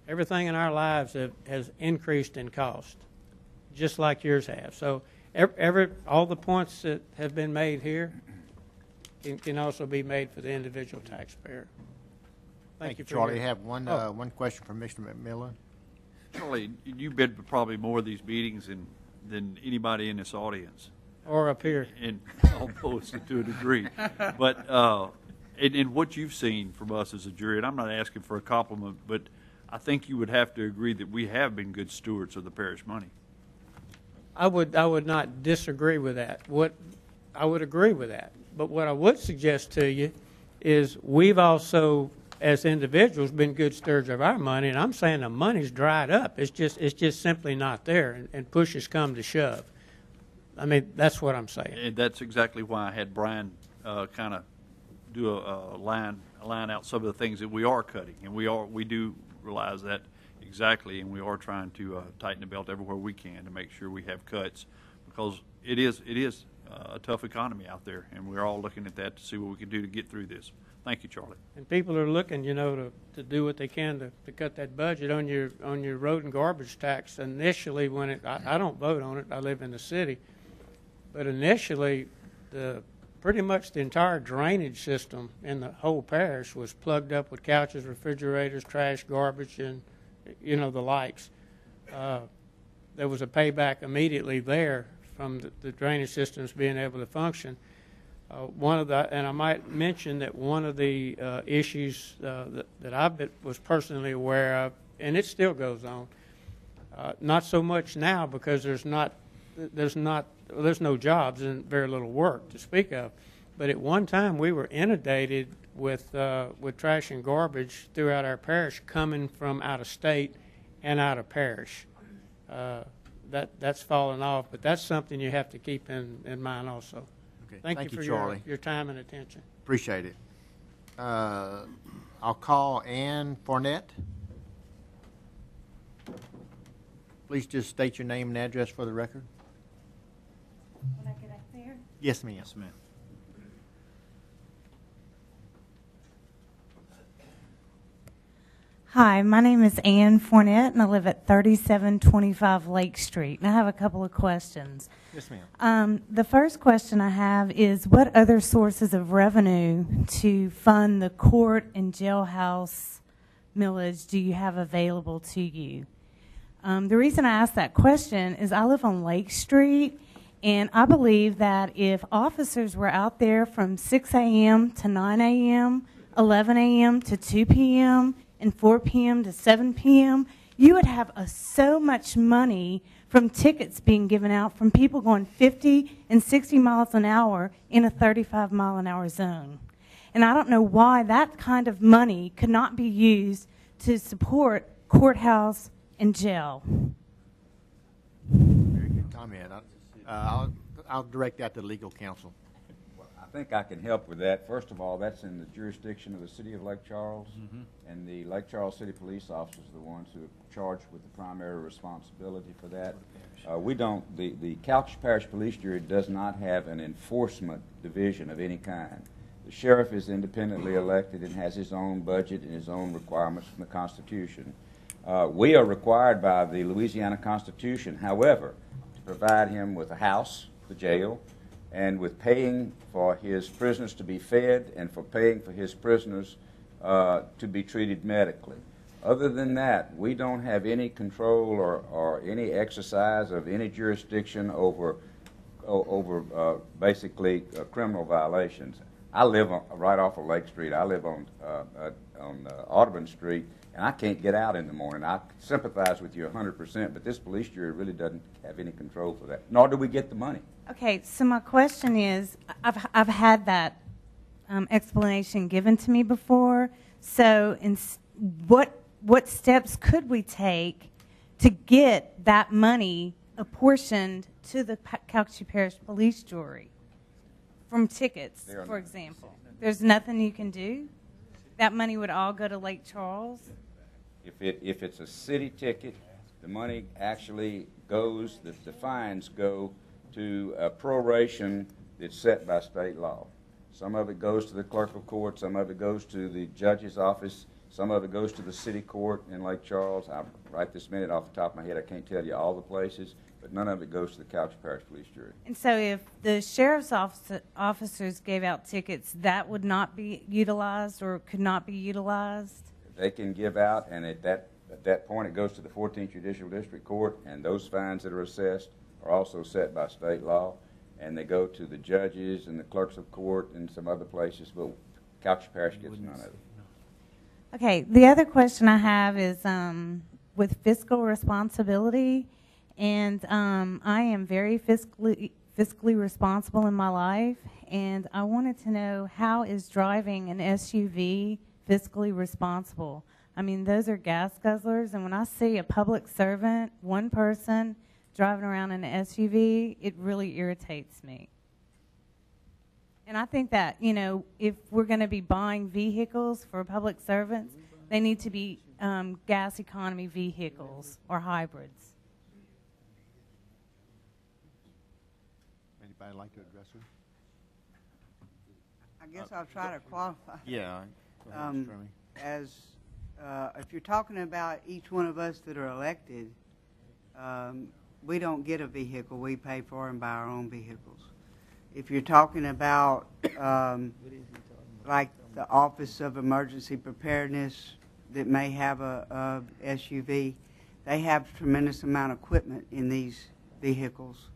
Everything in our lives has increased in cost, just like yours have. So all the points that have been made here can also be made for the individual taxpayer. Thank you, for Charlie. your- I have one, Oh. one question from Mr. McMillan. Charlie, you've been to probably more of these meetings than anybody in this audience. Or up here. And almost to a degree. But in what you've seen from us as a jury, and I'm not asking for a compliment, but I think you would have to agree that we have been good stewards of the parish money. I would not disagree with that. I would agree with that. But what I would suggest to you is we've also, as individuals, been good stewards of our money, and I'm saying the money's dried up. It's just simply not there, and push has come to shove. I mean, that's what I'm saying. And that's exactly why I had Brian kind of do a line out some of the things that we are cutting, and we do realize that exactly, and we are trying to tighten the belt everywhere we can to make sure we have cuts, because it is a tough economy out there, and we're all looking at that to see what we can do to get through this. Thank you, Charlie. And people are looking, to do what they can to cut that budget on your road and garbage tax. Initially, when I don't vote on it, I live in the city, but initially, pretty much the entire drainage system in the whole parish was plugged up with couches, refrigerators, trash, garbage, and the likes. There was a payback immediately there from the drainage systems being able to function. And I might mention that one of the issues that I was personally aware of, and it still goes on, not so much now because there's no jobs and very little work to speak of. But at one time we were inundated with trash and garbage throughout our parish coming from out of state and out of parish. That's fallen off, but that's something you have to keep in mind also. Okay. Thank you for Charlie. your time and attention. Appreciate it. I'll call Ann Fournette. Please just state your name and address for the record. When I get up there? Yes, ma'am. Yes, ma'am. Hi, my name is Ann Fournette, and I live at 3725 Lake Street. And I have a couple of questions. Yes, ma'am. The first question I have is, what other sources of revenue to fund the court and jailhouse millage do you have available to you? The reason I ask that question is I live on Lake Street, and I believe that if officers were out there from 6 a.m. to 9 a.m., 11 a.m. to 2 p.m., and 4 p.m. to 7 p.m., you would have so much money from tickets being given out from people going 50 and 60 miles an hour in a 35-mile-an-hour zone. And I don't know why that kind of money could not be used to support courthouse and jail. Very good comment. I'll direct that to legal counsel. I think I can help with that. First of all, that's in the jurisdiction of the City of Lake Charles, and the Lake Charles City Police officers are the ones who are charged with the primary responsibility for that. The Calcasieu Parish Police Jury does not have an enforcement division of any kind. The sheriff is independently elected and has his own budget and his own requirements from the Constitution. We are required by the Louisiana Constitution, however, to provide him with a house, the jail, and with paying for his prisoners to be fed and for paying for his prisoners to be treated medically. Other than that, we don't have any control or any exercise of any jurisdiction over basically criminal violations. I live right off of Lake Street. I live on Audubon Street, and I can't get out in the morning. I sympathize with you 100%, but this police jury really doesn't have any control for that, nor do we get the money. Okay, so my question is, I've had that explanation given to me before. So, what steps could we take to get that money apportioned to the Calcasieu Parish Police Jury from tickets, They are for not. example. There's nothing you can do? That money would all go to Lake Charles? If it's a city ticket, the money actually goes, the fines go to a proration that's set by state law. Some of it goes to the clerk of court, some of it goes to the judge's office, some of it goes to the city court in Lake Charles. Right this minute, off the top of my head, I can't tell you all the places, but none of it goes to the Calcasieu Parish Police Jury. And so if the sheriff's officers gave out tickets, that would not be utilized or could not be utilized? They can give out, and at that point, it goes to the 14th Judicial District Court, and those fines that are assessed are also set by state law, and they go to the judges and the clerks of court and some other places, but Calcasieu Parish gets none of it. Okay, the other question I have is with fiscal responsibility, and I am very fiscally responsible in my life, and I wanted to know, how is driving an SUV fiscally responsible? I mean, those are gas guzzlers, and when I see a public servant, one person, driving around in an SUV, it really irritates me. And I think that, you know, if we're going to be buying vehicles for public servants, they need to be gas economy vehicles or hybrids. Anybody like to address her? I guess I'll try to qualify. Yeah. Go ahead, Mr. Trimmy. As if you're talking about each one of us that are elected, we don't get a vehicle. We pay for and buy our own vehicles. If you're talking about like the Office of Emergency Preparedness that may have a SUV, they have a tremendous amount of equipment in these vehicles,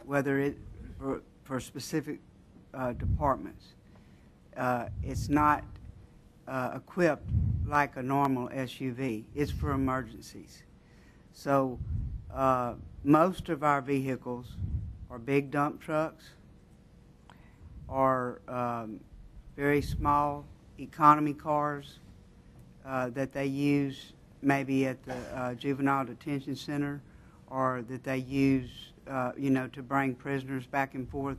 whether it for specific departments. It's not equipped like a normal SUV. It's for emergencies. So most of our vehicles are big dump trucks or very small economy cars that they use maybe at the juvenile detention center, or that they use you know, to bring prisoners back and forth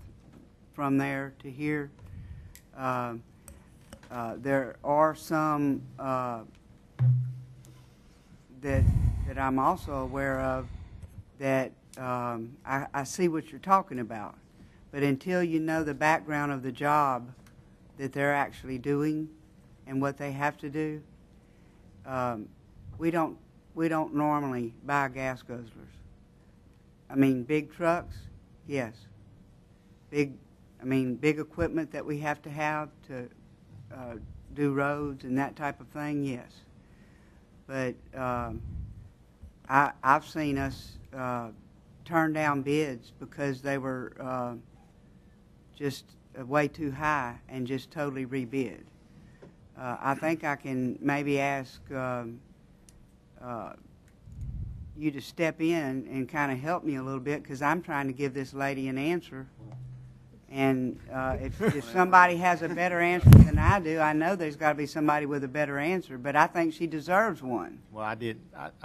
from there to here. There are some that I'm also aware of that I see what you're talking about, but until you know the background of the job that they're actually doing and what they have to do, we don't normally buy gas guzzlers. I mean, big trucks, yes. Big equipment that we have to do roads and that type of thing, yes. But I've seen us turn down bids because they were just way too high and just totally rebid. I think I can maybe ask you to step in and kind of help me a little bit, because I'm trying to give this lady an answer. And if somebody has a better answer than I do, I know there's got to be somebody with a better answer, but I think she deserves one. Well, I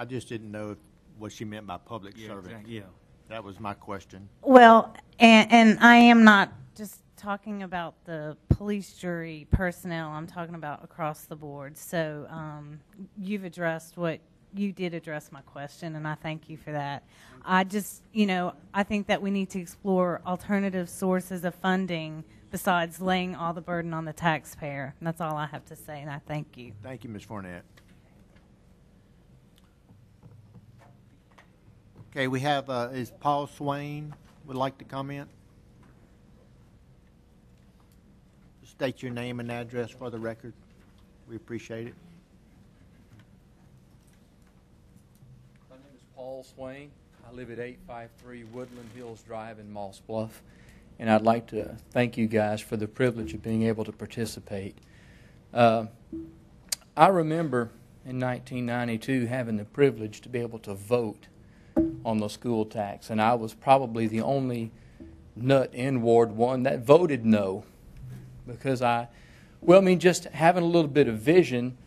just didn't know what she meant by public servant. Exactly. Yeah. That was my question. Well, and I am not just talking about the police jury personnel. I'm talking about across the board. So you did address my question, and I thank you for that. I just, I think that we need to explore alternative sources of funding besides laying all the burden on the taxpayer. And that's all I have to say, and I thank you. Thank you, Ms. Fournette. Okay, we have, is Paul Swain would like to comment? State your name and address for the record. We appreciate it. My name is Paul Swain. I live at 853 Woodland Hills Drive in Moss Bluff, and I'd like to thank you guys for the privilege of being able to participate. I remember in 1992 having the privilege to be able to vote on the school tax, and I was probably the only nut in Ward 1 that voted no, because just having a little bit of vision,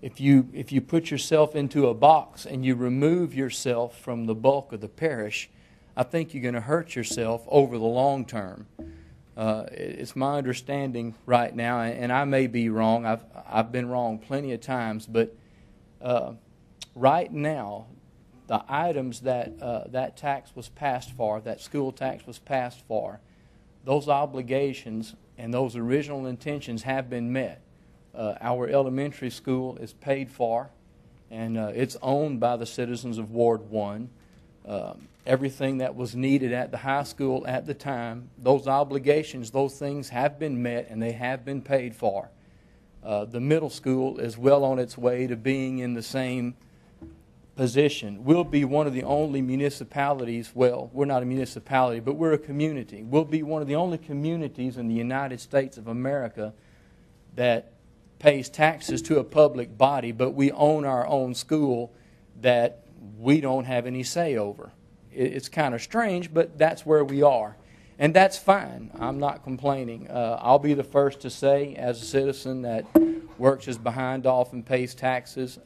if you put yourself into a box and you remove yourself from the bulk of the parish, I think you're going to hurt yourself over the long term. It's my understanding right now, and I may be wrong. I've been wrong plenty of times, but right now, the items that that tax was passed for, that school tax was passed for, those obligations and those original intentions have been met. Our elementary school is paid for, and it's owned by the citizens of Ward 1. Everything that was needed at the high school at the time, those obligations, those things have been met and they have been paid for. The middle school is well on its way to being in the same position. We'll be one of the only municipalities, well, we're not a municipality, but we're a community. We'll be one of the only communities in the United States of America that pays taxes to a public body, but we own our own school that we don't have any say over. It's kind of strange, but that's where we are. And that's fine. I'm not complaining. I'll be the first to say, as a citizen that works his behind off and pays taxes,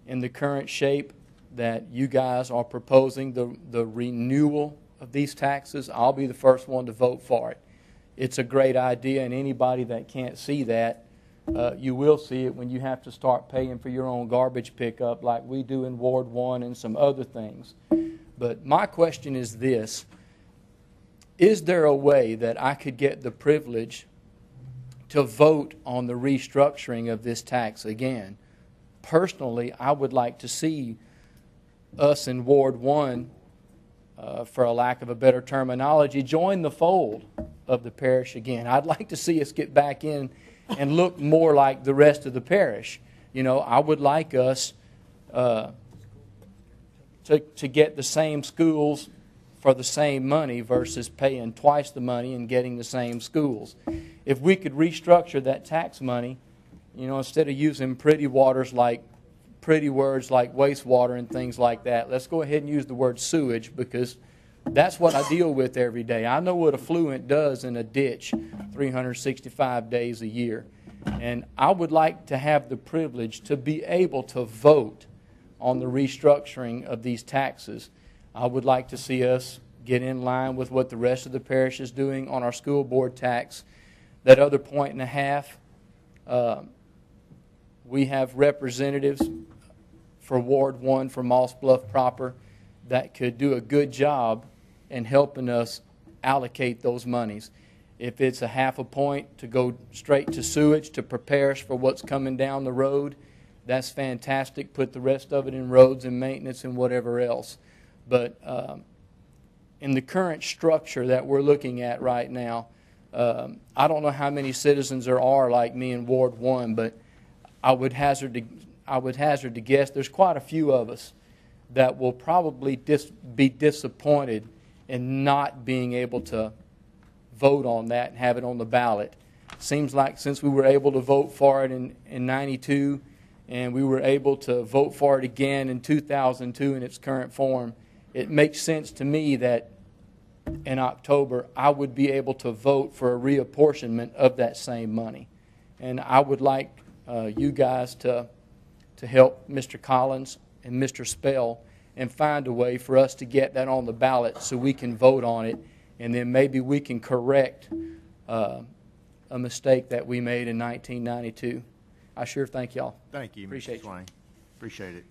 in the current shape that you guys are proposing, the renewal of these taxes, I'll be the first one to vote for it. It's a great idea, and anybody that can't see that, you will see it when you have to start paying for your own garbage pickup like we do in Ward 1 and some other things. But my question is this: is there a way that I could get the privilege to vote on the restructuring of this tax again? Personally, I would like to see us in Ward 1, for a lack of a better terminology, join the fold of the parish again. I'd like to see us get back in and look more like the rest of the parish. You know, I would like us to get the same schools for the same money versus paying twice the money and getting the same schools. If we could restructure that tax money, you know, instead of using pretty words like wastewater and things like that, let's go ahead and use the word sewage, because that's what I deal with every day. I know what effluent does in a ditch 365 days a year. And I would like to have the privilege to be able to vote on the restructuring of these taxes. I would like to see us get in line with what the rest of the parish is doing on our school board tax. That other 1.5, we have representatives for Ward 1 for Moss Bluff proper that could do a good job in helping us allocate those monies. If it's a 0.5 point to go straight to sewage to prepare us for what's coming down the road, that's fantastic. Put the rest of it in roads and maintenance and whatever else. But in the current structure that we're looking at right now, I don't know how many citizens there are like me in Ward 1, but I would hazard to guess there's quite a few of us that will probably be disappointed in not being able to vote on that and have it on the ballot. Seems like since we were able to vote for it in 92 and we were able to vote for it again in 2002 in its current form, it makes sense to me that in October I would be able to vote for a reapportionment of that same money. And I would like you guys to help Mr. Collins and Mr. Spell and find a way for us to get that on the ballot so we can vote on it, and then maybe we can correct a mistake that we made in 1992. I sure thank y'all. Thank you, Appreciate Mr. Swain. Appreciate it.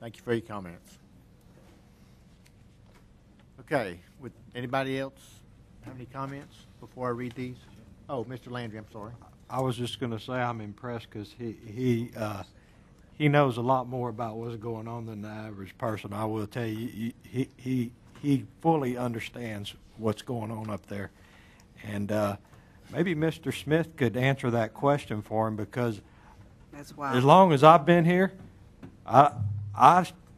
Thank you for your comments. Okay, would anybody else have any comments before I read these? Oh, Mr. Landry, I'm sorry. I was just going to say I'm impressed because he knows a lot more about what's going on than the average person. I will tell you, he fully understands what's going on up there. And maybe Mr. Smith could answer that question for him, because That's why. as long as I've been here, I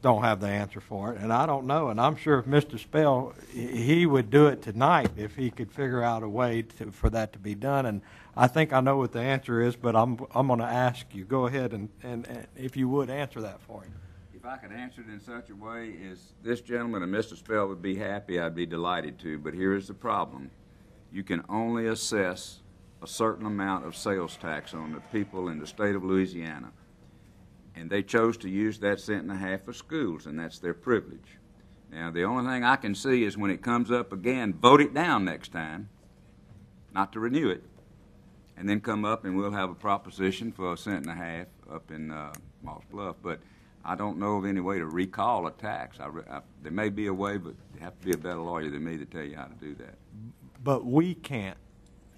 don't have the answer for it, and I don't know. And I'm sure if Mr. Spell, he would do it tonight if he could figure out a way for that to be done. And I think I know what the answer is, but I'm going to ask you. Go ahead and if you would answer that for him. If I could answer it in such a way as this gentleman and Mr. Spell would be happy, I'd be delighted to. But here is the problem. You can only assess a certain amount of sales tax on the people in the state of Louisiana. And they chose to use that cent and a half for schools, and that's their privilege. Now, the only thing I can see is when it comes up again, vote it down next time, not to renew it, and then come up and we'll have a proposition for a cent and a half up in Moss Bluff. But I don't know of any way to recall a tax. There may be a way, but you have to be a better lawyer than me to tell you how to do that. But we can't.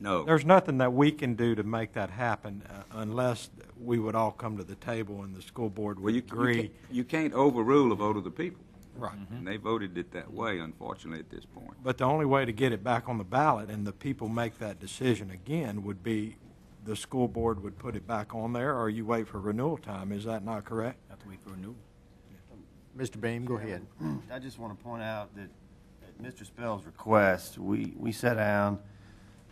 No. There's nothing that we can do to make that happen unless we would all come to the table and the school board would agree. You can't overrule a vote of the people. Right. And they voted it that way, unfortunately, at this point. But the only way to get it back on the ballot and the people make that decision again would be the school board would put it back on there, or you wait for renewal time. Is that not correct? Have to wait for renewal. Mr. Beam, go ahead. I just want to point out that at Mr. Spell's request, we sat down,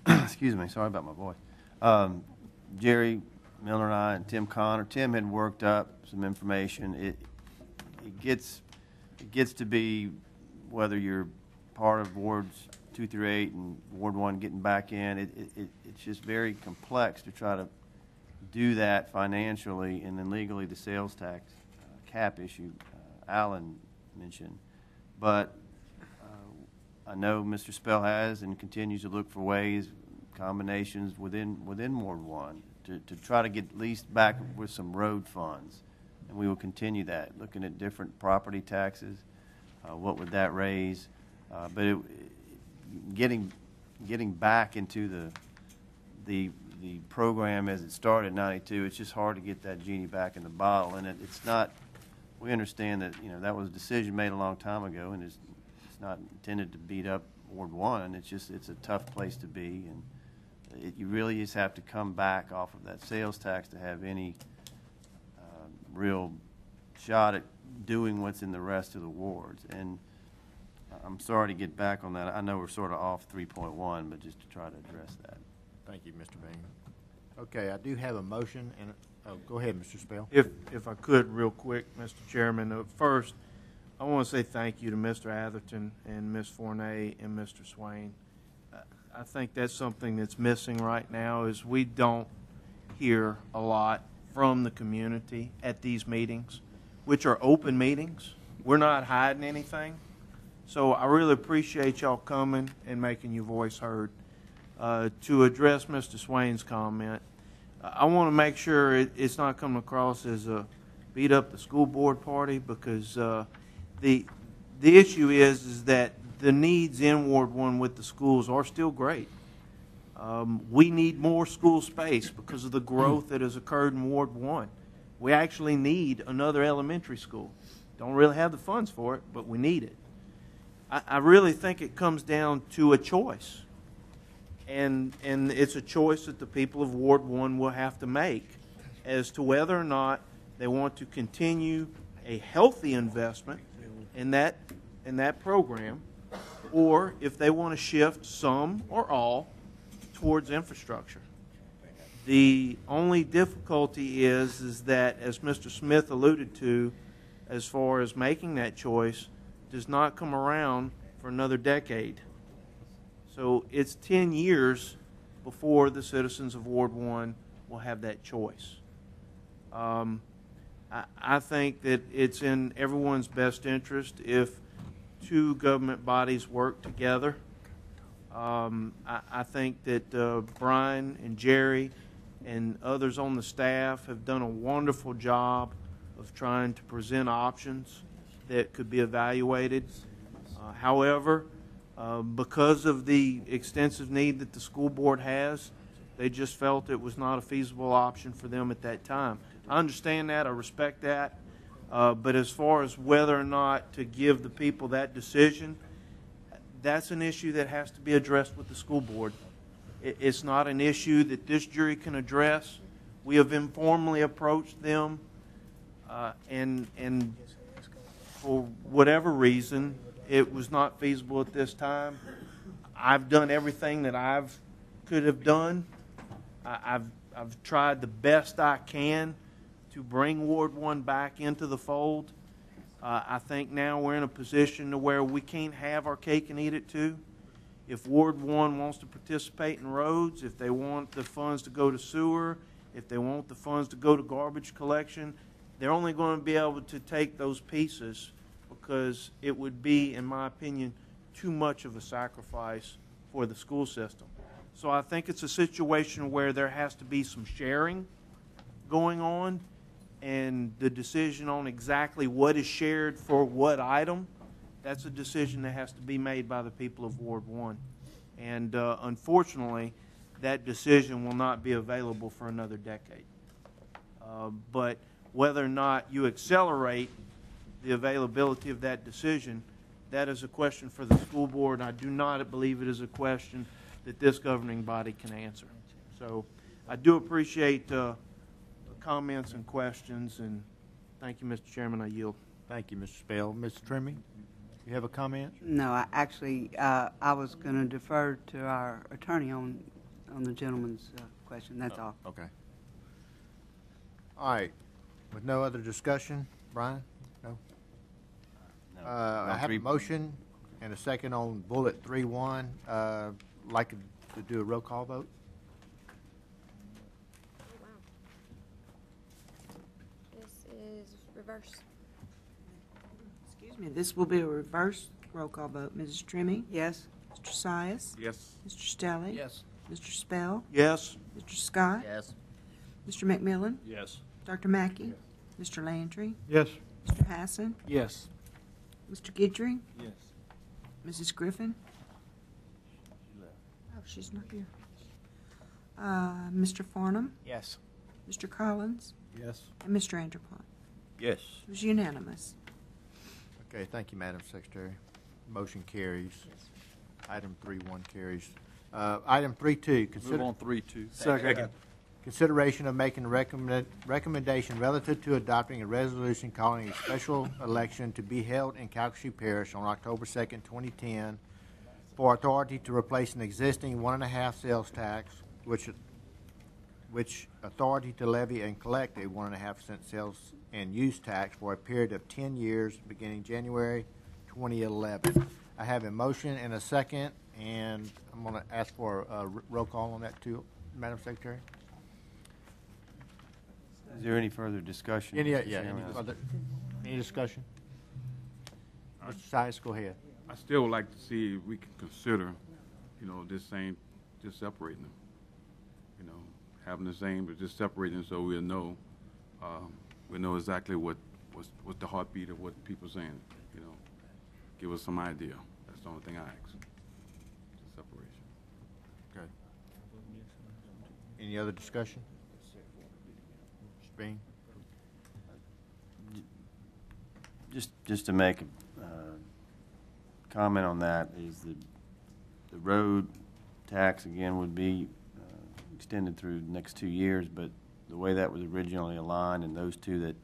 excuse me, sorry about my voice. Jerry Miller and I and Tim Connor. Tim had worked up some information. It gets to be whether you're part of wards 2 through 8 and Ward 1 getting back in. It's just very complex to try to do that financially, and then legally the sales tax cap issue Alan mentioned. But I know Mr. Spell has and continues to look for ways, combinations within Ward 1 to try to get at least back with some road funds. And we will continue that, looking at different property taxes, what would that raise? But getting back into the program as it started in '92, it's just hard to get that genie back in the bottle. And it's not. We understand that that was a decision made a long time ago, and it's not intended to beat up Ward 1. It's a tough place to be, and you really just have to come back off of that sales tax to have any real shot at doing what's in the rest of the wards. And I'm sorry to get back on that. I know we're sort of off 3.1, but just to try to address that. Thank you, Mr. Bain. Okay, I do have a motion, and go ahead, Mr. Spell. If I could, real quick, Mr. Chairman. First, I want to say thank you to Mr. Atherton and Ms. Fournet and Mr. Swain. I think that's something that's missing right now is we don't hear a lot from the community at these meetings, which are open meetings. We're not hiding anything. So I really appreciate y'all coming and making your voice heard. To address Mr. Swain's comment, I want to make sure it's not coming across as a beat up the school board party, because the issue is that the needs in Ward 1 with the schools are still great. We need more school space because of the growth that has occurred in Ward 1. We actually need another elementary school. Don't really have the funds for it, but we need it. I really think it comes down to a choice. And it's a choice that the people of Ward 1 will have to make as to whether or not they want to continue a healthy investment in that program, or if they want to shift some or all towards infrastructure. The only difficulty is that, as Mr. Smith alluded to, as far as making that choice, does not come around for another decade. So it's 10 years before the citizens of Ward 1 will have that choice. I think that it's in everyone's best interest if two government bodies work together. I think that Brian and Jerry and others on the staff have done a wonderful job of trying to present options that could be evaluated. However, because of the extensive need that the school board has, they just felt it was not a feasible option for them at that time. I understand that. I respect that. But as far as whether or not to give the people that decision, that's an issue that has to be addressed with the school board. It's not an issue that this jury can address. We have informally approached them, and for whatever reason, it was not feasible at this time. I've done everything that I could have done. I've tried the best I can to bring Ward 1 back into the fold. I think now we're in a position to where we can't have our cake and eat it too. If Ward 1 wants to participate in roads, if they want the funds to go to sewer, if they want the funds to go to garbage collection, they're only going to be able to take those pieces because it would be, in my opinion, too much of a sacrifice for the school system. So I think it's a situation where there has to be some sharing going on, and the decision on exactly what is shared for what item, that's a decision that has to be made by the people of Ward 1. And unfortunately, that decision will not be available for another decade. But whether or not you accelerate the availability of that decision, that is a question for the school board. I do not believe it is a question that this governing body can answer. So I do appreciate the comments and questions, and thank you, Mr. Chairman. I yield. Thank you, Mr. Spell. Mr. Trimmie, you have a comment? No, I was going to defer to our attorney on the gentleman's question. That's all. Okay. All right. With no other discussion, Brian? No? I have a motion and a second on bullet 3.1. Like to do a roll call vote? This is reverse. Excuse me, this will be a reverse roll call vote. Mrs. Trimmie? Yes. Mr. Sias? Yes. Mr. Stelly? Yes. Mr. Spell? Yes. Mr. Scott? Yes. Mr. McMillan? Yes. Dr. Mackey? Mr. Landry? Yes. Mr. Hassan? Yes. Mr. Guidry? Yes. Mrs. Griffin? Oh, she's not here. Mr. Farnham? Yes. Mr. Collins? Yes. And Mr. Anderpont? Yes. It was unanimous. Okay, thank you, Madam Secretary. Motion carries. Item 3.1 carries. Item 3.2. Move on 3.2. Second. Consideration of making a recommendation relative to adopting a resolution calling a special election to be held in Calcasieu Parish on October 2nd, 2010, for authority to replace an existing 1.5 sales tax, which authority to levy and collect a 1.5% sales and use tax for a period of 10 years beginning January 2011. I have a motion and a second, and I'm going to ask for a roll call on that too, Madam Secretary. Is there any further discussion? Any Mr. Chairman? any discussion? Mr. Sias, go ahead. I still would like to see if we can consider, just separating them. Having the same, but just separating them so we'll know exactly what's the heartbeat of what people are saying. Give us some idea. That's the only thing I ask. Just separation. Okay. Any other discussion? Mr. Bean? Just to make a comment on that, is the road tax, again, would be extended through the next 2 years, but the way that was originally aligned, and those two that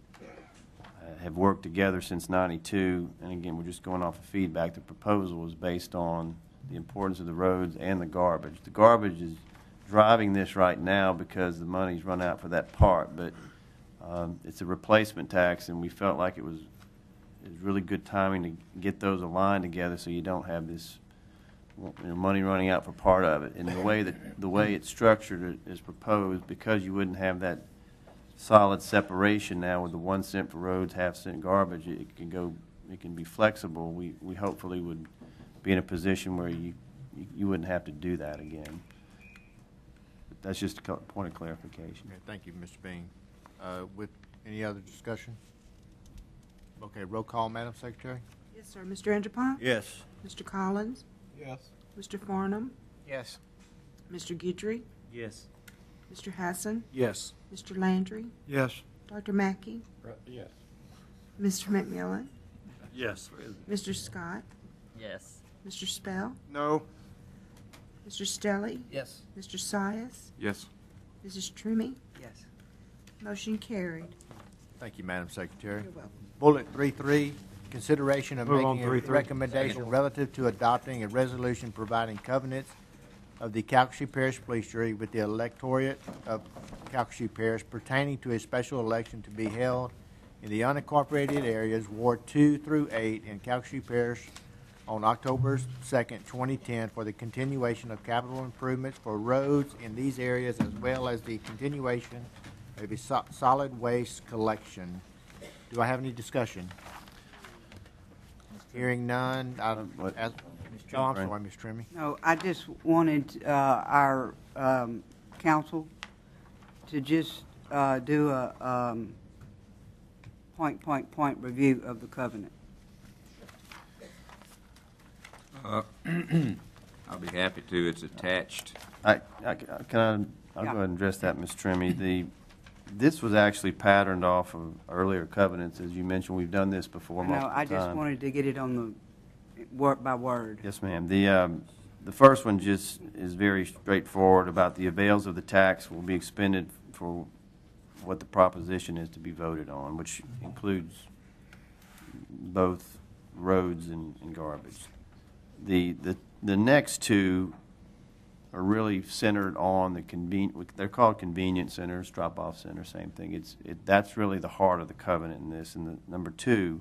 have worked together since '92, and again, we're just going off of feedback, the proposal was based on the importance of the roads and the garbage. The garbage is driving this right now because the money's run out for that part, but it's a replacement tax, and we felt like it was really good timing to get those aligned together so you don't have this money running out for part of it. And the way it's structured is proposed, because you wouldn't have that solid separation now with the 1 cent for roads, ½ garbage. It can be flexible. We hopefully would be in a position where you wouldn't have to do that again. But that's just a point of clarification. Okay, thank you, Mr. Bean. With any other discussion? Okay, roll call, Madam Secretary. Yes, sir. Mr. Anderpont? Yes. Mr. Collins? Yes. Mr. Farnham? Yes. Mr. Guidry? Yes. Mr. Hassan? Yes. Mr. Landry? Yes. Dr. Mackey? Yes. Mr. McMillan? Yes. Mr. Scott? Yes. Mr. Spell? No. Mr. Stelly? Yes. Mr. Sias? Yes. Mrs. Trimmie? Yes. Motion carried. Thank you, Madam Secretary. You're welcome. Bullet 3.3, consideration of Move on, making a 3.3. recommendation relative to adopting a resolution providing covenants of the Calcasieu Parish Police Jury with the electorate of Calcasieu Parish pertaining to a special election to be held in the unincorporated areas, Ward 2 through 8 in Calcasieu Parish on October 2nd, 2010 for the continuation of capital improvements for roads in these areas as well as the continuation of a solid waste collection. Do I have any discussion? Hearing none, I'm sorry, Ms. Trimmy. No, I just wanted our council to just do a point review of the covenant. I'll be happy to. It's attached. I'll go ahead and address that, Ms. Trimmy. This was actually patterned off of earlier covenants. As you mentioned, we've done this before multiple times. I just wanted to get it on the word by word. Yes, ma'am. The first one just is very straightforward about the avails of the tax will be expended for what the proposition is to be voted on, which includes both roads and garbage. The next two are really centered on they're called convenience centers, drop-off centers, same thing. That's really the heart of the covenant in this. And the number two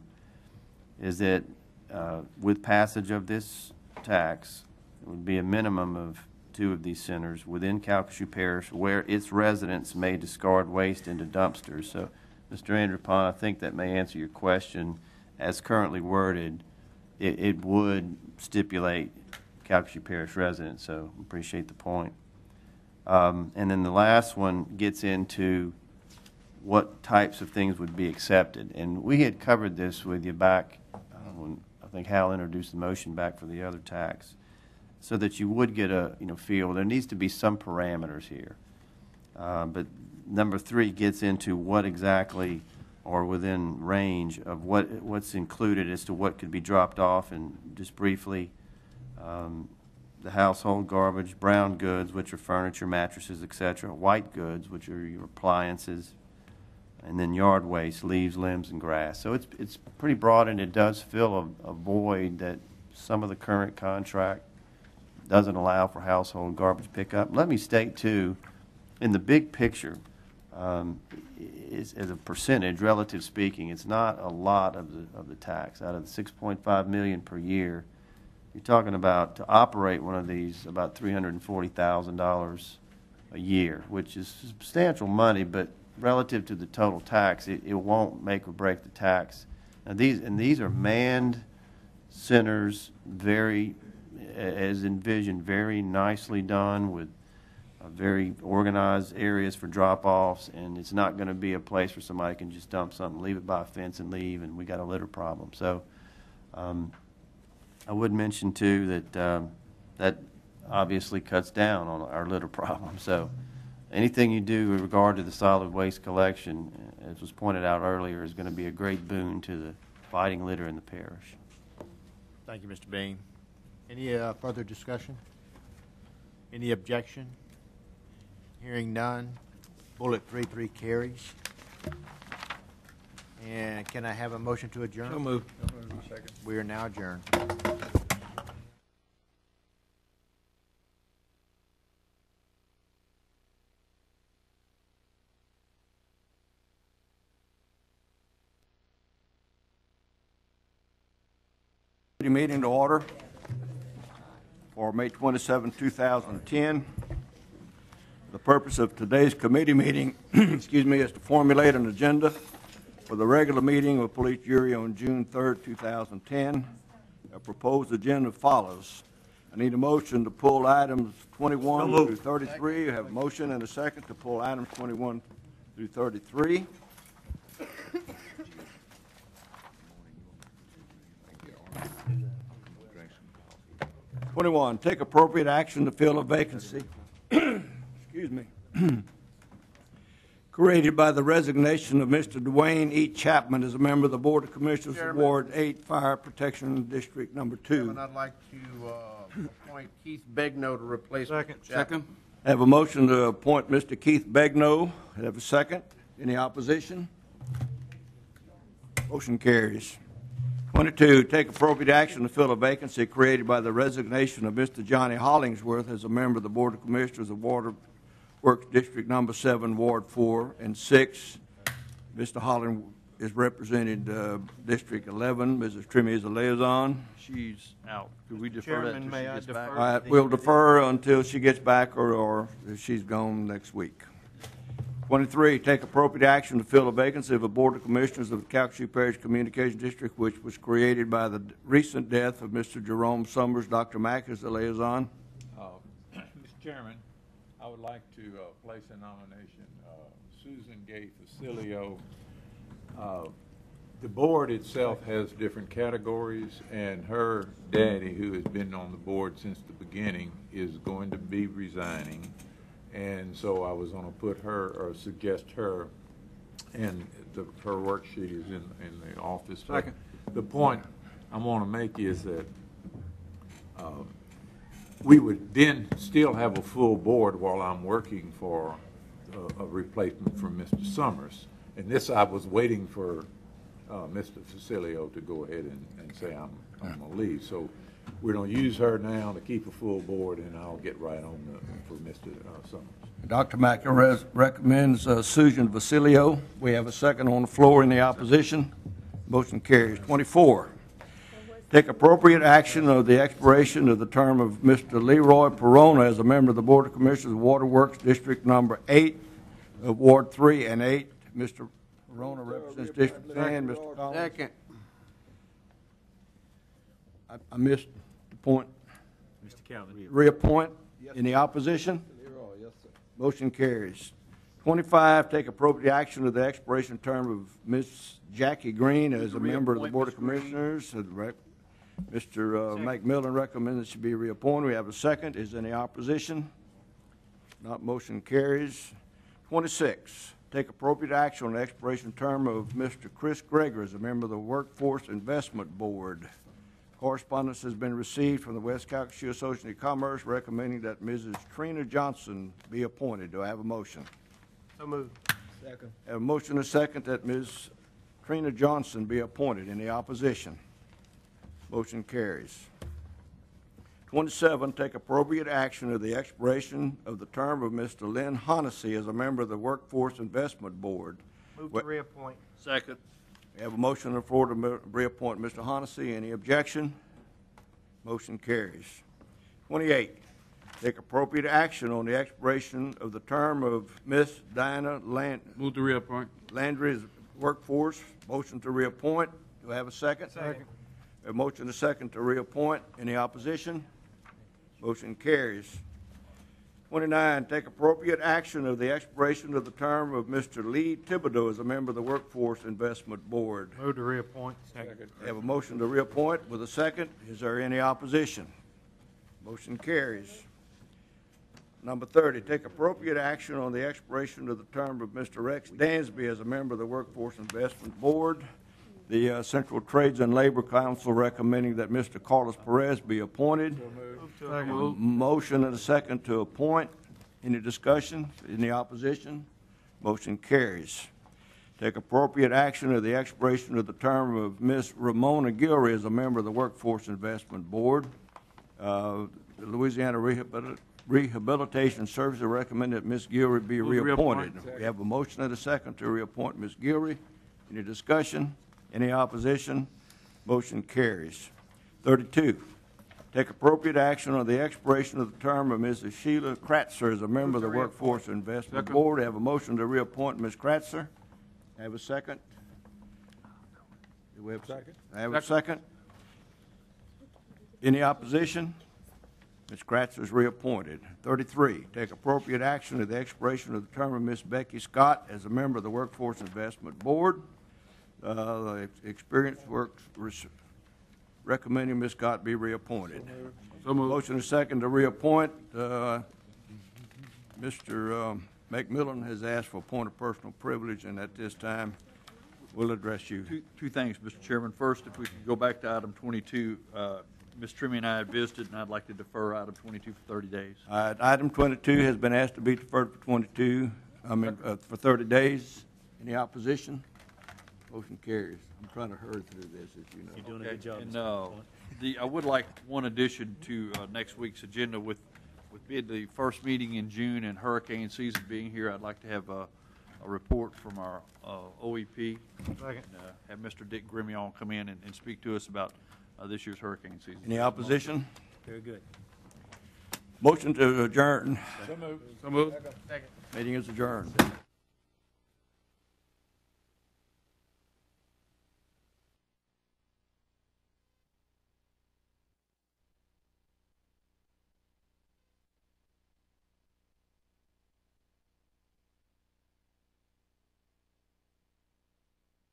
is that with passage of this tax, it would be a minimum of 2 of these centers within Calcasieu Parish where its residents may discard waste into dumpsters. So, Mr. Andrew Pond, I think that may answer your question. As currently worded, it would stipulate Calcasieu Parish residents, so appreciate the point. And then the last one gets into what types of things would be accepted. And we had covered this with you back when I think Hal introduced the motion back for the other tax, so that you would get a feel. There needs to be some parameters here. But number 3 gets into what exactly or within range of what's included as to what could be dropped off. And just briefly, the household garbage, brown goods, which are furniture, mattresses, etc., white goods, which are your appliances, and then yard waste, leaves, limbs, and grass. So it's pretty broad, and it does fill a void that some of the current contract doesn't allow for household garbage pickup. Let me state, too, in the big picture, as a percentage, relative speaking, it's not a lot of the tax. Out of the $6.5 million per year, you're talking about, to operate one of these, about $340,000 a year, which is substantial money, but relative to the total tax, it won't make or break the tax. Now these are manned centers, very, as envisioned, very nicely done with very organized areas for drop-offs, and it's not going to be a place where somebody can just dump something, leave it by a fence and leave, and we got a litter problem. So I would mention, too, that that obviously cuts down on our litter problem. So anything you do with regard to the solid waste collection, as was pointed out earlier, is going to be a great boon to the fighting litter in the parish. Thank you, Mr. Bean. Any further discussion? Any objection? Hearing none. Bullet 3-3 carries. And can I have a motion to adjourn? So moved. We are now adjourned. Meeting to order for May 27, 2010. The purpose of today's committee meeting excuse me, is to formulate an agenda for the regular meeting of Police Jury on June 3, 2010. A proposed agenda follows. I need a motion to pull items 21 through 33. I have a motion and a second to pull items 21 through 33. 21, take appropriate action to fill a vacancy excuse me, created by the resignation of Mr. Dwayne E. Chapman as a member of the Board of Commissioners of Ward 8 Fire Protection District Number 2. Chairman, I'd like to appoint Keith Begnaud to replace Mr. Chapman. I have a motion to appoint Mr. Keith Begnaud. I have a second. Any opposition? Motion carries. 22, take appropriate action to fill a vacancy created by the resignation of Mr. Johnny Hollingsworth as a member of the Board of Commissioners of Water Works District Number 7, Ward 4 and 6. Mr. is represented District 11. Mrs. Trimmy is a liaison. She's out. Could we defer that Chairman, till may she I gets defer? back? All right, we'll defer until she gets back or if she's gone next week. 23, take appropriate action to fill a vacancy of a Board of Commissioners of the Calcasieu Parish Communication District, which was created by the recent death of Mr. Jerome Summers. Dr. Mack is the liaison. Mr. Chairman, I would like to place a nomination, Susan Gay Facilio. The board itself has different categories, and her daddy, who has been on the board since the beginning, is going to be resigning. And so I was going to put her, or suggest her, and her worksheet is in the office. But the point I want to make is that we would then still have a full board while I'm working for a replacement for Mr. Summers. And this, I was waiting for Mr. Facilio to go ahead and say I'm going to leave. So we're going to use her now to keep a full board, and I'll get right on for Mr. Summers. Dr. Mack recommends Susan Vasilio. We have a second on the floor. In the opposition. Motion carries. 24. Take appropriate action of the expiration of the term of Mr. Leroy Perona as a member of the Board of Commissioners of Waterworks District Number 8 of Ward 3 and 8. Mr. Perona represents District 10. Mr. Collins. Second. I missed the point. Mr. Calvin. Reappoint. In the opposition? Motion carries. 25, take appropriate action of the expiration term of Ms. Jackie Green as a member of the Board of Commissioners. Mr. McMillan recommends that she be reappointed. We have a second. Is there any opposition? Not, motion carries. 26, take appropriate action on the expiration term of Mr. Chris Greger as a member of the Workforce Investment Board. Correspondence has been received from the West Calcasieu Association of Commerce recommending that Mrs. Trina Johnson be appointed. Do I have a motion? So moved. Second. I have a motion and a second that Ms. Trina Johnson be appointed. Any opposition? Motion carries. 27, take appropriate action of the expiration of the term of Mr. Lynn Honnessy as a member of the Workforce Investment Board. Move to reappoint. Second. We have a motion on the floor to reappoint Mr. Honnessy. Any objection? Motion carries. 28, take appropriate action on the expiration of the term of Miss Diana Move to reappoint. Landry's Workforce. Motion to reappoint. Do I have a second? Second. A motion and a second to reappoint. Any opposition? Motion carries. 29, take appropriate action of the expiration of the term of Mr. Lee Thibodeau as a member of the Workforce Investment Board. Move to reappoint. Second. We have a motion to reappoint with a second. Is there any opposition? Motion carries. Number 30, take appropriate action on the expiration of the term of Mr. Rex Dansby as a member of the Workforce Investment Board. The Central Trades and Labor Council recommending that Mr. Carlos Perez be appointed. Motion and a second to appoint. Any discussion? Any opposition? Motion carries. Take appropriate action of the expiration of the term of Ms. Ramona Gilry as a member of the Workforce Investment Board. The Louisiana Rehabilitation Services recommend that Ms. Gilry be reappointed. We have a motion and a second to reappoint Ms. Gilry. Any discussion? Any opposition? Motion carries. 32, take appropriate action on the expiration of the term of Mrs. Sheila Kratzer as a member of the Workforce Investment Board. I have a motion to reappoint Ms. Kratzer. Have a second? Do we have a second? I have a second. Any opposition? Ms. Kratzer is reappointed. 33, take appropriate action to the expiration of the term of Ms. Becky Scott as a member of the Workforce Investment Board. The Experienced Works recommending Ms. Scott be reappointed. Motion is second to reappoint. Mr. McMillan has asked for a point of personal privilege, and at this time, we'll address you. Two things, Mr. Chairman. First, if we could go back to item 22, Ms. Trimmy and I had visited, and I'd like to defer item 22 for 30 days. Item 22 has been asked to be deferred for 30 days. Any opposition? Motion carries. I'm trying to hurry through this, as you know. You're doing a good job. And I would like one addition to next week's agenda with being the first meeting in June and hurricane season being here. I'd like to have a a report from our OEP. Second. And, have Mr. Dick Grimion come in and speak to us about this year's hurricane season. Any opposition? Very good. Motion to adjourn. So moved. So moved. Meeting is adjourned.